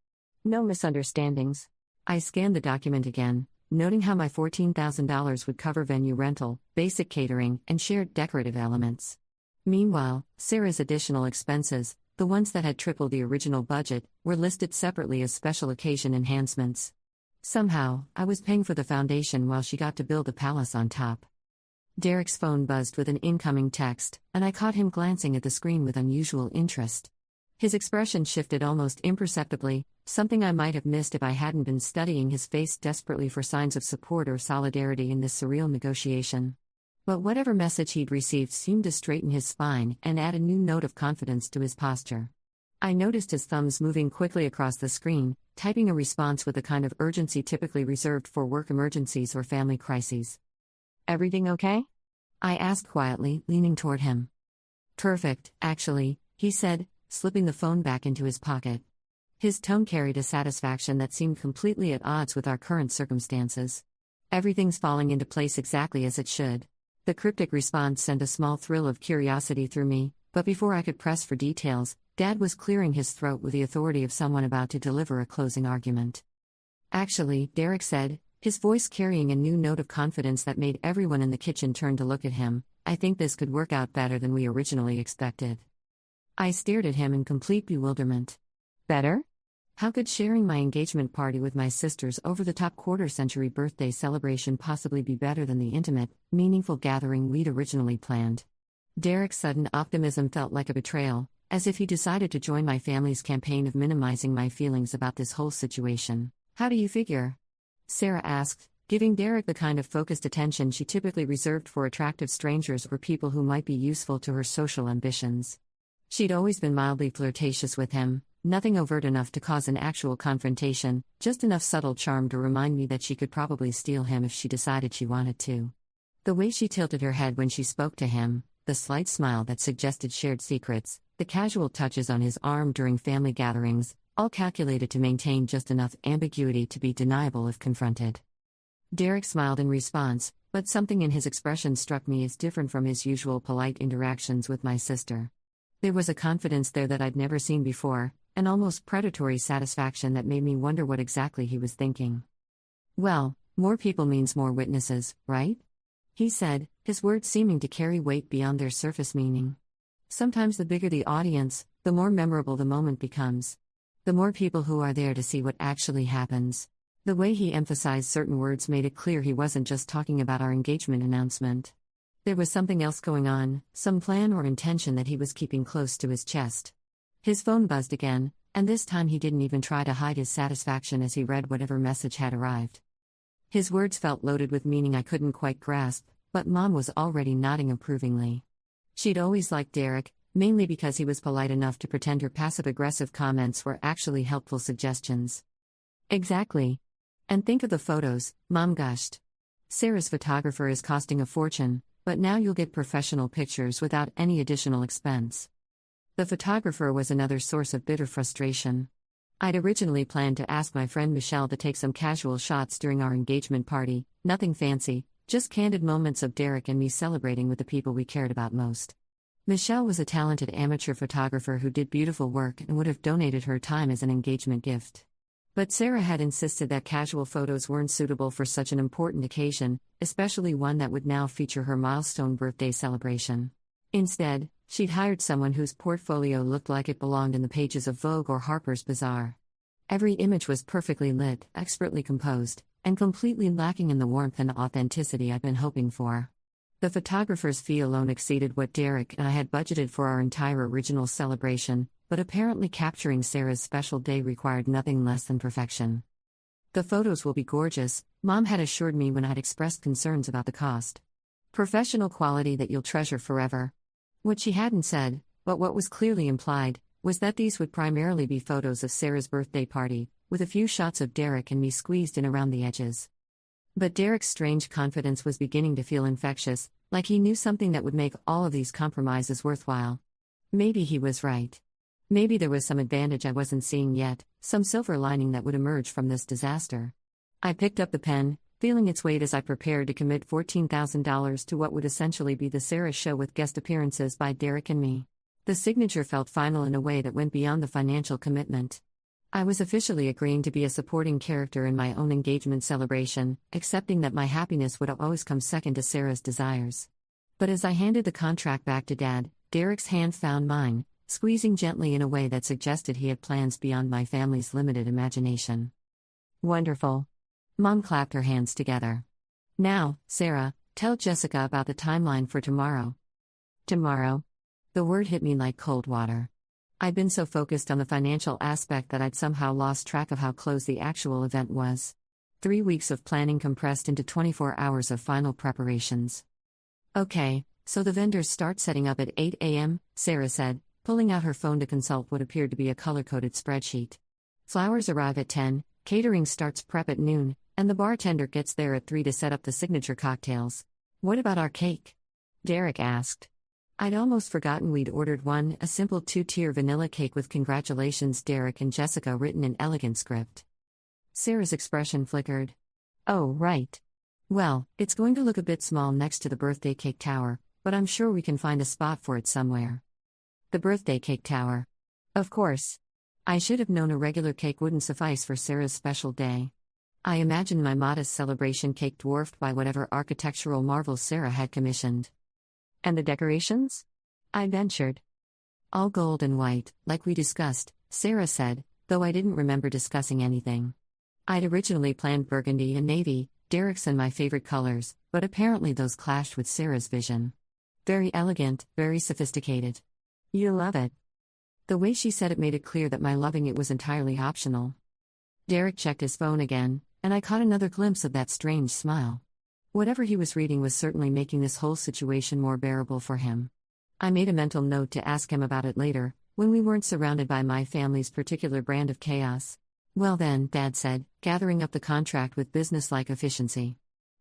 No misunderstandings. I scanned the document again, noting how my $14,000 would cover venue rental, basic catering, and shared decorative elements. Meanwhile, Sarah's additional expenses, the ones that had tripled the original budget, were listed separately as special occasion enhancements. Somehow, I was paying for the foundation while she got to build a palace on top. Derek's phone buzzed with an incoming text, and I caught him glancing at the screen with unusual interest. His expression shifted almost imperceptibly, something I might have missed if I hadn't been studying his face desperately for signs of support or solidarity in this surreal negotiation. But whatever message he'd received seemed to straighten his spine and add a new note of confidence to his posture. I noticed his thumbs moving quickly across the screen, typing a response with the kind of urgency typically reserved for work emergencies or family crises. "Everything okay?" I asked quietly, leaning toward him. "Perfect, actually," he said, slipping the phone back into his pocket. His tone carried a satisfaction that seemed completely at odds with our current circumstances. "Everything's falling into place exactly as it should." The cryptic response sent a small thrill of curiosity through me, but before I could press for details, Dad was clearing his throat with the authority of someone about to deliver a closing argument. "Actually," Derek said, his voice carrying a new note of confidence that made everyone in the kitchen turn to look at him, "I think this could work out better than we originally expected." I stared at him in complete bewilderment. Better? How could sharing my engagement party with my sister's over-the-top quarter-century birthday celebration possibly be better than the intimate, meaningful gathering we'd originally planned? Derek's sudden optimism felt like a betrayal, as if he decided to join my family's campaign of minimizing my feelings about this whole situation. "How do you figure?" Sarah asked, giving Derek the kind of focused attention she typically reserved for attractive strangers or people who might be useful to her social ambitions. She'd always been mildly flirtatious with him, nothing overt enough to cause an actual confrontation, just enough subtle charm to remind me that she could probably steal him if she decided she wanted to. The way she tilted her head when she spoke to him, the slight smile that suggested shared secrets, the casual touches on his arm during family gatherings, all calculated to maintain just enough ambiguity to be deniable if confronted. Derek smiled in response, but something in his expression struck me as different from his usual polite interactions with my sister. There was a confidence there that I'd never seen before, an almost predatory satisfaction that made me wonder what exactly he was thinking. "Well, more people means more witnesses, right?" he said, his words seeming to carry weight beyond their surface meaning. "Sometimes the bigger the audience, the more memorable the moment becomes. The more people who are there to see what actually happens." The way he emphasized certain words made it clear he wasn't just talking about our engagement announcement. There was something else going on, some plan or intention that he was keeping close to his chest. His phone buzzed again, and this time he didn't even try to hide his satisfaction as he read whatever message had arrived. His words felt loaded with meaning I couldn't quite grasp, but Mom was already nodding approvingly. She'd always liked Derek, mainly because he was polite enough to pretend her passive-aggressive comments were actually helpful suggestions. "Exactly. And think of the photos," Mom gushed. "Sarah's photographer is costing a fortune, but now you'll get professional pictures without any additional expense." The photographer was another source of bitter frustration. I'd originally planned to ask my friend Michelle to take some casual shots during our engagement party, nothing fancy, Just candid moments of Derek and me celebrating with the people we cared about most. Michelle was a talented amateur photographer who did beautiful work and would have donated her time as an engagement gift. But Sarah had insisted that casual photos weren't suitable for such an important occasion, especially one that would now feature her milestone birthday celebration. Instead, she'd hired someone whose portfolio looked like it belonged in the pages of Vogue or Harper's Bazaar. Every image was perfectly lit, expertly composed, and completely lacking in the warmth and authenticity I'd been hoping for. The photographer's fee alone exceeded what Derek and I had budgeted for our entire original celebration, but apparently capturing Sarah's special day required nothing less than perfection. The photos will be gorgeous, Mom had assured me when I'd expressed concerns about the cost. Professional quality that you'll treasure forever. What she hadn't said, but what was clearly implied, was that these would primarily be photos of Sarah's birthday party, with a few shots of Derek and me squeezed in around the edges. But Derek's strange confidence was beginning to feel infectious, like he knew something that would make all of these compromises worthwhile. Maybe he was right. Maybe there was some advantage I wasn't seeing yet, some silver lining that would emerge from this disaster. I picked up the pen, feeling its weight as I prepared to commit $14,000 to what would essentially be the Sarah show with guest appearances by Derek and me. The signature felt final in a way that went beyond the financial commitment. I was officially agreeing to be a supporting character in my own engagement celebration, accepting that my happiness would always come second to Sarah's desires. But as I handed the contract back to Dad, Derek's hand found mine, squeezing gently in a way that suggested he had plans beyond my family's limited imagination. Wonderful. Mom clapped her hands together. Now, Sarah, tell Jessica about the timeline for tomorrow. Tomorrow? The word hit me like cold water. I'd been so focused on the financial aspect that I'd somehow lost track of how close the actual event was. 3 weeks of planning compressed into 24 hours of final preparations. Okay, so the vendors start setting up at 8 a.m., Sarah said, pulling out her phone to consult what appeared to be a color-coded spreadsheet. Flowers arrive at 10, catering starts prep at noon, and the bartender gets there at 3 to set up the signature cocktails. What about our cake? Derek asked. I'd almost forgotten we'd ordered one, a simple 2-tier vanilla cake with "Congratulations Derek and Jessica" written in elegant script. Sarah's expression flickered. Oh, right. Well, it's going to look a bit small next to the birthday cake tower, but I'm sure we can find a spot for it somewhere. The birthday cake tower. Of course. I should have known a regular cake wouldn't suffice for Sarah's special day. I imagined my modest celebration cake dwarfed by whatever architectural marvels Sarah had commissioned. And the decorations? I ventured. All gold and white, like we discussed, Sarah said, though I didn't remember discussing anything. I'd originally planned burgundy and navy, Derek's and my favorite colors, but apparently those clashed with Sarah's vision. Very elegant, very sophisticated. You love it. The way she said it made it clear that my loving it was entirely optional. Derek checked his phone again, and I caught another glimpse of that strange smile. Whatever he was reading was certainly making this whole situation more bearable for him. I made a mental note to ask him about it later, when we weren't surrounded by my family's particular brand of chaos. Well then, Dad said, gathering up the contract with businesslike efficiency.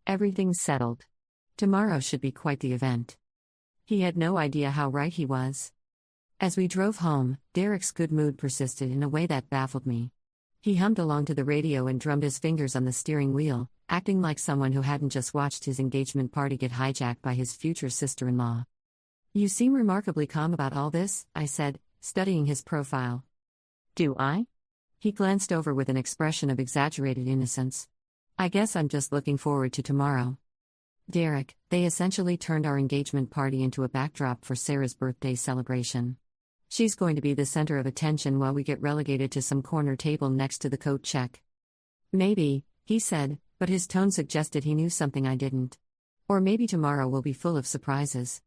Everything's settled. Tomorrow should be quite the event. He had no idea how right he was. As we drove home, Derek's good mood persisted in a way that baffled me. He hummed along to the radio and drummed his fingers on the steering wheel, acting like someone who hadn't just watched his engagement party get hijacked by his future sister-in-law. You seem remarkably calm about all this, I said, studying his profile. Do I? He glanced over with an expression of exaggerated innocence. I guess I'm just looking forward to tomorrow. Derek, they essentially turned our engagement party into a backdrop for Sarah's birthday celebration. She's going to be the center of attention while we get relegated to some corner table next to the coat check. Maybe, he said, but his tone suggested he knew something I didn't. Or maybe tomorrow will be full of surprises.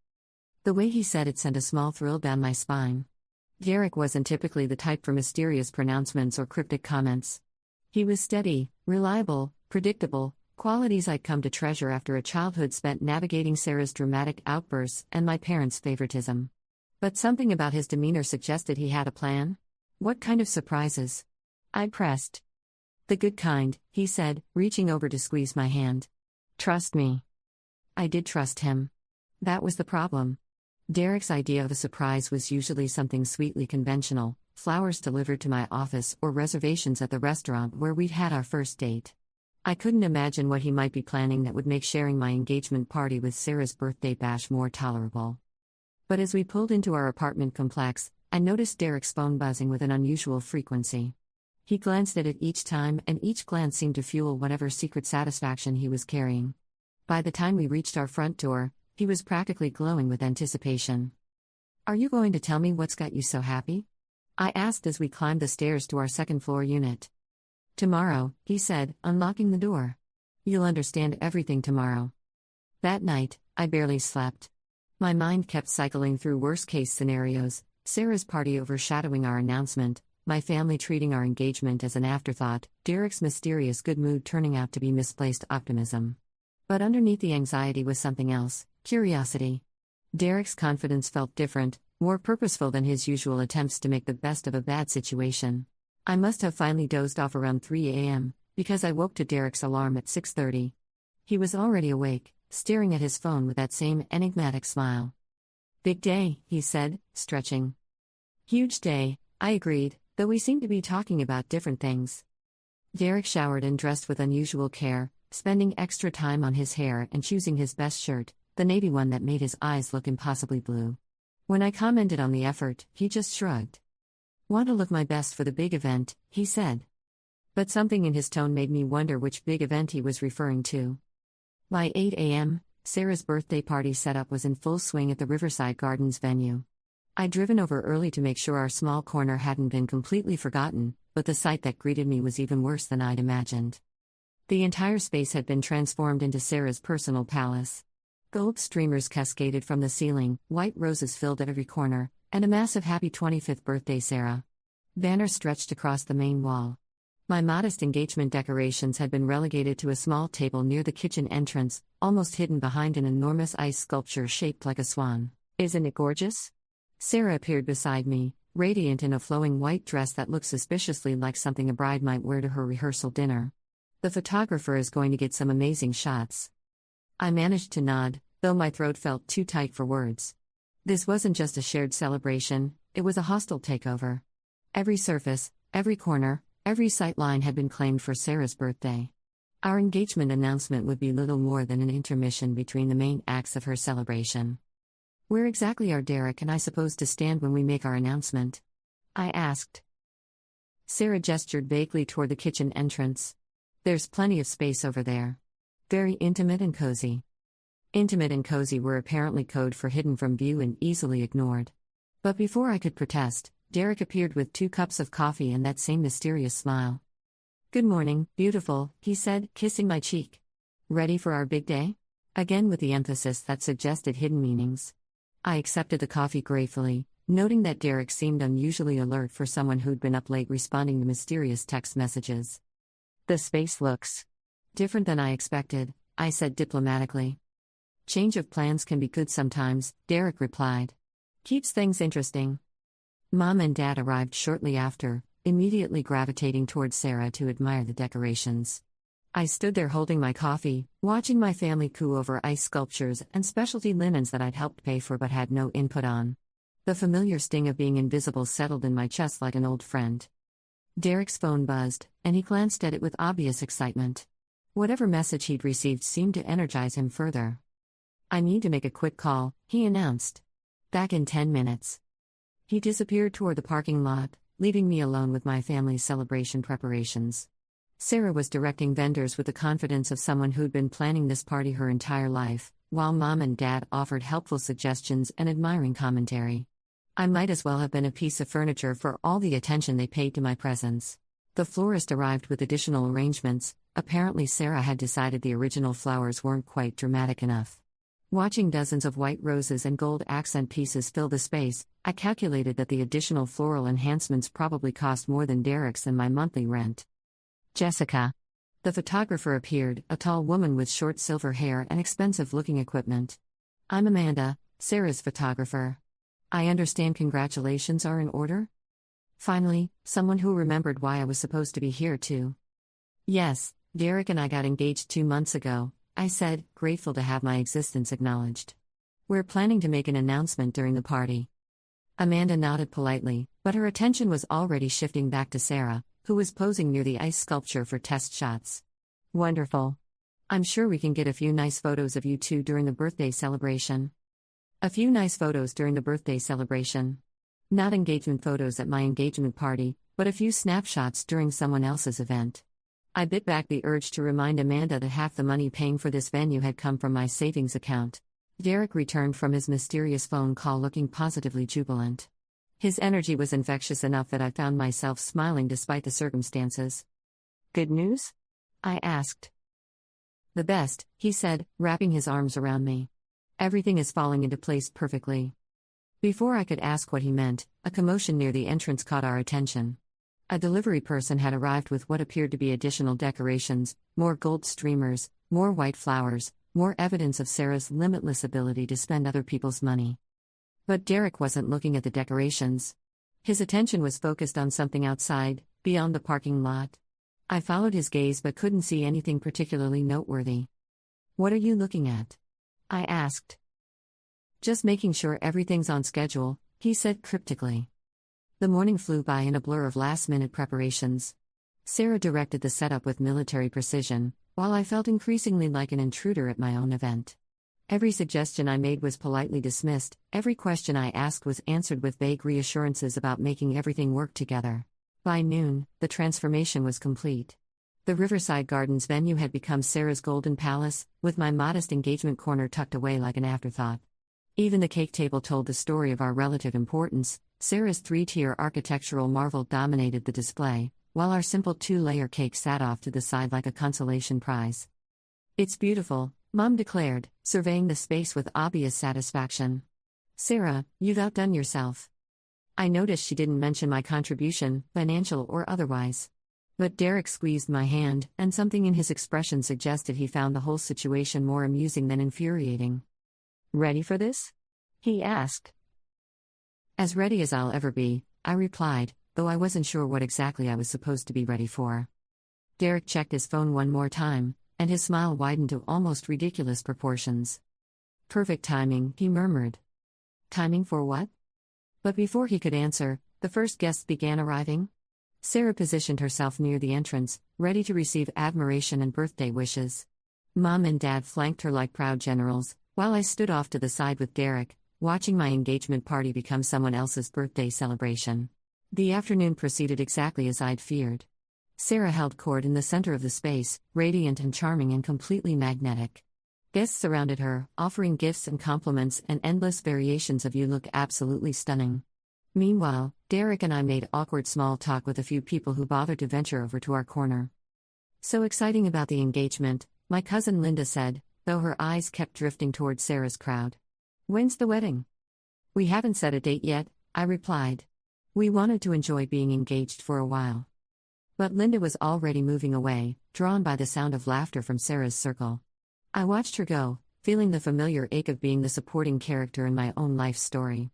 The way he said it sent a small thrill down my spine. Derek wasn't typically the type for mysterious pronouncements or cryptic comments. He was steady, reliable, predictable, qualities I'd come to treasure after a childhood spent navigating Sarah's dramatic outbursts and my parents' favoritism. But something about his demeanor suggested he had a plan. What kind of surprises? I pressed. The good kind, he said, reaching over to squeeze my hand. Trust me. I did trust him. That was the problem. Derek's idea of a surprise was usually something sweetly conventional, flowers delivered to my office or reservations at the restaurant where we'd had our first date. I couldn't imagine what he might be planning that would make sharing my engagement party with Sarah's birthday bash more tolerable. But as we pulled into our apartment complex, I noticed Derek's phone buzzing with an unusual frequency. He glanced at it each time, and each glance seemed to fuel whatever secret satisfaction he was carrying. By the time we reached our front door, he was practically glowing with anticipation. "Are you going to tell me what's got you so happy?" I asked as we climbed the stairs to our second-floor unit. "Tomorrow," he said, unlocking the door. "You'll understand everything tomorrow." That night, I barely slept. My mind kept cycling through worst-case scenarios: Sarah's party overshadowing our announcement, my family treating our engagement as an afterthought, Derek's mysterious good mood turning out to be misplaced optimism. But underneath the anxiety was something else: curiosity. Derek's confidence felt different, more purposeful than his usual attempts to make the best of a bad situation. I must have finally dozed off around 3 a.m., because I woke to Derek's alarm at 6:30. He was already awake, staring at his phone with that same enigmatic smile. "Big day," he said, stretching. "Huge day," I agreed, though we seemed to be talking about different things. Derek showered and dressed with unusual care, spending extra time on his hair and choosing his best shirt, the navy one that made his eyes look impossibly blue. When I commented on the effort, he just shrugged. "Want to look my best for the big event," he said. But something in his tone made me wonder which big event he was referring to. By 8 a.m., Sarah's birthday party setup was in full swing at the Riverside Gardens venue. I'd driven over early to make sure our small corner hadn't been completely forgotten, but the sight that greeted me was even worse than I'd imagined. The entire space had been transformed into Sarah's personal palace. Gold streamers cascaded from the ceiling, white roses filled every corner, and a massive "Happy 25th Birthday, Sarah" banner stretched across the main wall. My modest engagement decorations had been relegated to a small table near the kitchen entrance, almost hidden behind an enormous ice sculpture shaped like a swan. "Isn't it gorgeous?" Sarah appeared beside me, radiant in a flowing white dress that looked suspiciously like something a bride might wear to her rehearsal dinner. "The photographer is going to get some amazing shots." I managed to nod, though my throat felt too tight for words. This wasn't just a shared celebration, it was a hostile takeover. Every surface, every corner, every sightline had been claimed for Sarah's birthday. Our engagement announcement would be little more than an intermission between the main acts of her celebration. "Where exactly are Derek and I supposed to stand when we make our announcement?" I asked. Sarah gestured vaguely toward the kitchen entrance. "There's plenty of space over there. Very intimate and cozy." Intimate and cozy were apparently code for hidden from view and easily ignored. But before I could protest, Derek appeared with 2 cups of coffee and that same mysterious smile. "Good morning, beautiful," he said, kissing my cheek. "Ready for our big day?" Again with the emphasis that suggested hidden meanings. I accepted the coffee gratefully, noting that Derek seemed unusually alert for someone who'd been up late responding to mysterious text messages. "The space looks different than I expected," I said diplomatically. "Change of plans can be good sometimes," Derek replied. "Keeps things interesting." Mom and Dad arrived shortly after, immediately gravitating towards Sarah to admire the decorations. I stood there holding my coffee, watching my family coo over ice sculptures and specialty linens that I'd helped pay for but had no input on. The familiar sting of being invisible settled in my chest like an old friend. Derek's phone buzzed, and he glanced at it with obvious excitement. Whatever message he'd received seemed to energize him further. "I need to make a quick call," he announced. "Back in 10 minutes." He disappeared toward the parking lot, leaving me alone with my family's celebration preparations. Sarah was directing vendors with the confidence of someone who'd been planning this party her entire life, while Mom and Dad offered helpful suggestions and admiring commentary. I might as well have been a piece of furniture for all the attention they paid to my presence. The florist arrived with additional arrangements. Apparently Sarah had decided the original flowers weren't quite dramatic enough. Watching dozens of white roses and gold accent pieces fill the space, I calculated that the additional floral enhancements probably cost more than Derek's and my monthly rent. "Jessica." The photographer appeared, a tall woman with short silver hair and expensive-looking equipment. "I'm Amanda, Sarah's photographer. I understand congratulations are in order?" Finally, someone who remembered why I was supposed to be here too. "Yes, Derek and I got engaged 2 months ago," I said, grateful to have my existence acknowledged. "We're planning to make an announcement during the party." Amanda nodded politely, but her attention was already shifting back to Sarah, who was posing near the ice sculpture for test shots. Wonderful. I'm sure we can get a few nice photos of you two during the birthday celebration. A few nice photos during the birthday celebration. Not engagement photos at my engagement party, but a few snapshots during someone else's event. I bit back the urge to remind Amanda that half the money paying for this venue had come from my savings account. Derek returned from his mysterious phone call looking positively jubilant. His energy was infectious enough that I found myself smiling despite the circumstances. Good news? I asked. The best, he said, wrapping his arms around me. Everything is falling into place perfectly. Before I could ask what he meant, a commotion near the entrance caught our attention. A delivery person had arrived with what appeared to be additional decorations, more gold streamers, more white flowers, more evidence of Sarah's limitless ability to spend other people's money. But Derek wasn't looking at the decorations. His attention was focused on something outside, beyond the parking lot. I followed his gaze but couldn't see anything particularly noteworthy. What are you looking at? I asked. Just making sure everything's on schedule, he said cryptically. The morning flew by in a blur of last-minute preparations. Sarah directed the setup with military precision, while I felt increasingly like an intruder at my own event. Every suggestion I made was politely dismissed, every question I asked was answered with vague reassurances about making everything work together. By noon, the transformation was complete. The Riverside Gardens venue had become Sarah's golden palace, with my modest engagement corner tucked away like an afterthought. Even the cake table told the story of our relative importance. Sarah's three-tier architectural marvel dominated the display, while our simple two-layer cake sat off to the side like a consolation prize. It's beautiful, Mom declared, surveying the space with obvious satisfaction. Sarah, you've outdone yourself. I noticed she didn't mention my contribution, financial or otherwise. But Derek squeezed my hand, and something in his expression suggested he found the whole situation more amusing than infuriating. Ready for this? He asked. As ready as I'll ever be, I replied, though I wasn't sure what exactly I was supposed to be ready for. Derek checked his phone one more time, and his smile widened to almost ridiculous proportions. Perfect timing, he murmured. Timing for what? But before he could answer, the first guests began arriving. Sarah positioned herself near the entrance, ready to receive admiration and birthday wishes. Mom and Dad flanked her like proud generals, while I stood off to the side with Derek, watching my engagement party become someone else's birthday celebration. The afternoon proceeded exactly as I'd feared. Sarah held court in the center of the space, radiant and charming and completely magnetic. Guests surrounded her, offering gifts and compliments and endless variations of "you look absolutely stunning." Meanwhile, Derek and I made awkward small talk with a few people who bothered to venture over to our corner. So exciting about the engagement, my cousin Linda said, though her eyes kept drifting toward Sarah's crowd. When's the wedding? We haven't set a date yet, I replied. We wanted to enjoy being engaged for a while. But Linda was already moving away, drawn by the sound of laughter from Sarah's circle. I watched her go, feeling the familiar ache of being the supporting character in my own life story.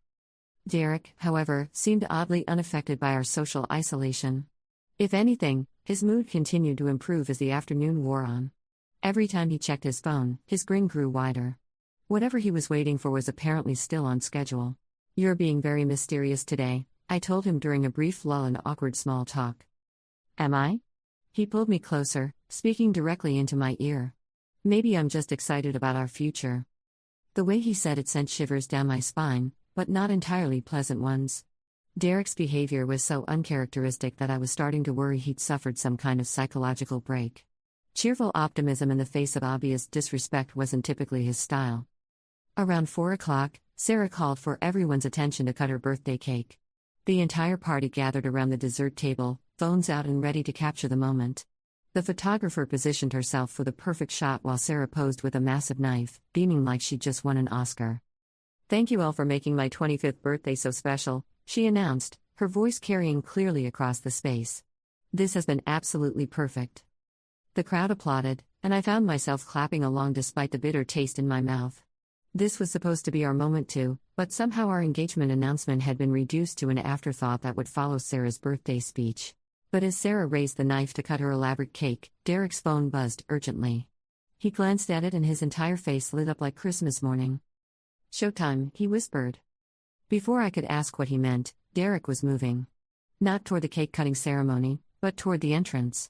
Derek, however, seemed oddly unaffected by our social isolation. If anything, his mood continued to improve as the afternoon wore on. Every time he checked his phone, his grin grew wider. Whatever he was waiting for was apparently still on schedule. You're being very mysterious today, I told him during a brief lull in awkward small talk. Am I? He pulled me closer, speaking directly into my ear. Maybe I'm just excited about our future. The way he said it sent shivers down my spine, but not entirely pleasant ones. Derek's behavior was so uncharacteristic that I was starting to worry he'd suffered some kind of psychological break. Cheerful optimism in the face of obvious disrespect wasn't typically his style. Around 4 o'clock, Sarah called for everyone's attention to cut her birthday cake. The entire party gathered around the dessert table, phones out and ready to capture the moment. The photographer positioned herself for the perfect shot while Sarah posed with a massive knife, beaming like she'd just won an Oscar. Thank you all for making my 25th birthday so special, she announced, her voice carrying clearly across the space. This has been absolutely perfect. The crowd applauded, and I found myself clapping along despite the bitter taste in my mouth. This was supposed to be our moment too, but somehow our engagement announcement had been reduced to an afterthought that would follow Sarah's birthday speech. But as Sarah raised the knife to cut her elaborate cake, Derek's phone buzzed urgently. He glanced at it and his entire face lit up like Christmas morning. Showtime, he whispered. Before I could ask what he meant, Derek was moving. Not toward the cake-cutting ceremony, but toward the entrance.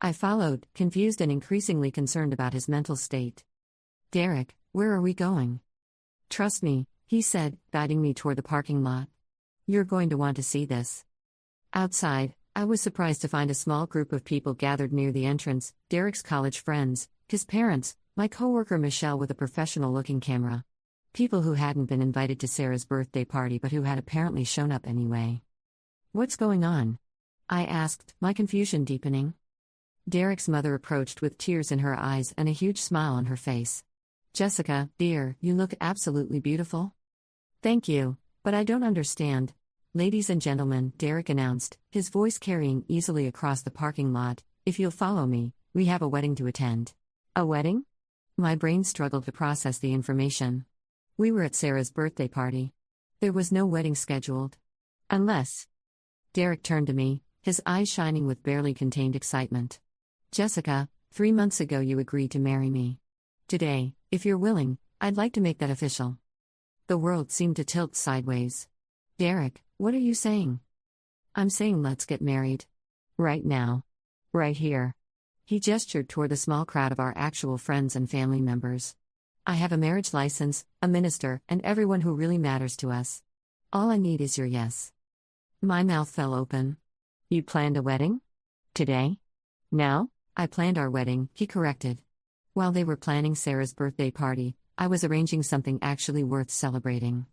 I followed, confused and increasingly concerned about his mental state. "Derek, where are we going?" "Trust me," he said, guiding me toward the parking lot. "You're going to want to see this." Outside, I was surprised to find a small group of people gathered near the entrance: Derek's college friends, his parents, my coworker Michelle with a professional-looking camera. People who hadn't been invited to Sarah's birthday party but who had apparently shown up anyway. "What's going on?" I asked, my confusion deepening. Derek's mother approached with tears in her eyes and a huge smile on her face. "Jessica, dear, you look absolutely beautiful." "Thank you, but I don't understand." "Ladies and gentlemen," Derek announced, his voice carrying easily across the parking lot, "if you'll follow me, we have a wedding to attend." "A wedding?" My brain struggled to process the information. We were at Sarah's birthday party. There was no wedding scheduled. Unless. Derek turned to me, his eyes shining with barely contained excitement. "Jessica, 3 months ago you agreed to marry me. Today, if you're willing, I'd like to make that official." The world seemed to tilt sideways. "Derek, what are you saying?" "I'm saying let's get married. Right now. Right here." He gestured toward the small crowd of our actual friends and family members. "I have a marriage license, a minister, and everyone who really matters to us. All I need is your yes." My mouth fell open. "You planned a wedding? Today? Now?" "I planned our wedding," he corrected. While they were planning Sarah's birthday party, I was arranging something actually worth celebrating.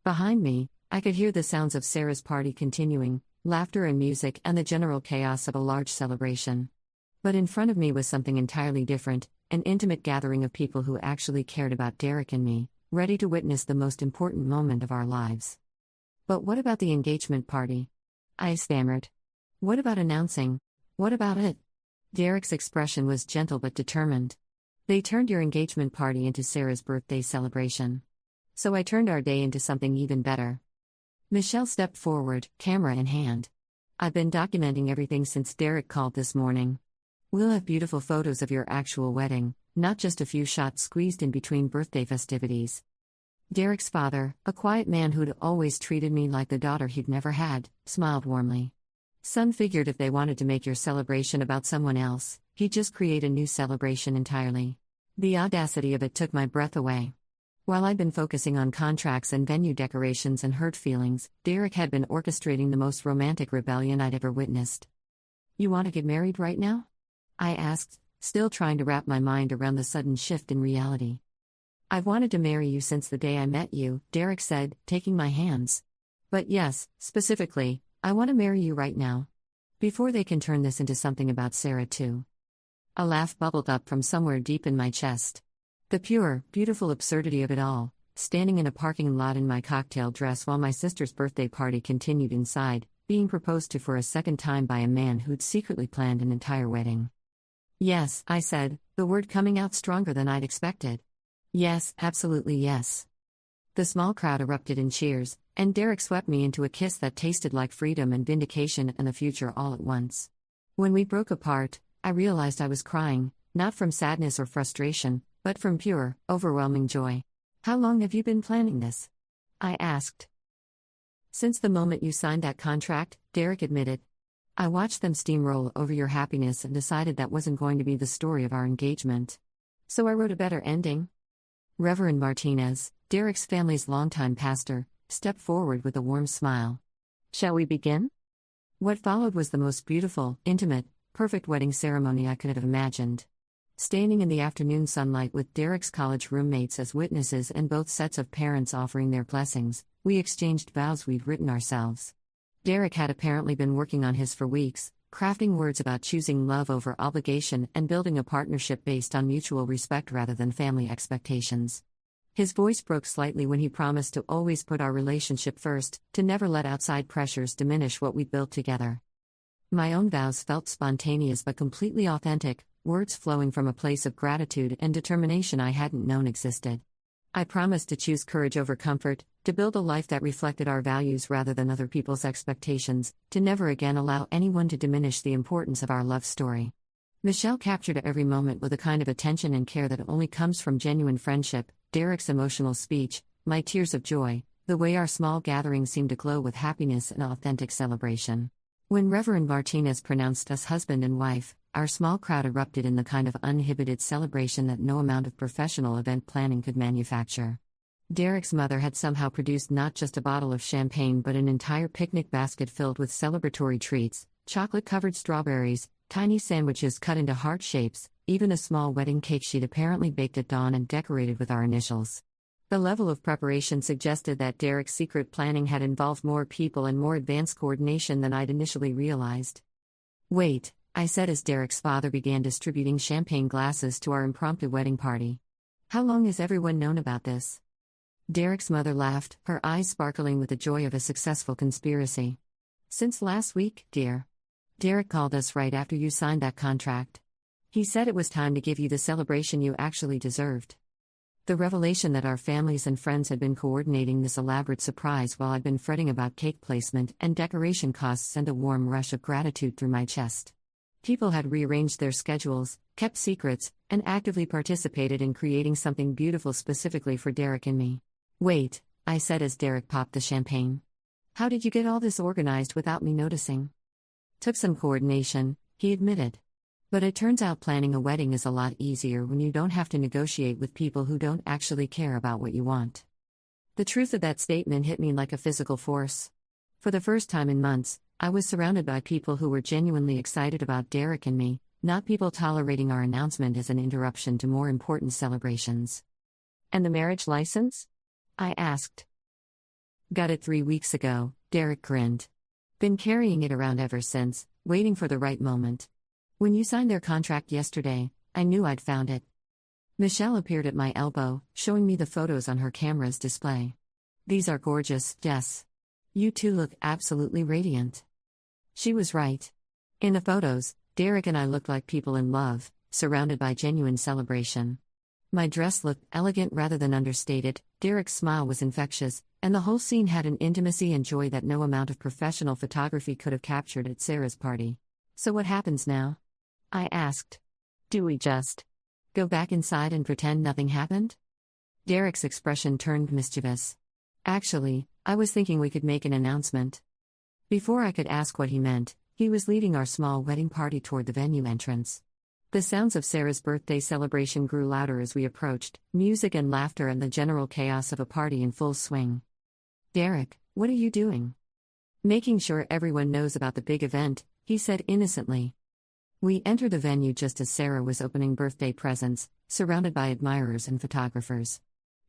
Behind me, I could hear the sounds of Sarah's party continuing, laughter and music and the general chaos of a large celebration. But in front of me was something entirely different, an intimate gathering of people who actually cared about Derek and me, ready to witness the most important moment of our lives. "But what about the engagement party?" I stammered. "What about announcing? What about it?" Derek's expression was gentle but determined. "They turned your engagement party into Sarah's birthday celebration. So I turned our day into something even better." Michelle stepped forward, camera in hand. "I've been documenting everything since Derek called this morning. We'll have beautiful photos of your actual wedding, not just a few shots squeezed in between birthday festivities." Derek's father, a quiet man who'd always treated me like the daughter he'd never had, smiled warmly. "Son figured if they wanted to make your celebration about someone else, he'd just create a new celebration entirely." The audacity of it took my breath away. While I'd been focusing on contracts and venue decorations and hurt feelings, Derek had been orchestrating the most romantic rebellion I'd ever witnessed. "You want to get married right now?" I asked, still trying to wrap my mind around the sudden shift in reality. "I've wanted to marry you since the day I met you," Derek said, taking my hands. "But yes, specifically, I want to marry you right now. Before they can turn this into something about Sarah too." A laugh bubbled up from somewhere deep in my chest. The pure, beautiful absurdity of it all, standing in a parking lot in my cocktail dress while my sister's birthday party continued inside, being proposed to for a second time by a man who'd secretly planned an entire wedding. "Yes," I said, the word coming out stronger than I'd expected. "Yes, absolutely yes." The small crowd erupted in cheers, and Derek swept me into a kiss that tasted like freedom and vindication and the future all at once. When we broke apart, I realized I was crying, not from sadness or frustration, but from pure, overwhelming joy. "How long have you been planning this?" I asked. "Since the moment you signed that contract," Derek admitted. "I watched them steamroll over your happiness and decided that wasn't going to be the story of our engagement. So I wrote a better ending." Reverend Martinez, Derek's family's longtime pastor, stepped forward with a warm smile. "Shall we begin?" What followed was the most beautiful, intimate, perfect wedding ceremony I could have imagined. Standing in the afternoon sunlight with Derek's college roommates as witnesses and both sets of parents offering their blessings, we exchanged vows we'd written ourselves. Derek had apparently been working on his for weeks, crafting words about choosing love over obligation and building a partnership based on mutual respect rather than family expectations. His voice broke slightly when he promised to always put our relationship first, to never let outside pressures diminish what we built together. My own vows felt spontaneous but completely authentic, words flowing from a place of gratitude and determination I hadn't known existed. I promised to choose courage over comfort, to build a life that reflected our values rather than other people's expectations, to never again allow anyone to diminish the importance of our love story. Michelle captured every moment with a kind of attention and care that only comes from genuine friendship, Derek's emotional speech, my tears of joy, the way our small gathering seemed to glow with happiness and authentic celebration. When Reverend Martinez pronounced us husband and wife, our small crowd erupted in the kind of uninhibited celebration that no amount of professional event planning could manufacture. Derek's mother had somehow produced not just a bottle of champagne but an entire picnic basket filled with celebratory treats, chocolate-covered strawberries, tiny sandwiches cut into heart shapes, even a small wedding cake she'd apparently baked at dawn and decorated with our initials. The level of preparation suggested that Derek's secret planning had involved more people and more advanced coordination than I'd initially realized. "Wait," I said as Derek's father began distributing champagne glasses to our impromptu wedding party. "How long has everyone known about this?" Derek's mother laughed, her eyes sparkling with the joy of a successful conspiracy. "Since last week, dear. Derek called us right after you signed that contract. He said it was time to give you the celebration you actually deserved." The revelation that our families and friends had been coordinating this elaborate surprise while I'd been fretting about cake placement and decoration costs sent a warm rush of gratitude through my chest. People had rearranged their schedules, kept secrets, and actively participated in creating something beautiful specifically for Derek and me. "Wait," I said as Derek popped the champagne. "How did you get all this organized without me noticing?" "Took some coordination," he admitted. "But it turns out planning a wedding is a lot easier when you don't have to negotiate with people who don't actually care about what you want." The truth of that statement hit me like a physical force. For the first time in months, I was surrounded by people who were genuinely excited about Derek and me, not people tolerating our announcement as an interruption to more important celebrations. "And the marriage license?" I asked. "Got it 3 weeks ago," Derek grinned. "Been carrying it around ever since, waiting for the right moment. When you signed their contract yesterday, I knew I'd found it." Michelle appeared at my elbow, showing me the photos on her camera's display. "These are gorgeous, Jess. You two look absolutely radiant." She was right. In the photos, Derek and I looked like people in love, surrounded by genuine celebration. My dress looked elegant rather than understated, Derek's smile was infectious, and the whole scene had an intimacy and joy that no amount of professional photography could have captured at Sarah's party. "So what happens now?" I asked. "Do we just go back inside and pretend nothing happened?" Derek's expression turned mischievous. "Actually, I was thinking we could make an announcement." Before I could ask what he meant, he was leading our small wedding party toward the venue entrance. The sounds of Sarah's birthday celebration grew louder as we approached, music and laughter and the general chaos of a party in full swing. "Derek, what are you doing?" "Making sure everyone knows about the big event," he said innocently. We entered the venue just as Sarah was opening birthday presents, surrounded by admirers and photographers.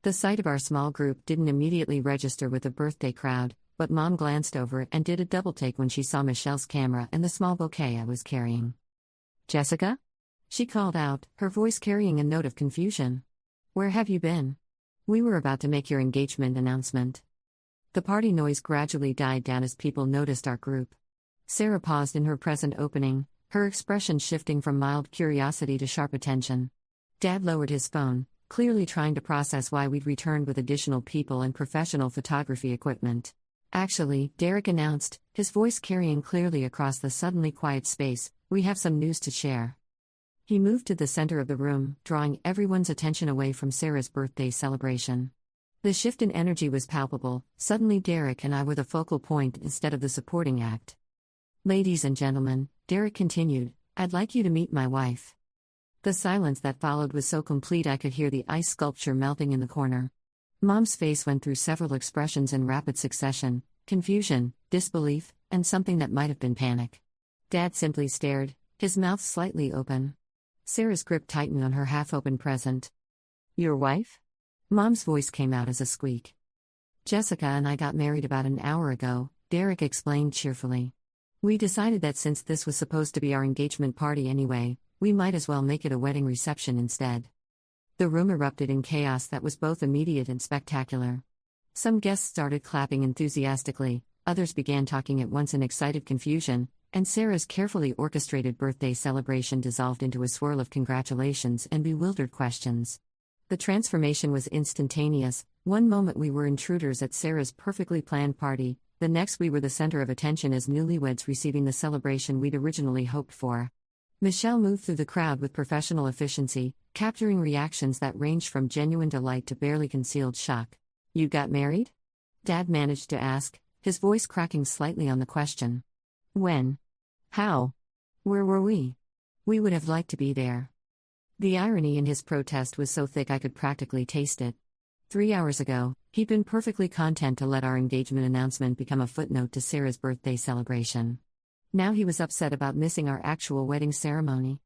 The sight of our small group didn't immediately register with the birthday crowd, but Mom glanced over it and did a double-take when she saw Michelle's camera and the small bouquet I was carrying. "Jessica?" she called out, her voice carrying a note of confusion. "Where have you been? We were about to make your engagement announcement." The party noise gradually died down as people noticed our group. Sarah paused in her present opening, her expression shifting from mild curiosity to sharp attention. Dad lowered his phone, clearly trying to process why we'd returned with additional people and professional photography equipment. "Actually," Derek announced, his voice carrying clearly across the suddenly quiet space, "we have some news to share." He moved to the center of the room, drawing everyone's attention away from Sarah's birthday celebration. The shift in energy was palpable. Suddenly Derek and I were the focal point instead of the supporting act. "Ladies and gentlemen," Derek continued, "I'd like you to meet my wife." The silence that followed was so complete I could hear the ice sculpture melting in the corner. Mom's face went through several expressions in rapid succession: confusion, disbelief, and something that might have been panic. Dad simply stared, his mouth slightly open. Sarah's grip tightened on her half-open present. "Your wife?" Mom's voice came out as a squeak. "Jessica and I got married about an hour ago," Derek explained cheerfully. "We decided that since this was supposed to be our engagement party anyway, we might as well make it a wedding reception instead." The room erupted in chaos that was both immediate and spectacular. Some guests started clapping enthusiastically, others began talking at once in excited confusion, and Sarah's carefully orchestrated birthday celebration dissolved into a swirl of congratulations and bewildered questions. The transformation was instantaneous. One moment we were intruders at Sarah's perfectly planned party, the next we were the center of attention as newlyweds receiving the celebration we'd originally hoped for. Michelle moved through the crowd with professional efficiency, capturing reactions that ranged from genuine delight to barely concealed shock. "You got married?" Dad managed to ask, his voice cracking slightly on the question. "When? How? Where were we?" We would have liked to be there. The irony in his protest was so thick I could practically taste it. 3 hours ago, he'd been perfectly content to let our engagement announcement become a footnote to Sarah's birthday celebration. Now he was upset about missing our actual wedding ceremony.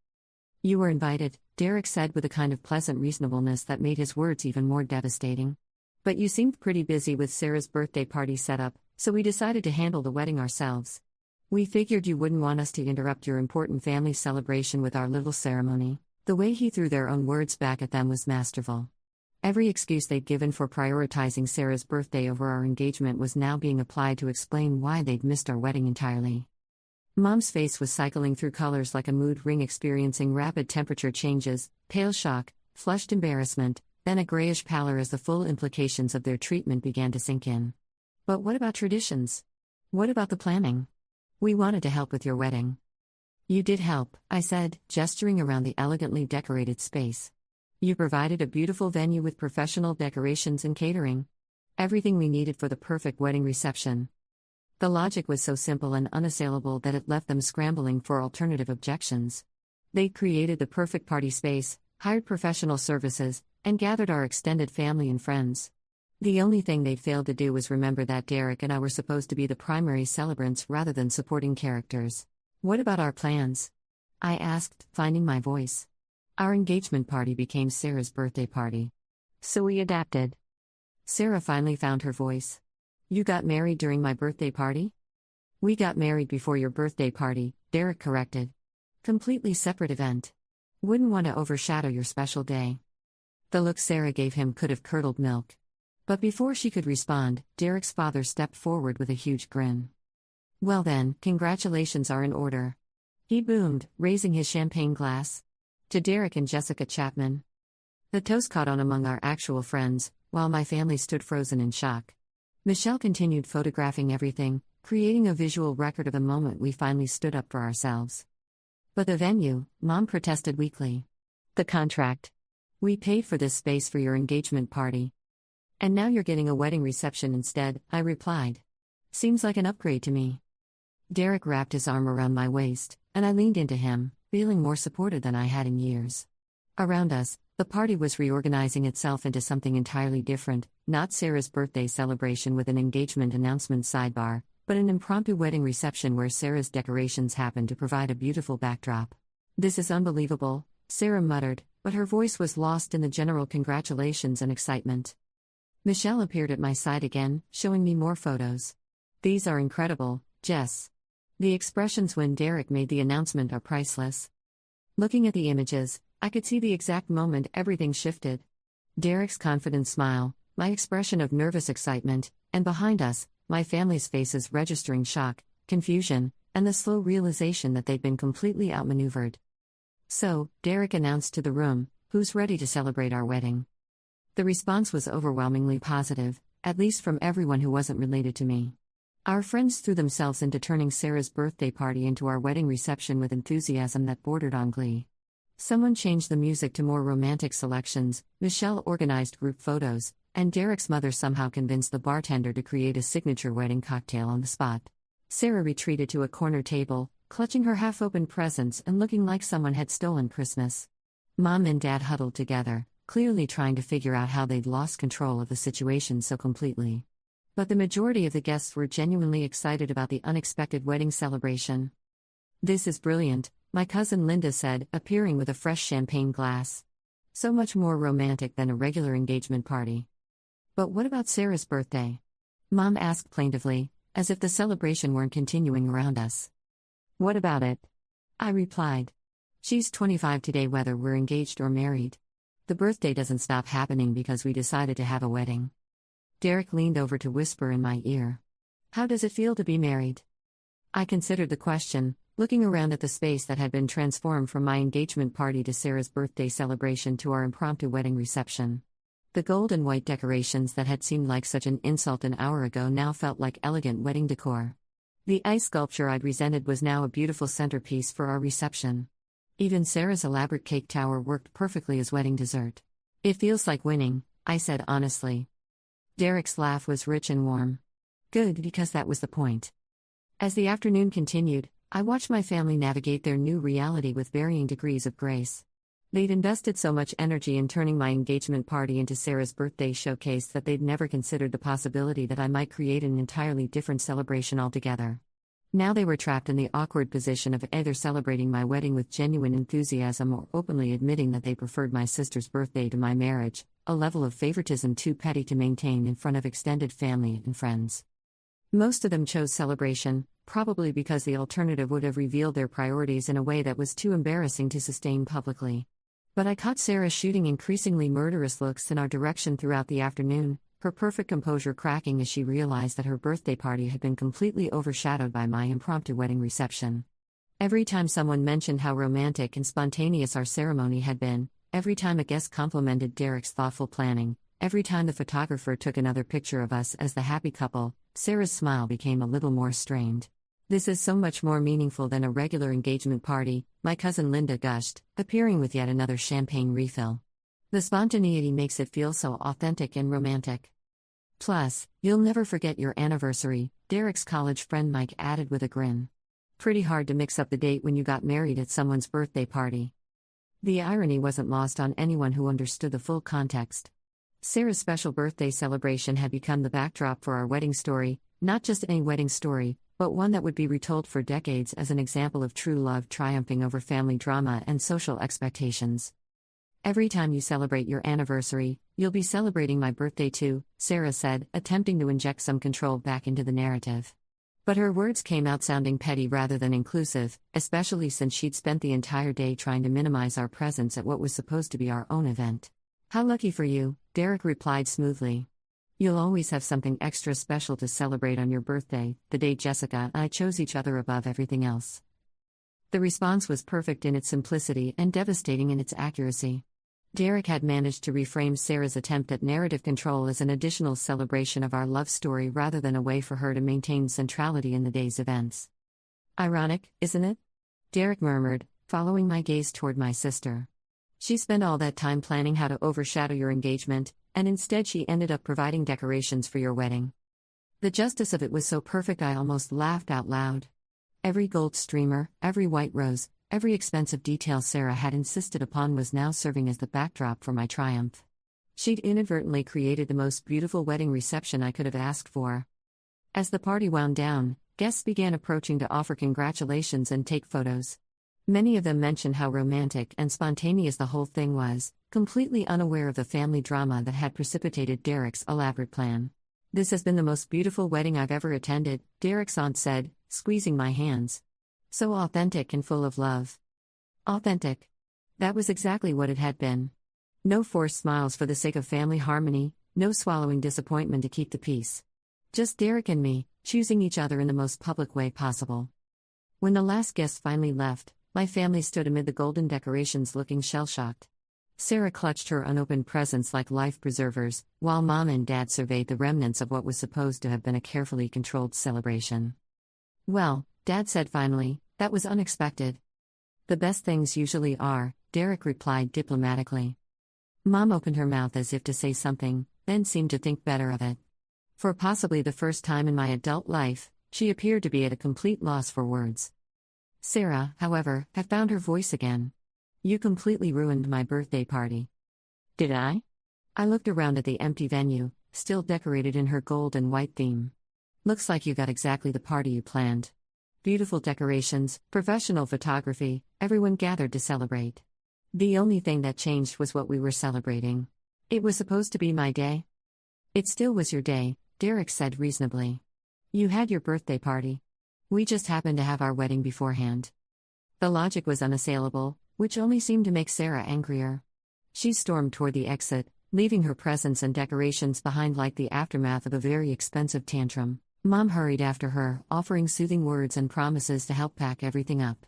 "You were invited," Derek said with a kind of pleasant reasonableness that made his words even more devastating. "But you seemed pretty busy with Sarah's birthday party setup, so we decided to handle the wedding ourselves. We figured you wouldn't want us to interrupt your important family celebration with our little ceremony." The way he threw their own words back at them was masterful. Every excuse they'd given for prioritizing Sarah's birthday over our engagement was now being applied to explain why they'd missed our wedding entirely. Mom's face was cycling through colors like a mood ring experiencing rapid temperature changes, pale shock, flushed embarrassment, then a grayish pallor as the full implications of their treatment began to sink in. "But what about traditions? What about the planning? We wanted to help with your wedding." "You did help," I said, gesturing around the elegantly decorated space. "You provided a beautiful venue with professional decorations and catering. Everything we needed for the perfect wedding reception." The logic was so simple and unassailable that it left them scrambling for alternative objections. They'd created the perfect party space, hired professional services, and gathered our extended family and friends. The only thing they'd failed to do was remember that Derek and I were supposed to be the primary celebrants rather than supporting characters. "What about our plans?" I asked, finding my voice. Our engagement party became Sarah's birthday party. So we adapted. Sarah finally found her voice. "You got married during my birthday party?" "We got married before your birthday party," Derek corrected. "Completely separate event. Wouldn't want to overshadow your special day." The look Sarah gave him could have curdled milk. But before she could respond, Derek's father stepped forward with a huge grin. "Well then, congratulations are in order," he boomed, raising his champagne glass. "To Derek and Jessica Chapman." The toast caught on among our actual friends, while my family stood frozen in shock. Michelle continued photographing everything, creating a visual record of the moment we finally stood up for ourselves. "But the venue," Mom protested weakly. "The contract. We paid for this space for your engagement party. And now you're getting a wedding reception instead," I replied. "Seems like an upgrade to me." Derek wrapped his arm around my waist, and I leaned into him, feeling more supported than I had in years. Around us, the party was reorganizing itself into something entirely different, not Sarah's birthday celebration with an engagement announcement sidebar, but an impromptu wedding reception where Sarah's decorations happened to provide a beautiful backdrop. "This is unbelievable," Sarah muttered, but her voice was lost in the general congratulations and excitement. Michelle appeared at my side again, showing me more photos. "These are incredible, Jess." The expressions when Derek made the announcement are priceless. Looking at the images, I could see the exact moment everything shifted. Derek's confident smile, my expression of nervous excitement, and behind us, my family's faces registering shock, confusion, and the slow realization that they'd been completely outmaneuvered. "So," Derek announced to the room, "who's ready to celebrate our wedding?" The response was overwhelmingly positive, at least from everyone who wasn't related to me. Our friends threw themselves into turning Sarah's birthday party into our wedding reception with enthusiasm that bordered on glee. Someone changed the music to more romantic selections, Michelle organized group photos, and Derek's mother somehow convinced the bartender to create a signature wedding cocktail on the spot. Sarah retreated to a corner table, clutching her half-open presents and looking like someone had stolen Christmas. Mom and Dad huddled together, clearly trying to figure out how they'd lost control of the situation so completely. But the majority of the guests were genuinely excited about the unexpected wedding celebration. "This is brilliant," my cousin Linda said, appearing with a fresh champagne glass. "So much more romantic than a regular engagement party." "But what about Sarah's birthday?" Mom asked plaintively, as if the celebration weren't continuing around us. "What about it?" I replied. "She's 25 today whether we're engaged or married. The birthday doesn't stop happening because we decided to have a wedding." Derek leaned over to whisper in my ear. "How does it feel to be married?" I considered the question, looking around at the space that had been transformed from my engagement party to Sarah's birthday celebration to our impromptu wedding reception. The gold and white decorations that had seemed like such an insult an hour ago now felt like elegant wedding decor. The ice sculpture I'd resented was now a beautiful centerpiece for our reception. Even Sarah's elaborate cake tower worked perfectly as wedding dessert. "It feels like winning," I said honestly. Derek's laugh was rich and warm. "Good, because that was the point." As the afternoon continued, I watched my family navigate their new reality with varying degrees of grace. They'd invested so much energy in turning my engagement party into Sarah's birthday showcase that they'd never considered the possibility that I might create an entirely different celebration altogether. Now they were trapped in the awkward position of either celebrating my wedding with genuine enthusiasm or openly admitting that they preferred my sister's birthday to my marriage, a level of favoritism too petty to maintain in front of extended family and friends. Most of them chose celebration, probably because the alternative would have revealed their priorities in a way that was too embarrassing to sustain publicly. But I caught Sarah shooting increasingly murderous looks in our direction throughout the afternoon, her perfect composure cracking as she realized that her birthday party had been completely overshadowed by my impromptu wedding reception. Every time someone mentioned how romantic and spontaneous our ceremony had been, every time a guest complimented Derek's thoughtful planning, every time the photographer took another picture of us as the happy couple, Sarah's smile became a little more strained. "This is so much more meaningful than a regular engagement party," my cousin Linda gushed, appearing with yet another champagne refill. "The spontaneity makes it feel so authentic and romantic. Plus, you'll never forget your anniversary," Derek's college friend Mike added with a grin. "Pretty hard to mix up the date when you got married at someone's birthday party." The irony wasn't lost on anyone who understood the full context. Sarah's special birthday celebration had become the backdrop for our wedding story, not just any wedding story, but one that would be retold for decades as an example of true love triumphing over family drama and social expectations. "Every time you celebrate your anniversary, you'll be celebrating my birthday too," Sarah said, attempting to inject some control back into the narrative. But her words came out sounding petty rather than inclusive, especially since she'd spent the entire day trying to minimize our presence at what was supposed to be our own event. "How lucky for you," Derek replied smoothly. "You'll always have something extra special to celebrate on your birthday, the day Jessica and I chose each other above everything else." The response was perfect in its simplicity and devastating in its accuracy. Derek had managed to reframe Sarah's attempt at narrative control as an additional celebration of our love story rather than a way for her to maintain centrality in the day's events. "Ironic, isn't it?" Derek murmured, following my gaze toward my sister. "She spent all that time planning how to overshadow your engagement, and instead she ended up providing decorations for your wedding." The justice of it was so perfect I almost laughed out loud. Every gold streamer, every white rose, every expensive detail Sarah had insisted upon was now serving as the backdrop for my triumph. She'd inadvertently created the most beautiful wedding reception I could have asked for. As the party wound down, guests began approaching to offer congratulations and take photos. Many of them mentioned how romantic and spontaneous the whole thing was, completely unaware of the family drama that had precipitated Derek's elaborate plan. "This has been the most beautiful wedding I've ever attended," Derek's aunt said, squeezing my hands. "So authentic and full of love." Authentic. That was exactly what it had been. No forced smiles for the sake of family harmony, no swallowing disappointment to keep the peace. Just Derek and me, choosing each other in the most public way possible. When the last guest finally left, my family stood amid the golden decorations looking shell-shocked. Sarah clutched her unopened presents like life preservers, while Mom and Dad surveyed the remnants of what was supposed to have been a carefully controlled celebration. "Well," Dad said finally, "that was unexpected." "The best things usually are," Derek replied diplomatically. Mom opened her mouth as if to say something, then seemed to think better of it. For possibly the first time in my adult life, she appeared to be at a complete loss for words. Sarah, however, had found her voice again. "You completely ruined my birthday party." "Did I?" I looked around at the empty venue, still decorated in her gold and white theme. "Looks like you got exactly the party you planned. Beautiful decorations, professional photography, everyone gathered to celebrate. The only thing that changed was what we were celebrating. It was supposed to be my day." "It still was your day," Derek said reasonably. "You had your birthday party. We just happened to have our wedding beforehand." The logic was unassailable, which only seemed to make Sarah angrier. She stormed toward the exit, leaving her presents and decorations behind like the aftermath of a very expensive tantrum. Mom hurried after her, offering soothing words and promises to help pack everything up.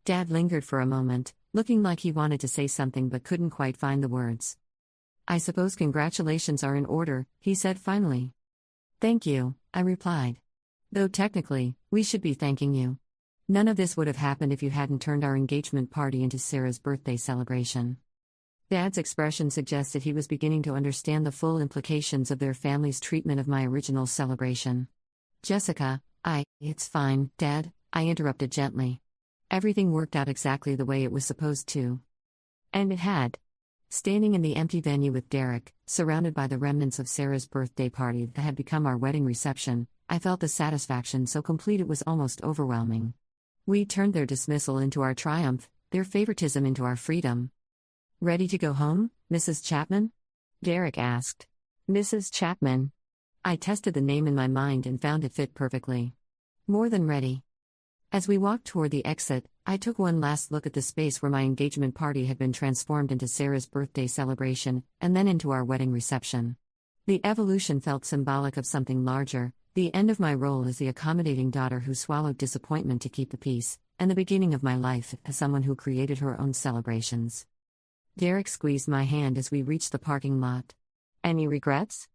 Dad lingered for a moment, looking like he wanted to say something but couldn't quite find the words. "I suppose congratulations are in order," he said finally. "Thank you," I replied. "Though technically, we should be thanking you. None of this would have happened if you hadn't turned our engagement party into Sarah's birthday celebration." Dad's expression suggested he was beginning to understand the full implications of their family's treatment of my original celebration. "Jessica, it's fine, Dad," I interrupted gently. Everything worked out exactly the way it was supposed to. And it had. Standing in the empty venue with Derek, surrounded by the remnants of Sarah's birthday party that had become our wedding reception, I felt the satisfaction so complete it was almost overwhelming. We turned their dismissal into our triumph, their favoritism into our freedom. "Ready to go home, Mrs. Chapman?" Derek asked. "Mrs. Chapman." I tested the name in my mind and found it fit perfectly. "More than ready." As we walked toward the exit, I took one last look at the space where my engagement party had been transformed into Sarah's birthday celebration, and then into our wedding reception. The evolution felt symbolic of something larger, the end of my role as the accommodating daughter who swallowed disappointment to keep the peace, and the beginning of my life as someone who created her own celebrations. Derek squeezed my hand as we reached the parking lot. "Any regrets?"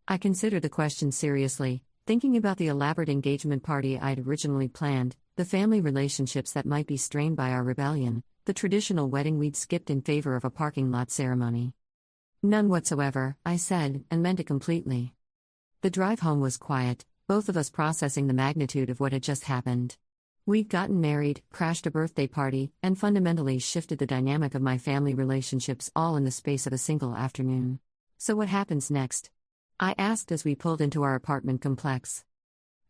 I considered the question seriously, thinking about the elaborate engagement party I'd originally planned, the family relationships that might be strained by our rebellion, the traditional wedding we'd skipped in favor of a parking lot ceremony. "None whatsoever," I said, and meant it completely. The drive home was quiet, both of us processing the magnitude of what had just happened. We'd gotten married, crashed a birthday party, and fundamentally shifted the dynamic of my family relationships all in the space of a single afternoon. "So what happens next?" I asked as we pulled into our apartment complex.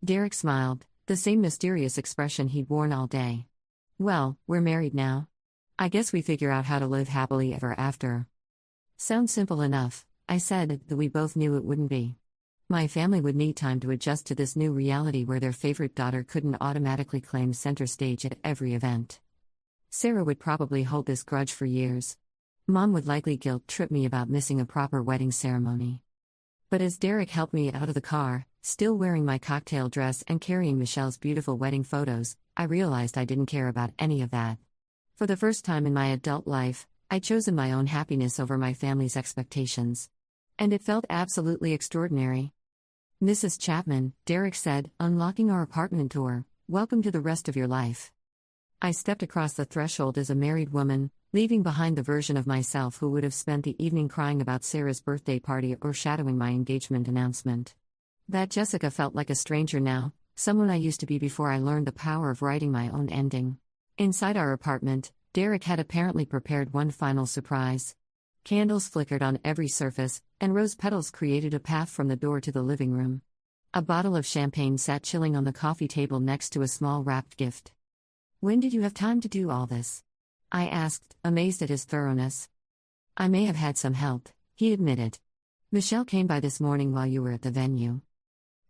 Derek smiled, the same mysterious expression he'd worn all day. "Well, we're married now. I guess we figure out how to live happily ever after." "Sounds simple enough," I said, though we both knew it wouldn't be. My family would need time to adjust to this new reality where their favorite daughter couldn't automatically claim center stage at every event. Sarah would probably hold this grudge for years. Mom would likely guilt-trip me about missing a proper wedding ceremony. But as Derek helped me out of the car, still wearing my cocktail dress and carrying Michelle's beautiful wedding photos, I realized I didn't care about any of that. For the first time in my adult life, I'd chosen my own happiness over my family's expectations. And it felt absolutely extraordinary. "Mrs. Chapman," Derek said, unlocking our apartment door, "welcome to the rest of your life." I stepped across the threshold as a married woman, leaving behind the version of myself who would have spent the evening crying about Sarah's birthday party or shadowing my engagement announcement. That Jessica felt like a stranger now, someone I used to be before I learned the power of writing my own ending. Inside our apartment, Derek had apparently prepared one final surprise. Candles flickered on every surface, and rose petals created a path from the door to the living room. A bottle of champagne sat chilling on the coffee table next to a small wrapped gift. "When did you have time to do all this?" I asked, amazed at his thoroughness. "I may have had some help," he admitted. "Michelle came by this morning while you were at the venue."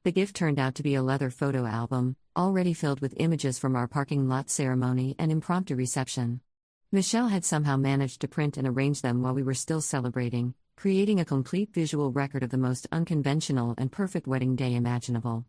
The gift turned out to be a leather photo album, already filled with images from our parking lot ceremony and impromptu reception. Michelle had somehow managed to print and arrange them while we were still celebrating, creating a complete visual record of the most unconventional and perfect wedding day imaginable.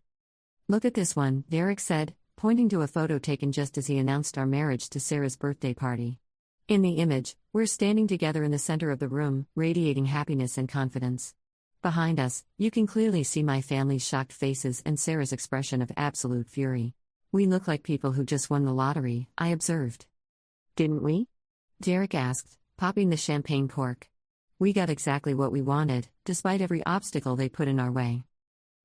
"Look at this one," Derek said, pointing to a photo taken just as he announced our marriage to Sarah's birthday party. In the image, we're standing together in the center of the room, radiating happiness and confidence. Behind us, you can clearly see my family's shocked faces and Sarah's expression of absolute fury. "We look like people who just won the lottery," I observed. "Didn't we?" Derek asked, popping the champagne cork. "We got exactly what we wanted, despite every obstacle they put in our way."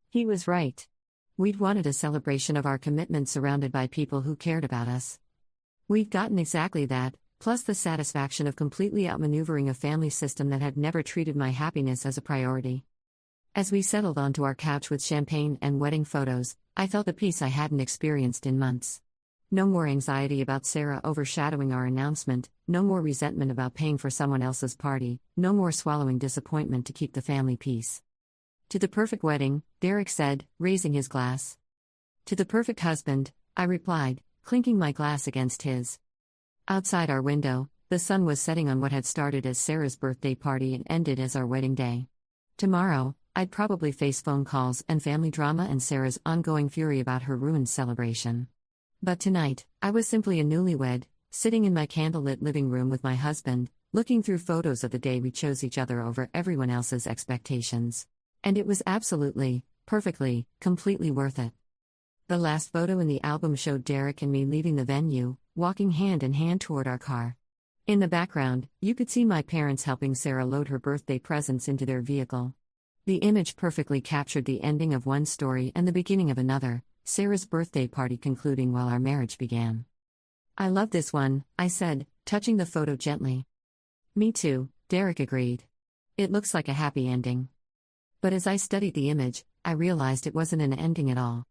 He was right. We'd wanted a celebration of our commitment surrounded by people who cared about us. We'd gotten exactly that, plus the satisfaction of completely outmaneuvering a family system that had never treated my happiness as a priority. As we settled onto our couch with champagne and wedding photos, I felt a peace I hadn't experienced in months. No more anxiety about Sarah overshadowing our announcement, no more resentment about paying for someone else's party, no more swallowing disappointment to keep the family peace. "To the perfect wedding," Derek said, raising his glass. "To the perfect husband," I replied, clinking my glass against his. Outside our window, the sun was setting on what had started as Sarah's birthday party and ended as our wedding day. Tomorrow, I'd probably face phone calls and family drama and Sarah's ongoing fury about her ruined celebration. But tonight, I was simply a newlywed, sitting in my candlelit living room with my husband, looking through photos of the day we chose each other over everyone else's expectations. And it was absolutely, perfectly, completely worth it. The last photo in the album showed Derek and me leaving the venue, walking hand in hand toward our car. In the background, you could see my parents helping Sarah load her birthday presents into their vehicle. The image perfectly captured the ending of one story and the beginning of another, Sarah's birthday party concluding while our marriage began. I love this one, I said, touching the photo gently. Me too, Derek agreed. It looks like a happy ending. But as I studied the image, I realized it wasn't an ending at all.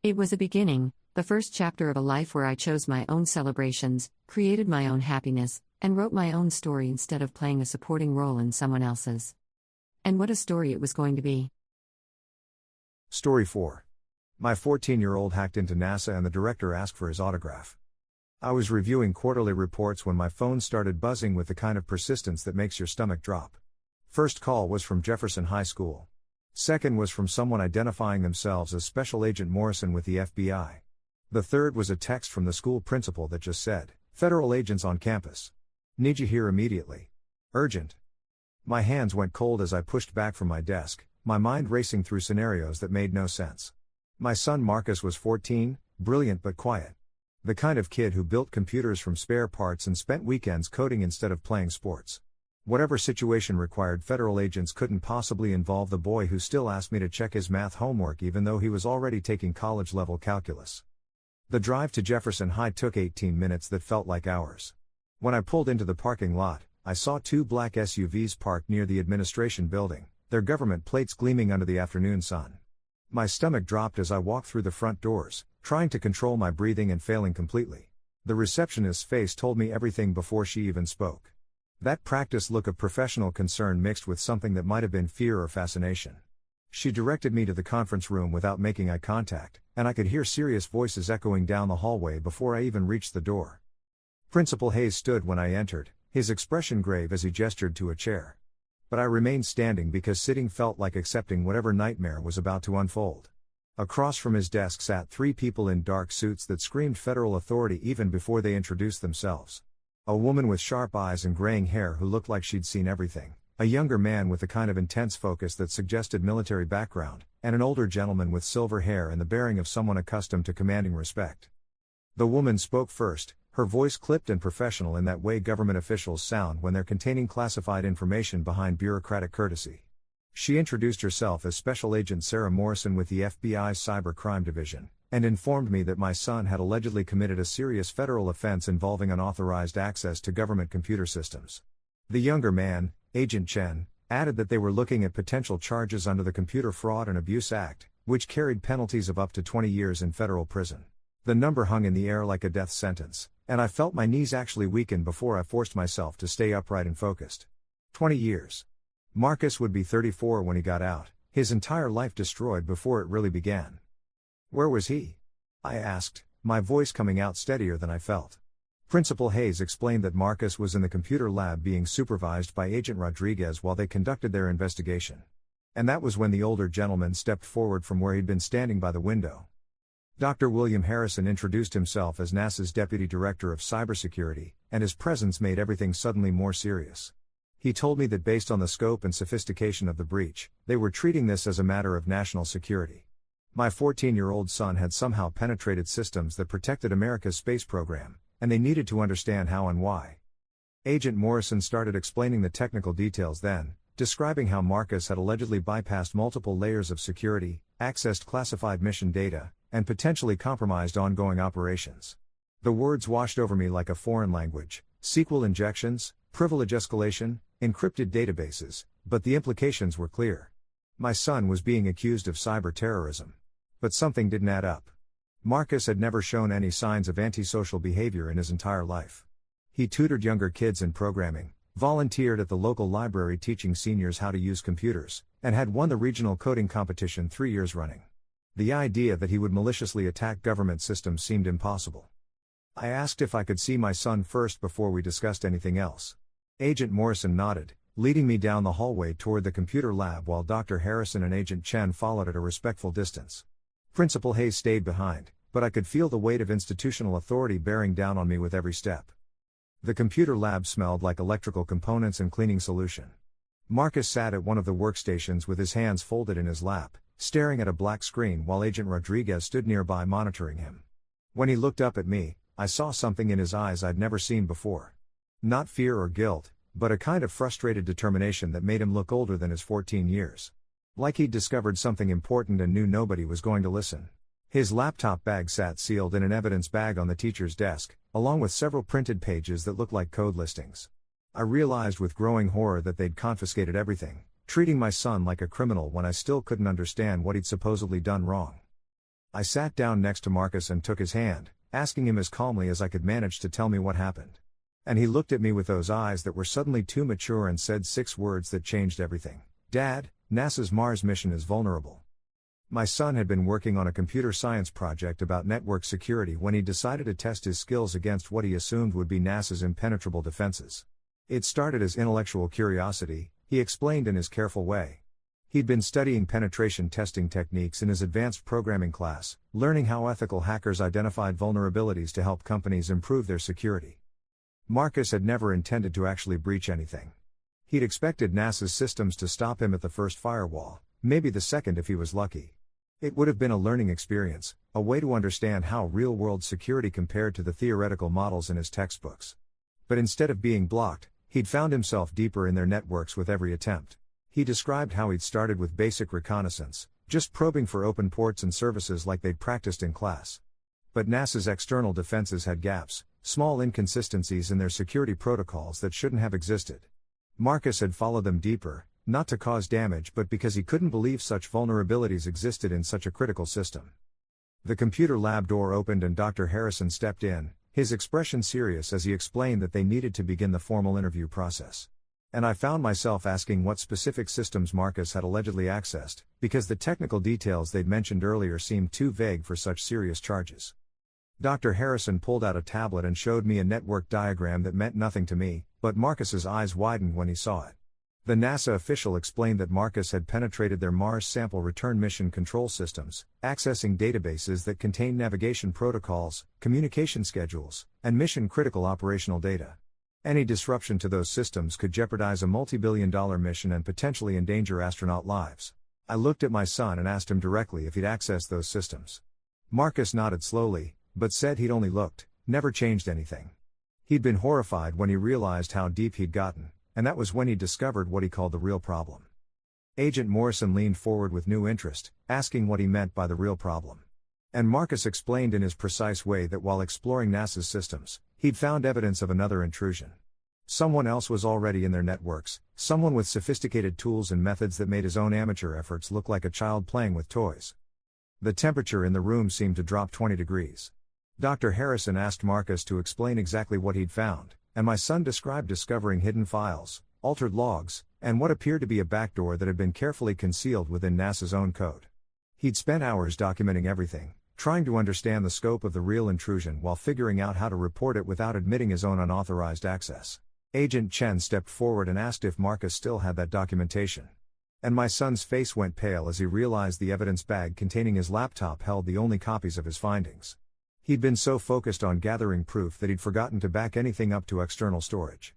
It was a beginning, the first chapter of a life where I chose my own celebrations, created my own happiness, and wrote my own story instead of playing a supporting role in someone else's. And what a story it was going to be. Story 4. My 14-year-old hacked into NASA and the director asked for his autograph. I was reviewing quarterly reports when my phone started buzzing with the kind of persistence that makes your stomach drop. First call was from Jefferson High School. Second was from someone identifying themselves as Special Agent Morrison with the FBI. The third was a text from the school principal that just said, "Federal agents on campus. Need you here immediately. Urgent." My hands went cold as I pushed back from my desk, my mind racing through scenarios that made no sense. My son Marcus was 14, brilliant but quiet. The kind of kid who built computers from spare parts and spent weekends coding instead of playing sports. Whatever situation required federal agents couldn't possibly involve the boy who still asked me to check his math homework even though he was already taking college-level calculus. The drive to Jefferson High took 18 minutes that felt like hours. When I pulled into the parking lot, I saw 2 black SUVs parked near the administration building, their government plates gleaming under the afternoon sun. My stomach dropped as I walked through the front doors, trying to control my breathing and failing completely. The receptionist's face told me everything before she even spoke. That practiced look of professional concern mixed with something that might have been fear or fascination. She directed me to the conference room without making eye contact, and I could hear serious voices echoing down the hallway before I even reached the door. Principal Hayes stood when I entered, his expression grave as he gestured to a chair. But I remained standing because sitting felt like accepting whatever nightmare was about to unfold. Across from his desk sat 3 people in dark suits that screamed federal authority even before they introduced themselves. A woman with sharp eyes and graying hair who looked like she'd seen everything, a younger man with a kind of intense focus that suggested military background, and an older gentleman with silver hair and the bearing of someone accustomed to commanding respect. The woman spoke first, her voice clipped and professional in that way government officials sound when they're containing classified information behind bureaucratic courtesy. She introduced herself as Special Agent Sarah Morrison with the FBI's Cyber Crime Division, and informed me that my son had allegedly committed a serious federal offense involving unauthorized access to government computer systems. The younger man, Agent Chen, added that they were looking at potential charges under the Computer Fraud and Abuse Act, which carried penalties of up to 20 years in federal prison. The number hung in the air like a death sentence, and I felt my knees actually weaken before I forced myself to stay upright and focused. 20 years. Marcus would be 34 when he got out, his entire life destroyed before it really began. Where was he? I asked, my voice coming out steadier than I felt. Principal Hayes explained that Marcus was in the computer lab being supervised by Agent Rodriguez while they conducted their investigation. And that was when the older gentleman stepped forward from where he'd been standing by the window. Dr. William Harrison introduced himself as NASA's Deputy Director of Cybersecurity, and his presence made everything suddenly more serious. He told me that based on the scope and sophistication of the breach, they were treating this as a matter of national security. My 14-year-old son had somehow penetrated systems that protected America's space program, and they needed to understand how and why. Agent Morrison started explaining the technical details then, describing how Marcus had allegedly bypassed multiple layers of security, accessed classified mission data, and potentially compromised ongoing operations. The words washed over me like a foreign language: SQL injections, privilege escalation, encrypted databases, but the implications were clear. My son was being accused of cyber terrorism. But something didn't add up. Marcus had never shown any signs of antisocial behavior in his entire life. He tutored younger kids in programming, volunteered at the local library teaching seniors how to use computers, and had won the regional coding competition 3 years running. The idea that he would maliciously attack government systems seemed impossible. I asked if I could see my son first before we discussed anything else. Agent Morrison nodded, leading me down the hallway toward the computer lab while Dr. Harrison and Agent Chen followed at a respectful distance. Principal Hayes stayed behind, but I could feel the weight of institutional authority bearing down on me with every step. The computer lab smelled like electrical components and cleaning solution. Marcus sat at one of the workstations with his hands folded in his lap, staring at a black screen while Agent Rodriguez stood nearby monitoring him. When he looked up at me, I saw something in his eyes I'd never seen before. Not fear or guilt, but a kind of frustrated determination that made him look older than his 14 years. Like he'd discovered something important and knew nobody was going to listen. His laptop bag sat sealed in an evidence bag on the teacher's desk, along with several printed pages that looked like code listings. I realized with growing horror that they'd confiscated everything, treating my son like a criminal when I still couldn't understand what he'd supposedly done wrong. I sat down next to Marcus and took his hand, asking him as calmly as I could manage to tell me what happened. And he looked at me with those eyes that were suddenly too mature and said 6 words that changed everything. "Dad, NASA's Mars mission is vulnerable." My son had been working on a computer science project about network security when he decided to test his skills against what he assumed would be NASA's impenetrable defenses. It started as intellectual curiosity, he explained in his careful way. He'd been studying penetration testing techniques in his advanced programming class, learning how ethical hackers identified vulnerabilities to help companies improve their security. Marcus had never intended to actually breach anything. He'd expected NASA's systems to stop him at the first firewall, maybe the second if he was lucky. It would have been a learning experience, a way to understand how real-world security compared to the theoretical models in his textbooks. But instead of being blocked, he'd found himself deeper in their networks with every attempt. He described how he'd started with basic reconnaissance, just probing for open ports and services like they'd practiced in class. But NASA's external defenses had gaps, small inconsistencies in their security protocols that shouldn't have existed. Marcus had followed them deeper, not to cause damage but because he couldn't believe such vulnerabilities existed in such a critical system. The computer lab door opened and Dr. Harrison stepped in, his expression serious as he explained that they needed to begin the formal interview process. And I found myself asking what specific systems Marcus had allegedly accessed, because the technical details they'd mentioned earlier seemed too vague for such serious charges. Dr. Harrison pulled out a tablet and showed me a network diagram that meant nothing to me, but Marcus's eyes widened when he saw it. The NASA official explained that Marcus had penetrated their Mars sample return mission control systems, accessing databases that contain navigation protocols, communication schedules, and mission-critical operational data. Any disruption to those systems could jeopardize a multi-billion-dollar mission and potentially endanger astronaut lives. I looked at my son and asked him directly if he'd accessed those systems. Marcus nodded slowly, but said he'd only looked, never changed anything. He'd been horrified when he realized how deep he'd gotten, and that was when he discovered what he called the real problem. Agent Morrison leaned forward with new interest, asking what he meant by the real problem. And Marcus explained in his precise way that while exploring NASA's systems, he'd found evidence of another intrusion. Someone else was already in their networks, someone with sophisticated tools and methods that made his own amateur efforts look like a child playing with toys. The temperature in the room seemed to drop 20 degrees. Dr. Harrison asked Marcus to explain exactly what he'd found, and my son described discovering hidden files, altered logs, and what appeared to be a backdoor that had been carefully concealed within NASA's own code. He'd spent hours documenting everything, trying to understand the scope of the real intrusion while figuring out how to report it without admitting his own unauthorized access. Agent Chen stepped forward and asked if Marcus still had that documentation. And my son's face went pale as he realized the evidence bag containing his laptop held the only copies of his findings. He'd been so focused on gathering proof that he'd forgotten to back anything up to external storage.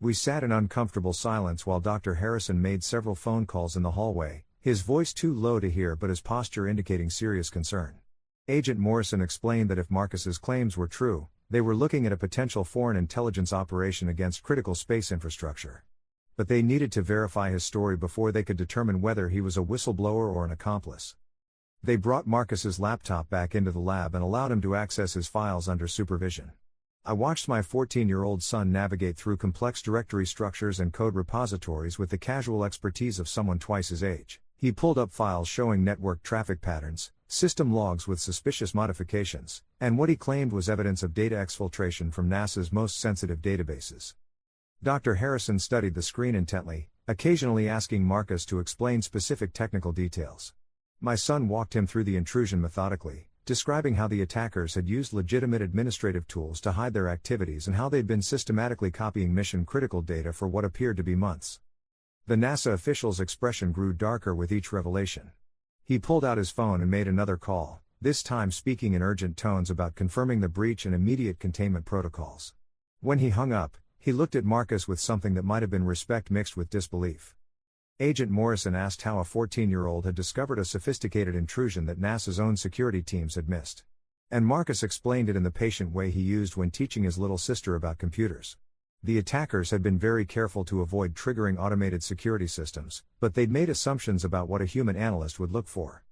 We sat in uncomfortable silence while Dr. Harrison made several phone calls in the hallway, his voice too low to hear but his posture indicating serious concern. Agent Morrison explained that if Marcus's claims were true, they were looking at a potential foreign intelligence operation against critical space infrastructure. But they needed to verify his story before they could determine whether he was a whistleblower or an accomplice. They brought Marcus's laptop back into the lab and allowed him to access his files under supervision. I watched my 14-year-old son navigate through complex directory structures and code repositories with the casual expertise of someone twice his age. He pulled up files showing network traffic patterns, system logs with suspicious modifications, and what he claimed was evidence of data exfiltration from NASA's most sensitive databases. Dr. Harrison studied the screen intently, occasionally asking Marcus to explain specific technical details. My son walked him through the intrusion methodically, describing how the attackers had used legitimate administrative tools to hide their activities and how they'd been systematically copying mission-critical data for what appeared to be months. The NASA official's expression grew darker with each revelation. He pulled out his phone and made another call, this time speaking in urgent tones about confirming the breach and immediate containment protocols. When he hung up, he looked at Marcus with something that might have been respect mixed with disbelief. Agent Morrison asked how a 14-year-old had discovered a sophisticated intrusion that NASA's own security teams had missed. And Marcus explained it in the patient way he used when teaching his little sister about computers. The attackers had been very careful to avoid triggering automated security systems, but they'd made assumptions about what a human analyst would look for.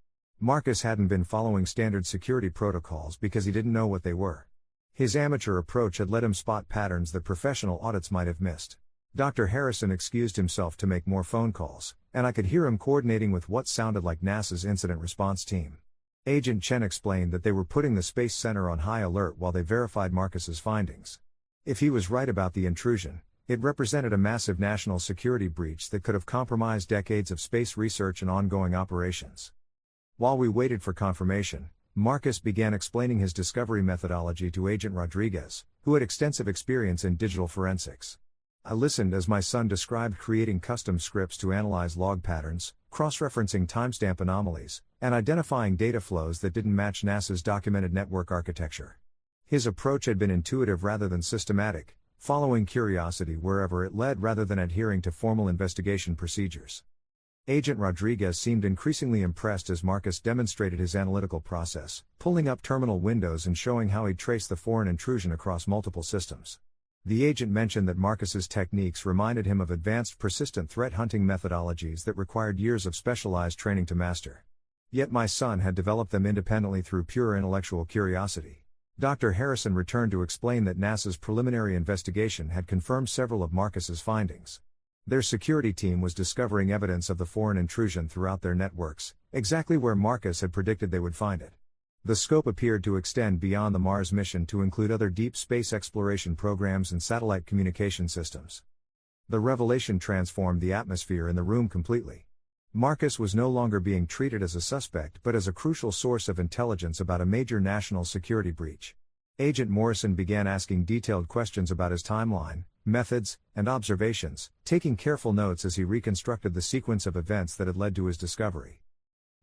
Marcus hadn't been following standard security protocols because he didn't know what they were. His amateur approach had let him spot patterns that professional audits might have missed. Dr. Harrison excused himself to make more phone calls, and I could hear him coordinating with what sounded like NASA's incident response team. Agent Chen explained that they were putting the Space Center on high alert while they verified Marcus's findings. If he was right about the intrusion, it represented a massive national security breach that could have compromised decades of space research and ongoing operations. While we waited for confirmation, Marcus began explaining his discovery methodology to Agent Rodriguez, who had extensive experience in digital forensics. I listened as my son described creating custom scripts to analyze log patterns, cross-referencing timestamp anomalies, and identifying data flows that didn't match NASA's documented network architecture. His approach had been intuitive rather than systematic, following curiosity wherever it led rather than adhering to formal investigation procedures. Agent Rodriguez seemed increasingly impressed as Marcus demonstrated his analytical process, pulling up terminal windows and showing how he'd traced the foreign intrusion across multiple systems. The agent mentioned that Marcus's techniques reminded him of advanced persistent threat hunting methodologies that required years of specialized training to master. Yet my son had developed them independently through pure intellectual curiosity. Dr. Harrison returned to explain that NASA's preliminary investigation had confirmed several of Marcus's findings. Their security team was discovering evidence of the foreign intrusion throughout their networks, exactly where Marcus had predicted they would find it. The scope appeared to extend beyond the Mars mission to include other deep space exploration programs and satellite communication systems. The revelation transformed the atmosphere in the room completely. Marcus was no longer being treated as a suspect but as a crucial source of intelligence about a major national security breach. Agent Morrison began asking detailed questions about his timeline, methods, and observations, taking careful notes as he reconstructed the sequence of events that had led to his discovery.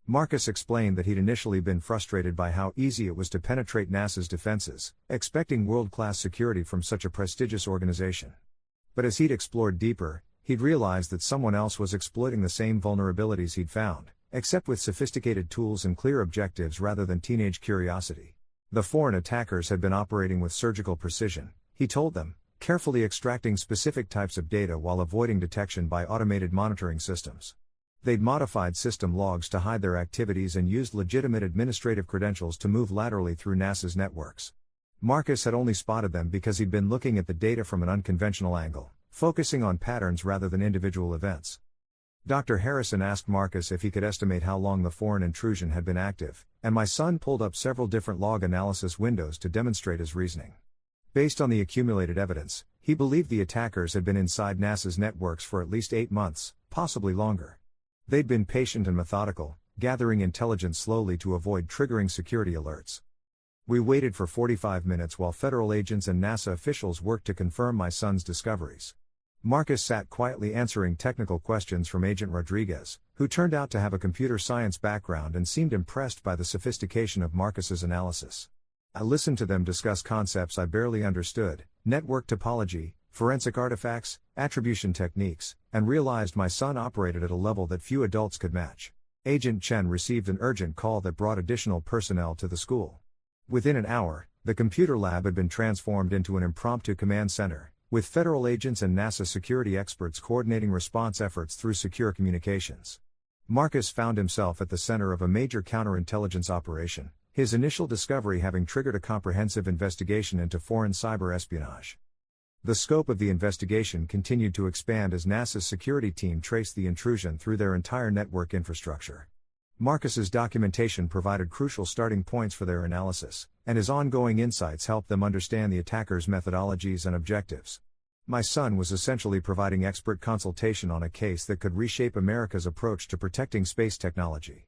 Marcus explained that he'd initially been frustrated by how easy it was to penetrate NASA's defenses, expecting world-class security from such a prestigious organization. But as he'd explored deeper, he'd realized that someone else was exploiting the same vulnerabilities he'd found, except with sophisticated tools and clear objectives rather than teenage curiosity. The foreign attackers had been operating with surgical precision, he told them, carefully extracting specific types of data while avoiding detection by automated monitoring systems. They'd modified system logs to hide their activities and used legitimate administrative credentials to move laterally through NASA's networks. Marcus had only spotted them because he'd been looking at the data from an unconventional angle, focusing on patterns rather than individual events. Dr. Harrison asked Marcus if he could estimate how long the foreign intrusion had been active, and my son pulled up several different log analysis windows to demonstrate his reasoning. Based on the accumulated evidence, he believed the attackers had been inside NASA's networks for at least 8 months, possibly longer. They'd been patient and methodical, gathering intelligence slowly to avoid triggering security alerts. We waited for 45 minutes while federal agents and NASA officials worked to confirm my son's discoveries. Marcus sat quietly answering technical questions from Agent Rodriguez, who turned out to have a computer science background and seemed impressed by the sophistication of Marcus's analysis. I listened to them discuss concepts I barely understood, network topology, forensic artifacts, attribution techniques, and realized my son operated at a level that few adults could match. Agent Chen received an urgent call that brought additional personnel to the school. Within an hour, the computer lab had been transformed into an impromptu command center, with federal agents and NASA security experts coordinating response efforts through secure communications. Marcus found himself at the center of a major counterintelligence operation, his initial discovery having triggered a comprehensive investigation into foreign cyber espionage. The scope of the investigation continued to expand as NASA's security team traced the intrusion through their entire network infrastructure. Marcus's documentation provided crucial starting points for their analysis, and his ongoing insights helped them understand the attackers' methodologies and objectives. My son was essentially providing expert consultation on a case that could reshape America's approach to protecting space technology.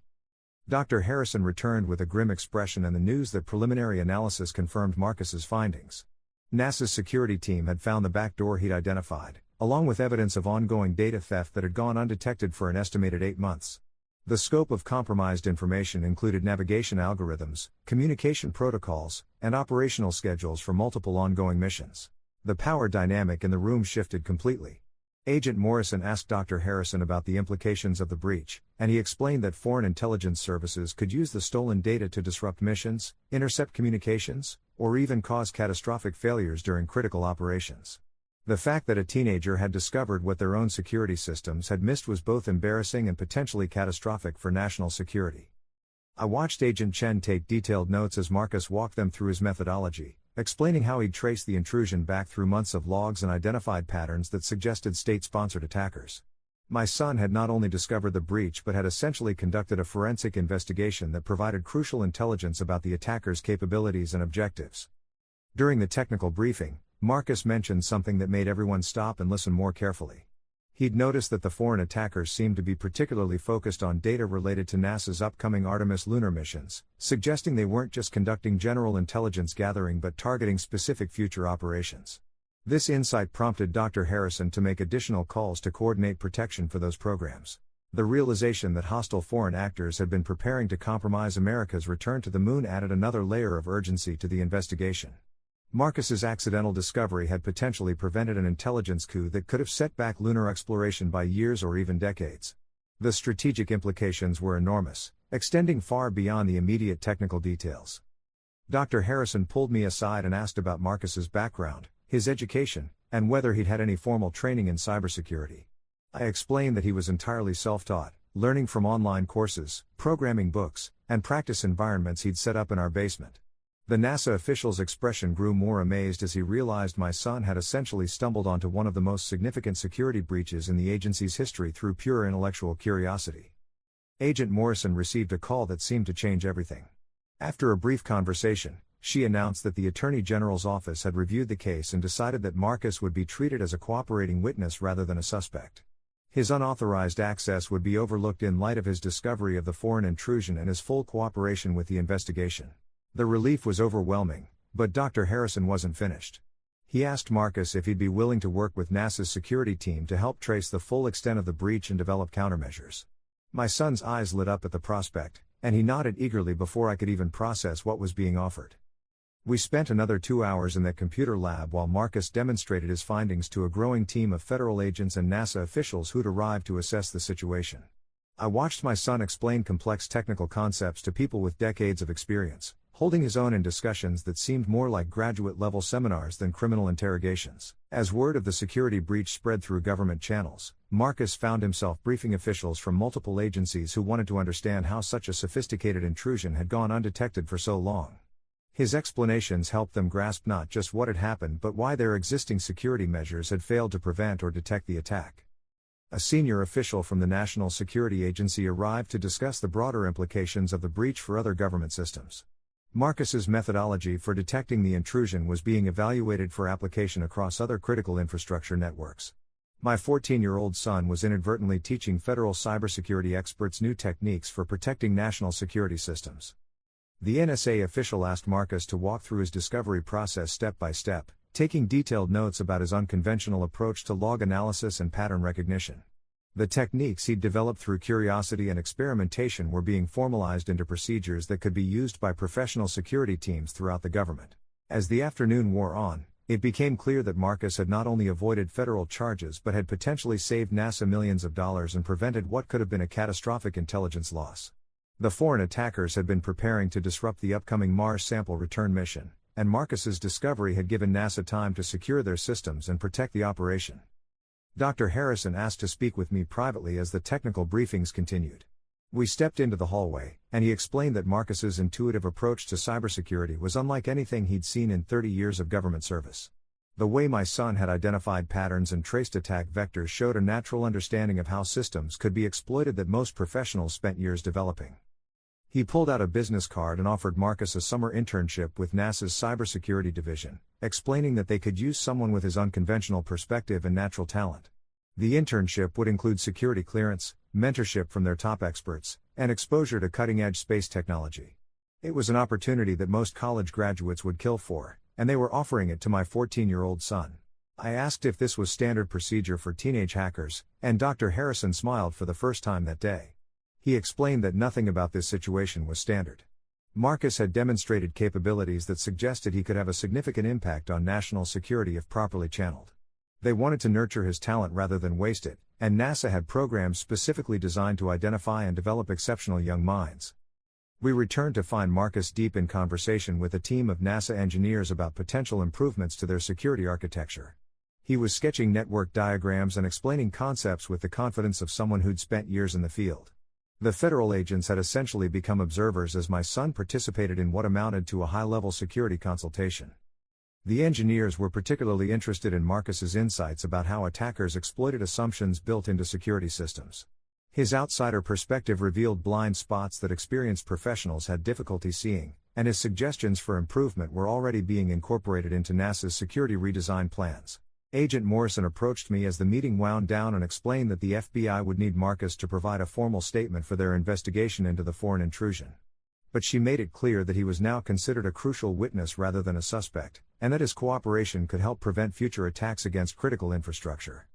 Dr. Harrison returned with a grim expression and the news that preliminary analysis confirmed Marcus's findings. NASA's security team had found the backdoor he'd identified, along with evidence of ongoing data theft that had gone undetected for an estimated 8 months. The scope of compromised information included navigation algorithms, communication protocols, and operational schedules for multiple ongoing missions. The power dynamic in the room shifted completely. Agent Morrison asked Dr. Harrison about the implications of the breach, and he explained that foreign intelligence services could use the stolen data to disrupt missions, intercept communications, or even cause catastrophic failures during critical operations. The fact that a teenager had discovered what their own security systems had missed was both embarrassing and potentially catastrophic for national security. I watched Agent Chen take detailed notes as Marcus walked them through his methodology, explaining how he'd traced the intrusion back through months of logs and identified patterns that suggested state-sponsored attackers. My son had not only discovered the breach but had essentially conducted a forensic investigation that provided crucial intelligence about the attackers' capabilities and objectives. During the technical briefing, Marcus mentioned something that made everyone stop and listen more carefully. He'd noticed that the foreign attackers seemed to be particularly focused on data related to NASA's upcoming Artemis lunar missions, suggesting they weren't just conducting general intelligence gathering but targeting specific future operations. This insight prompted Dr. Harrison to make additional calls to coordinate protection for those programs. The realization that hostile foreign actors had been preparing to compromise America's return to the moon added another layer of urgency to the investigation. Marcus's accidental discovery had potentially prevented an intelligence coup that could have set back lunar exploration by years or even decades. The strategic implications were enormous, extending far beyond the immediate technical details. Dr. Harrison pulled me aside and asked about Marcus's background, his education, and whether he'd had any formal training in cybersecurity. I explained that he was entirely self-taught, learning from online courses, programming books, and practice environments he'd set up in our basement. The NASA official's expression grew more amazed as he realized my son had essentially stumbled onto one of the most significant security breaches in the agency's history through pure intellectual curiosity. Agent Morrison received a call that seemed to change everything. After a brief conversation, she announced that the Attorney General's office had reviewed the case and decided that Marcus would be treated as a cooperating witness rather than a suspect. His unauthorized access would be overlooked in light of his discovery of the foreign intrusion and his full cooperation with the investigation. The relief was overwhelming, but Dr. Harrison wasn't finished. He asked Marcus if he'd be willing to work with NASA's security team to help trace the full extent of the breach and develop countermeasures. My son's eyes lit up at the prospect, and he nodded eagerly before I could even process what was being offered. We spent another 2 hours in that computer lab while Marcus demonstrated his findings to a growing team of federal agents and NASA officials who'd arrived to assess the situation. I watched my son explain complex technical concepts to people with decades of experience, holding his own in discussions that seemed more like graduate-level seminars than criminal interrogations. As word of the security breach spread through government channels, Marcus found himself briefing officials from multiple agencies who wanted to understand how such a sophisticated intrusion had gone undetected for so long. His explanations helped them grasp not just what had happened but why their existing security measures had failed to prevent or detect the attack. A senior official from the National Security Agency arrived to discuss the broader implications of the breach for other government systems. Marcus's methodology for detecting the intrusion was being evaluated for application across other critical infrastructure networks. My 14-year-old son was inadvertently teaching federal cybersecurity experts new techniques for protecting national security systems. The NSA official asked Marcus to walk through his discovery process step by step, taking detailed notes about his unconventional approach to log analysis and pattern recognition. The techniques he'd developed through curiosity and experimentation were being formalized into procedures that could be used by professional security teams throughout the government. As the afternoon wore on, it became clear that Marcus had not only avoided federal charges but had potentially saved NASA millions of dollars and prevented what could have been a catastrophic intelligence loss. The foreign attackers had been preparing to disrupt the upcoming Mars sample return mission, and Marcus's discovery had given NASA time to secure their systems and protect the operation. Dr. Harrison asked to speak with me privately as the technical briefings continued. We stepped into the hallway, and he explained that Marcus's intuitive approach to cybersecurity was unlike anything he'd seen in 30 years of government service. The way my son had identified patterns and traced attack vectors showed a natural understanding of how systems could be exploited that most professionals spent years developing. He pulled out a business card and offered Marcus a summer internship with NASA's cybersecurity division, explaining that they could use someone with his unconventional perspective and natural talent. The internship would include security clearance, mentorship from their top experts, and exposure to cutting-edge space technology. It was an opportunity that most college graduates would kill for, and they were offering it to my 14-year-old son. I asked if this was standard procedure for teenage hackers, and Dr. Harrison smiled for the first time that day. He explained that nothing about this situation was standard. Marcus had demonstrated capabilities that suggested he could have a significant impact on national security if properly channeled. They wanted to nurture his talent rather than waste it, and NASA had programs specifically designed to identify and develop exceptional young minds. We returned to find Marcus deep in conversation with a team of NASA engineers about potential improvements to their security architecture. He was sketching network diagrams and explaining concepts with the confidence of someone who'd spent years in the field. The federal agents had essentially become observers as my son participated in what amounted to a high-level security consultation. The engineers were particularly interested in Marcus's insights about how attackers exploited assumptions built into security systems. His outsider perspective revealed blind spots that experienced professionals had difficulty seeing, and his suggestions for improvement were already being incorporated into NASA's security redesign plans. Agent Morrison approached me as the meeting wound down and explained that the FBI would need Marcus to provide a formal statement for their investigation into the foreign intrusion. But she made it clear that he was now considered a crucial witness rather than a suspect, and that his cooperation could help prevent future attacks against critical infrastructure.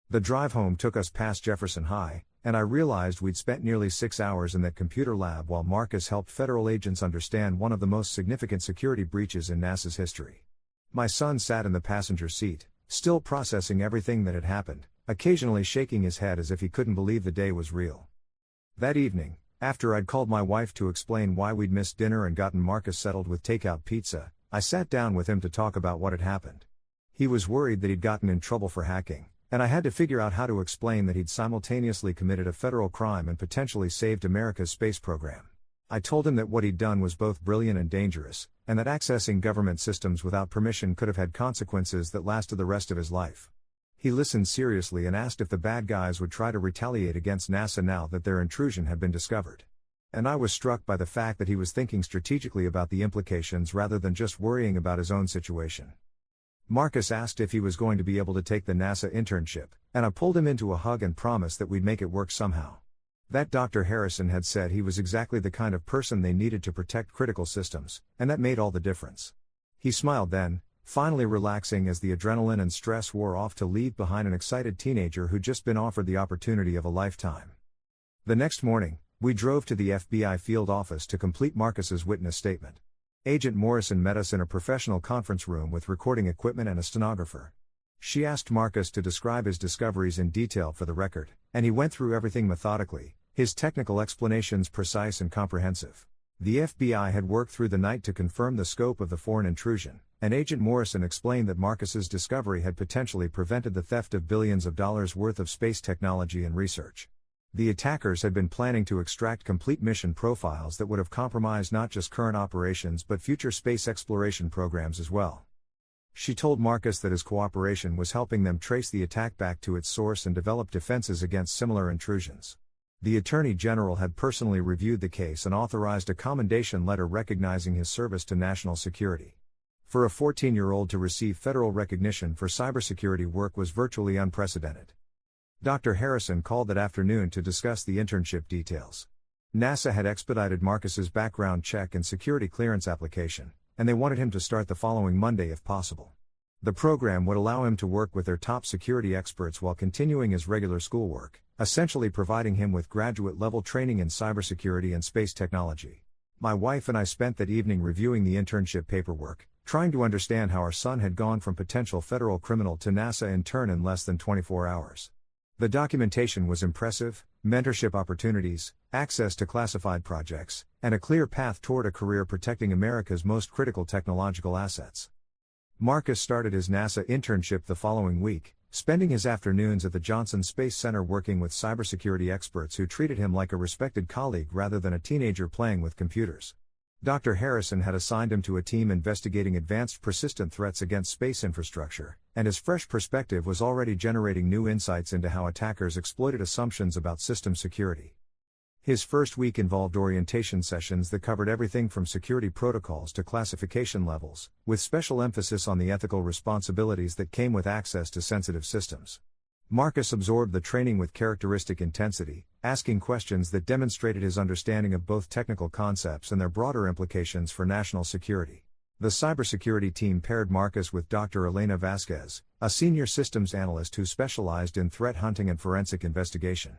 The drive home took us past Jefferson High, and I realized we'd spent nearly 6 hours in that computer lab while Marcus helped federal agents understand one of the most significant security breaches in NASA's history. My son sat in the passenger seat, still processing everything that had happened, occasionally shaking his head as if he couldn't believe the day was real. That evening, after I'd called my wife to explain why we'd missed dinner and gotten Marcus settled with takeout pizza, I sat down with him to talk about what had happened. He was worried that he'd gotten in trouble for hacking, and I had to figure out how to explain that he'd simultaneously committed a federal crime and potentially saved America's space program. I told him that what he'd done was both brilliant and dangerous, and that accessing government systems without permission could have had consequences that lasted the rest of his life. He listened seriously and asked if the bad guys would try to retaliate against NASA now that their intrusion had been discovered. And I was struck by the fact that he was thinking strategically about the implications rather than just worrying about his own situation. Marcus asked if he was going to be able to take the NASA internship, and I pulled him into a hug and promised that we'd make it work somehow. That Dr. Harrison had said he was exactly the kind of person they needed to protect critical systems, and that made all the difference. He smiled then, finally relaxing as the adrenaline and stress wore off to leave behind an excited teenager who'd just been offered the opportunity of a lifetime. The next morning, we drove to the FBI field office to complete Marcus's witness statement. Agent Morrison met us in a professional conference room with recording equipment and a stenographer. She asked Marcus to describe his discoveries in detail for the record, and he went through everything methodically, his technical explanations precise and comprehensive. The FBI had worked through the night to confirm the scope of the foreign intrusion, and Agent Morrison explained that Marcus's discovery had potentially prevented the theft of billions of dollars worth of space technology and research. The attackers had been planning to extract complete mission profiles that would have compromised not just current operations but future space exploration programs as well. She told Marcus that his cooperation was helping them trace the attack back to its source and develop defenses against similar intrusions. The Attorney General had personally reviewed the case and authorized a commendation letter recognizing his service to national security. For a 14-year-old to receive federal recognition for cybersecurity work was virtually unprecedented. Dr. Harrison called that afternoon to discuss the internship details. NASA had expedited Marcus's background check and security clearance application, and they wanted him to start the following Monday if possible. The program would allow him to work with their top security experts while continuing his regular schoolwork, essentially providing him with graduate-level training in cybersecurity and space technology. My wife and I spent that evening reviewing the internship paperwork, trying to understand how our son had gone from potential federal criminal to NASA intern in less than 24 hours. The documentation was impressive: mentorship opportunities, access to classified projects, and a clear path toward a career protecting America's most critical technological assets. Marcus started his NASA internship the following week, spending his afternoons at the Johnson Space Center working with cybersecurity experts who treated him like a respected colleague rather than a teenager playing with computers. Dr. Harrison had assigned him to a team investigating advanced persistent threats against space infrastructure, and his fresh perspective was already generating new insights into how attackers exploited assumptions about system security. His first week involved orientation sessions that covered everything from security protocols to classification levels, with special emphasis on the ethical responsibilities that came with access to sensitive systems. Marcus absorbed the training with characteristic intensity, asking questions that demonstrated his understanding of both technical concepts and their broader implications for national security. The cybersecurity team paired Marcus with Dr. Elena Vasquez, a senior systems analyst who specialized in threat hunting and forensic investigation.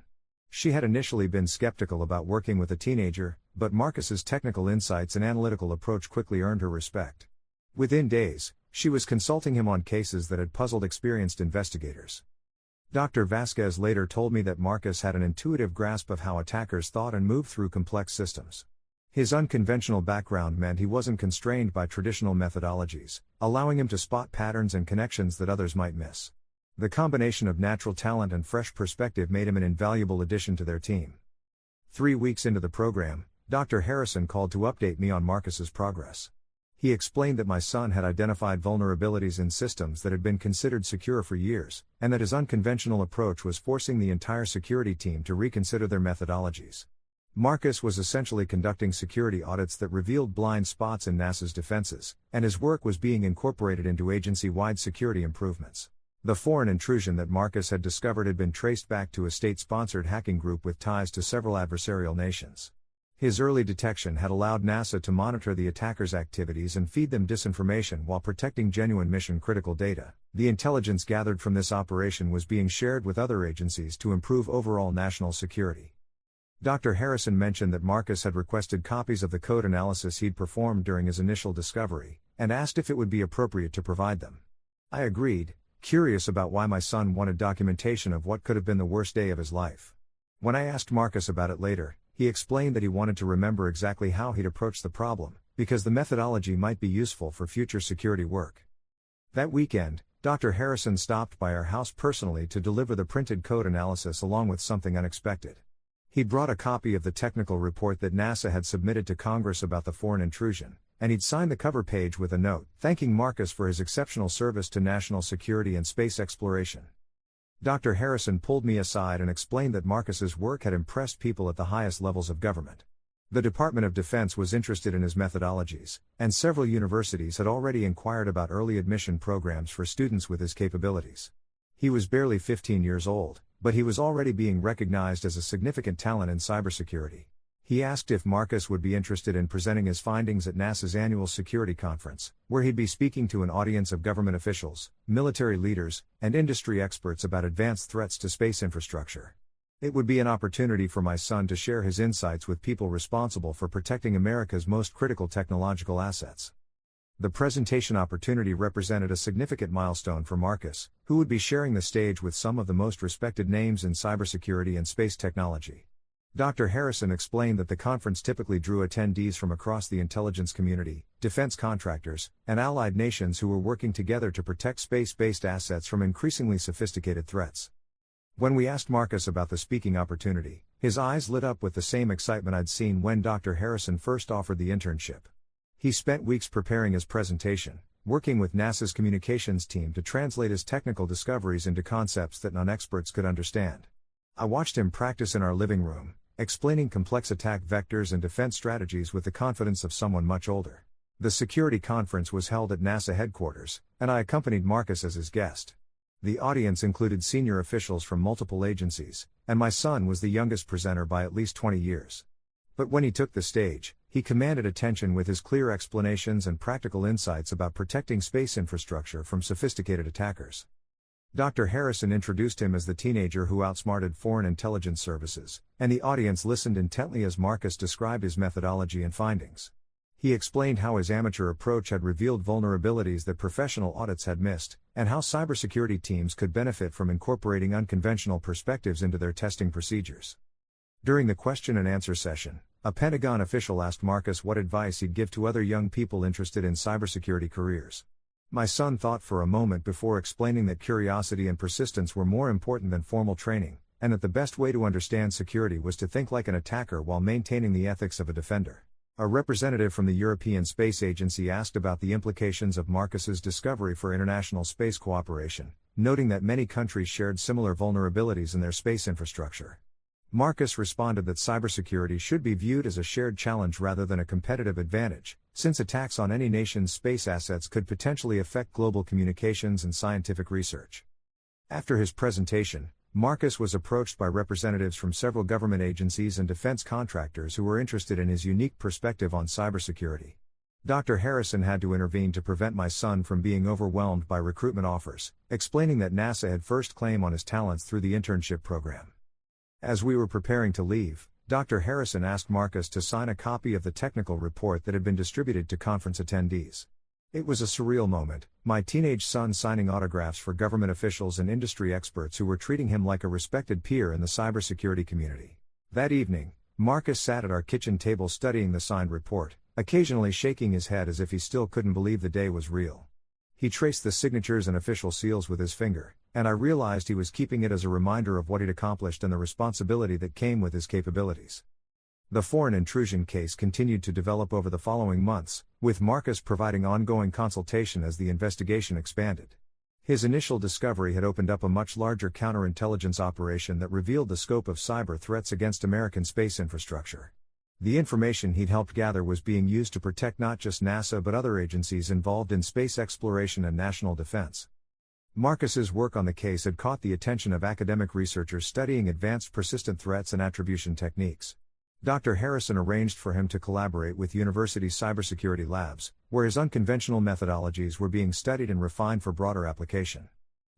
She had initially been skeptical about working with a teenager, but Marcus's technical insights and analytical approach quickly earned her respect. Within days, she was consulting him on cases that had puzzled experienced investigators. Dr. Vasquez later told me that Marcus had an intuitive grasp of how attackers thought and moved through complex systems. His unconventional background meant he wasn't constrained by traditional methodologies, allowing him to spot patterns and connections that others might miss. The combination of natural talent and fresh perspective made him an invaluable addition to their team. 3 weeks into the program, Dr. Harrison called to update me on Marcus's progress. He explained that my son had identified vulnerabilities in systems that had been considered secure for years, and that his unconventional approach was forcing the entire security team to reconsider their methodologies. Marcus was essentially conducting security audits that revealed blind spots in NASA's defenses, and his work was being incorporated into agency-wide security improvements. The foreign intrusion that Marcus had discovered had been traced back to a state-sponsored hacking group with ties to several adversarial nations. His early detection had allowed NASA to monitor the attackers' activities and feed them disinformation while protecting genuine mission-critical data. The intelligence gathered from this operation was being shared with other agencies to improve overall national security. Dr. Harrison mentioned that Marcus had requested copies of the code analysis he'd performed during his initial discovery, and asked if it would be appropriate to provide them. I agreed, curious about why my son wanted documentation of what could have been the worst day of his life. When I asked Marcus about it later, he explained that he wanted to remember exactly how he'd approached the problem, because the methodology might be useful for future security work. That weekend, Dr. Harrison stopped by our house personally to deliver the printed code analysis along with something unexpected. He'd brought a copy of the technical report that NASA had submitted to Congress about the foreign intrusion, and he'd signed the cover page with a note thanking Marcus for his exceptional service to national security and space exploration. Dr. Harrison pulled me aside and explained that Marcus's work had impressed people at the highest levels of government. The Department of Defense was interested in his methodologies, and several universities had already inquired about early admission programs for students with his capabilities. He was barely 15 years old, but he was already being recognized as a significant talent in cybersecurity. He asked if Marcus would be interested in presenting his findings at NASA's annual security conference, where he'd be speaking to an audience of government officials, military leaders, and industry experts about advanced threats to space infrastructure. It would be an opportunity for my son to share his insights with people responsible for protecting America's most critical technological assets. The presentation opportunity represented a significant milestone for Marcus, who would be sharing the stage with some of the most respected names in cybersecurity and space technology. Dr. Harrison explained that the conference typically drew attendees from across the intelligence community, defense contractors, and allied nations who were working together to protect space-based assets from increasingly sophisticated threats. When we asked Marcus about the speaking opportunity, his eyes lit up with the same excitement I'd seen when Dr. Harrison first offered the internship. He spent weeks preparing his presentation, working with NASA's communications team to translate his technical discoveries into concepts that non-experts could understand. I watched him practice in our living room, explaining complex attack vectors and defense strategies with the confidence of someone much older. The security conference was held at NASA headquarters, and I accompanied Marcus as his guest. The audience included senior officials from multiple agencies, and my son was the youngest presenter by at least 20 years. But when he took the stage, he commanded attention with his clear explanations and practical insights about protecting space infrastructure from sophisticated attackers. Dr. Harrison introduced him as the teenager who outsmarted foreign intelligence services, and the audience listened intently as Marcus described his methodology and findings. He explained how his amateur approach had revealed vulnerabilities that professional audits had missed, and how cybersecurity teams could benefit from incorporating unconventional perspectives into their testing procedures. During the question and answer session, a Pentagon official asked Marcus what advice he'd give to other young people interested in cybersecurity careers. My son thought for a moment before explaining that curiosity and persistence were more important than formal training, and that the best way to understand security was to think like an attacker while maintaining the ethics of a defender. A representative from the European Space Agency asked about the implications of Marcus's discovery for international space cooperation, noting that many countries shared similar vulnerabilities in their space infrastructure. Marcus responded that cybersecurity should be viewed as a shared challenge rather than a competitive advantage, since attacks on any nation's space assets could potentially affect global communications and scientific research. After his presentation, Marcus was approached by representatives from several government agencies and defense contractors who were interested in his unique perspective on cybersecurity. Dr. Harrison had to intervene to prevent my son from being overwhelmed by recruitment offers, explaining that NASA had first claim on his talents through the internship program. As we were preparing to leave, Dr. Harrison asked Marcus to sign a copy of the technical report that had been distributed to conference attendees. It was a surreal moment, my teenage son signing autographs for government officials and industry experts who were treating him like a respected peer in the cybersecurity community. That evening, Marcus sat at our kitchen table studying the signed report, occasionally shaking his head as if he still couldn't believe the day was real. He traced the signatures and official seals with his finger, and I realized he was keeping it as a reminder of what he'd accomplished and the responsibility that came with his capabilities. The foreign intrusion case continued to develop over the following months, with Marcus providing ongoing consultation as the investigation expanded. His initial discovery had opened up a much larger counterintelligence operation that revealed the scope of cyber threats against American space infrastructure. The information he'd helped gather was being used to protect not just NASA but other agencies involved in space exploration and national defense. Marcus's work on the case had caught the attention of academic researchers studying advanced persistent threats and attribution techniques. Dr. Harrison arranged for him to collaborate with university cybersecurity labs, where his unconventional methodologies were being studied and refined for broader application.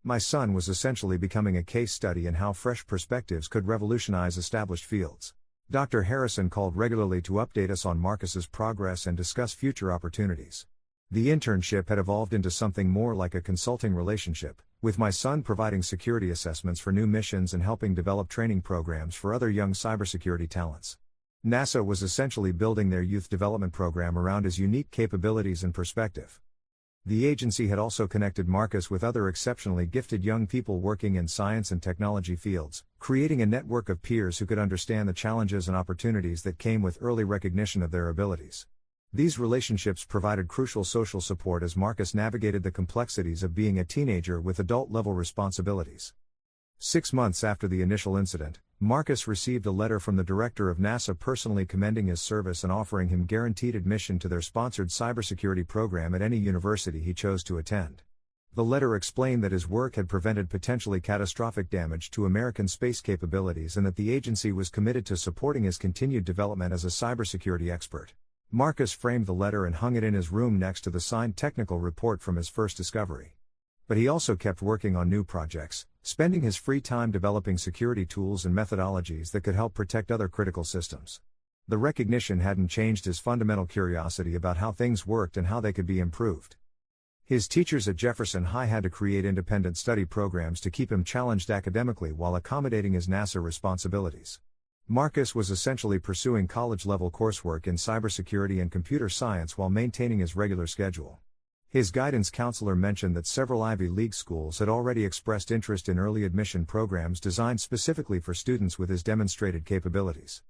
My son was essentially becoming a case study in how fresh perspectives could revolutionize established fields. Dr. Harrison called regularly to update us on Marcus's progress and discuss future opportunities. The internship had evolved into something more like a consulting relationship, with my son providing security assessments for new missions and helping develop training programs for other young cybersecurity talents. NASA was essentially building their youth development program around his unique capabilities and perspective. The agency had also connected Marcus with other exceptionally gifted young people working in science and technology fields, creating a network of peers who could understand the challenges and opportunities that came with early recognition of their abilities. These relationships provided crucial social support as Marcus navigated the complexities of being a teenager with adult-level responsibilities. 6 months after the initial incident, Marcus received a letter from the director of NASA personally commending his service and offering him guaranteed admission to their sponsored cybersecurity program at any university he chose to attend. The letter explained that his work had prevented potentially catastrophic damage to American space capabilities and that the agency was committed to supporting his continued development as a cybersecurity expert. Marcus framed the letter and hung it in his room next to the signed technical report from his first discovery. But he also kept working on new projects, spending his free time developing security tools and methodologies that could help protect other critical systems. The recognition hadn't changed his fundamental curiosity about how things worked and how they could be improved. His teachers at Jefferson High had to create independent study programs to keep him challenged academically while accommodating his NASA responsibilities. Marcus was essentially pursuing college-level coursework in cybersecurity and computer science while maintaining his regular schedule. His guidance counselor mentioned that several Ivy League schools had already expressed interest in early admission programs designed specifically for students with his demonstrated capabilities.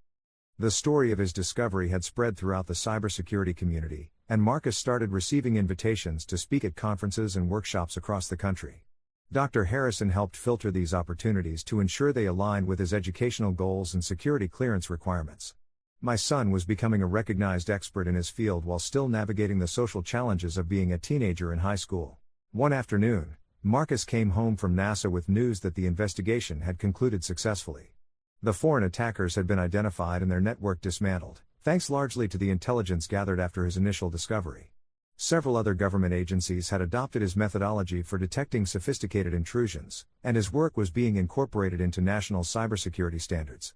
The story of his discovery had spread throughout the cybersecurity community, and Marcus started receiving invitations to speak at conferences and workshops across the country. Dr. Harrison helped filter these opportunities to ensure they aligned with his educational goals and security clearance requirements. My son was becoming a recognized expert in his field while still navigating the social challenges of being a teenager in high school. One afternoon, Marcus came home from NASA with news that the investigation had concluded successfully. The foreign attackers had been identified and their network dismantled, thanks largely to the intelligence gathered after his initial discovery. Several other government agencies had adopted his methodology for detecting sophisticated intrusions, and his work was being incorporated into national cybersecurity standards.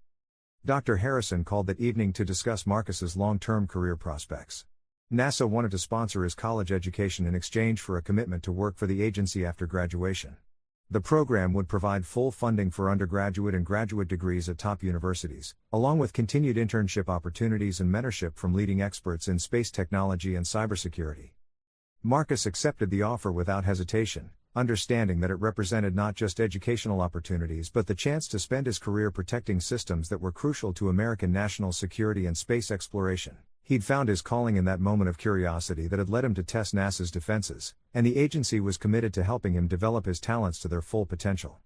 Dr. Harrison called that evening to discuss Marcus's long-term career prospects. NASA wanted to sponsor his college education in exchange for a commitment to work for the agency after graduation. The program would provide full funding for undergraduate and graduate degrees at top universities, along with continued internship opportunities and mentorship from leading experts in space technology and cybersecurity. Marcus accepted the offer without hesitation, understanding that it represented not just educational opportunities but the chance to spend his career protecting systems that were crucial to American national security and space exploration. He'd found his calling in that moment of curiosity that had led him to test NASA's defenses, and the agency was committed to helping him develop his talents to their full potential.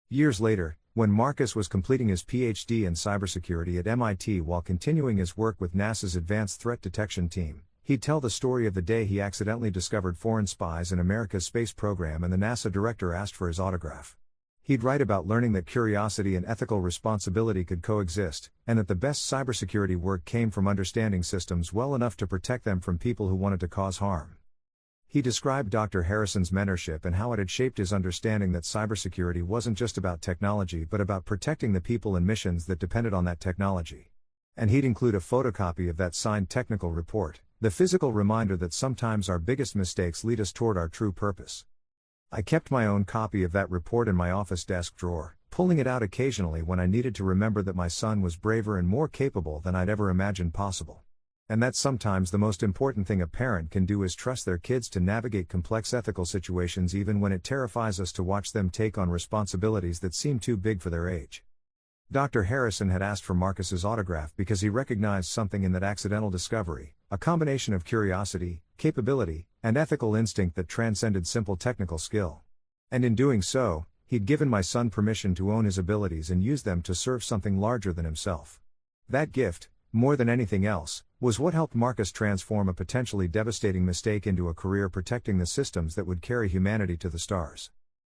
Years later, when Marcus was completing his PhD in cybersecurity at MIT while continuing his work with NASA's Advanced Threat Detection Team, he'd tell the story of the day he accidentally discovered foreign spies in America's space program and the NASA director asked for his autograph. He'd write about learning that curiosity and ethical responsibility could coexist, and that the best cybersecurity work came from understanding systems well enough to protect them from people who wanted to cause harm. He described Dr. Harrison's mentorship and how it had shaped his understanding that cybersecurity wasn't just about technology but about protecting the people and missions that depended on that technology. And he'd include a photocopy of that signed technical report, the physical reminder that sometimes our biggest mistakes lead us toward our true purpose. I kept my own copy of that report in my office desk drawer, pulling it out occasionally when I needed to remember that my son was braver and more capable than I'd ever imagined possible. And that sometimes the most important thing a parent can do is trust their kids to navigate complex ethical situations even when it terrifies us to watch them take on responsibilities that seem too big for their age. Dr. Harrison had asked for Marcus's autograph because he recognized something in that accidental discovery, a combination of curiosity, capability, and ethical instinct that transcended simple technical skill. And in doing so, he'd given my son permission to own his abilities and use them to serve something larger than himself. That gift, more than anything else, was what helped Marcus transform a potentially devastating mistake into a career protecting the systems that would carry humanity to the stars.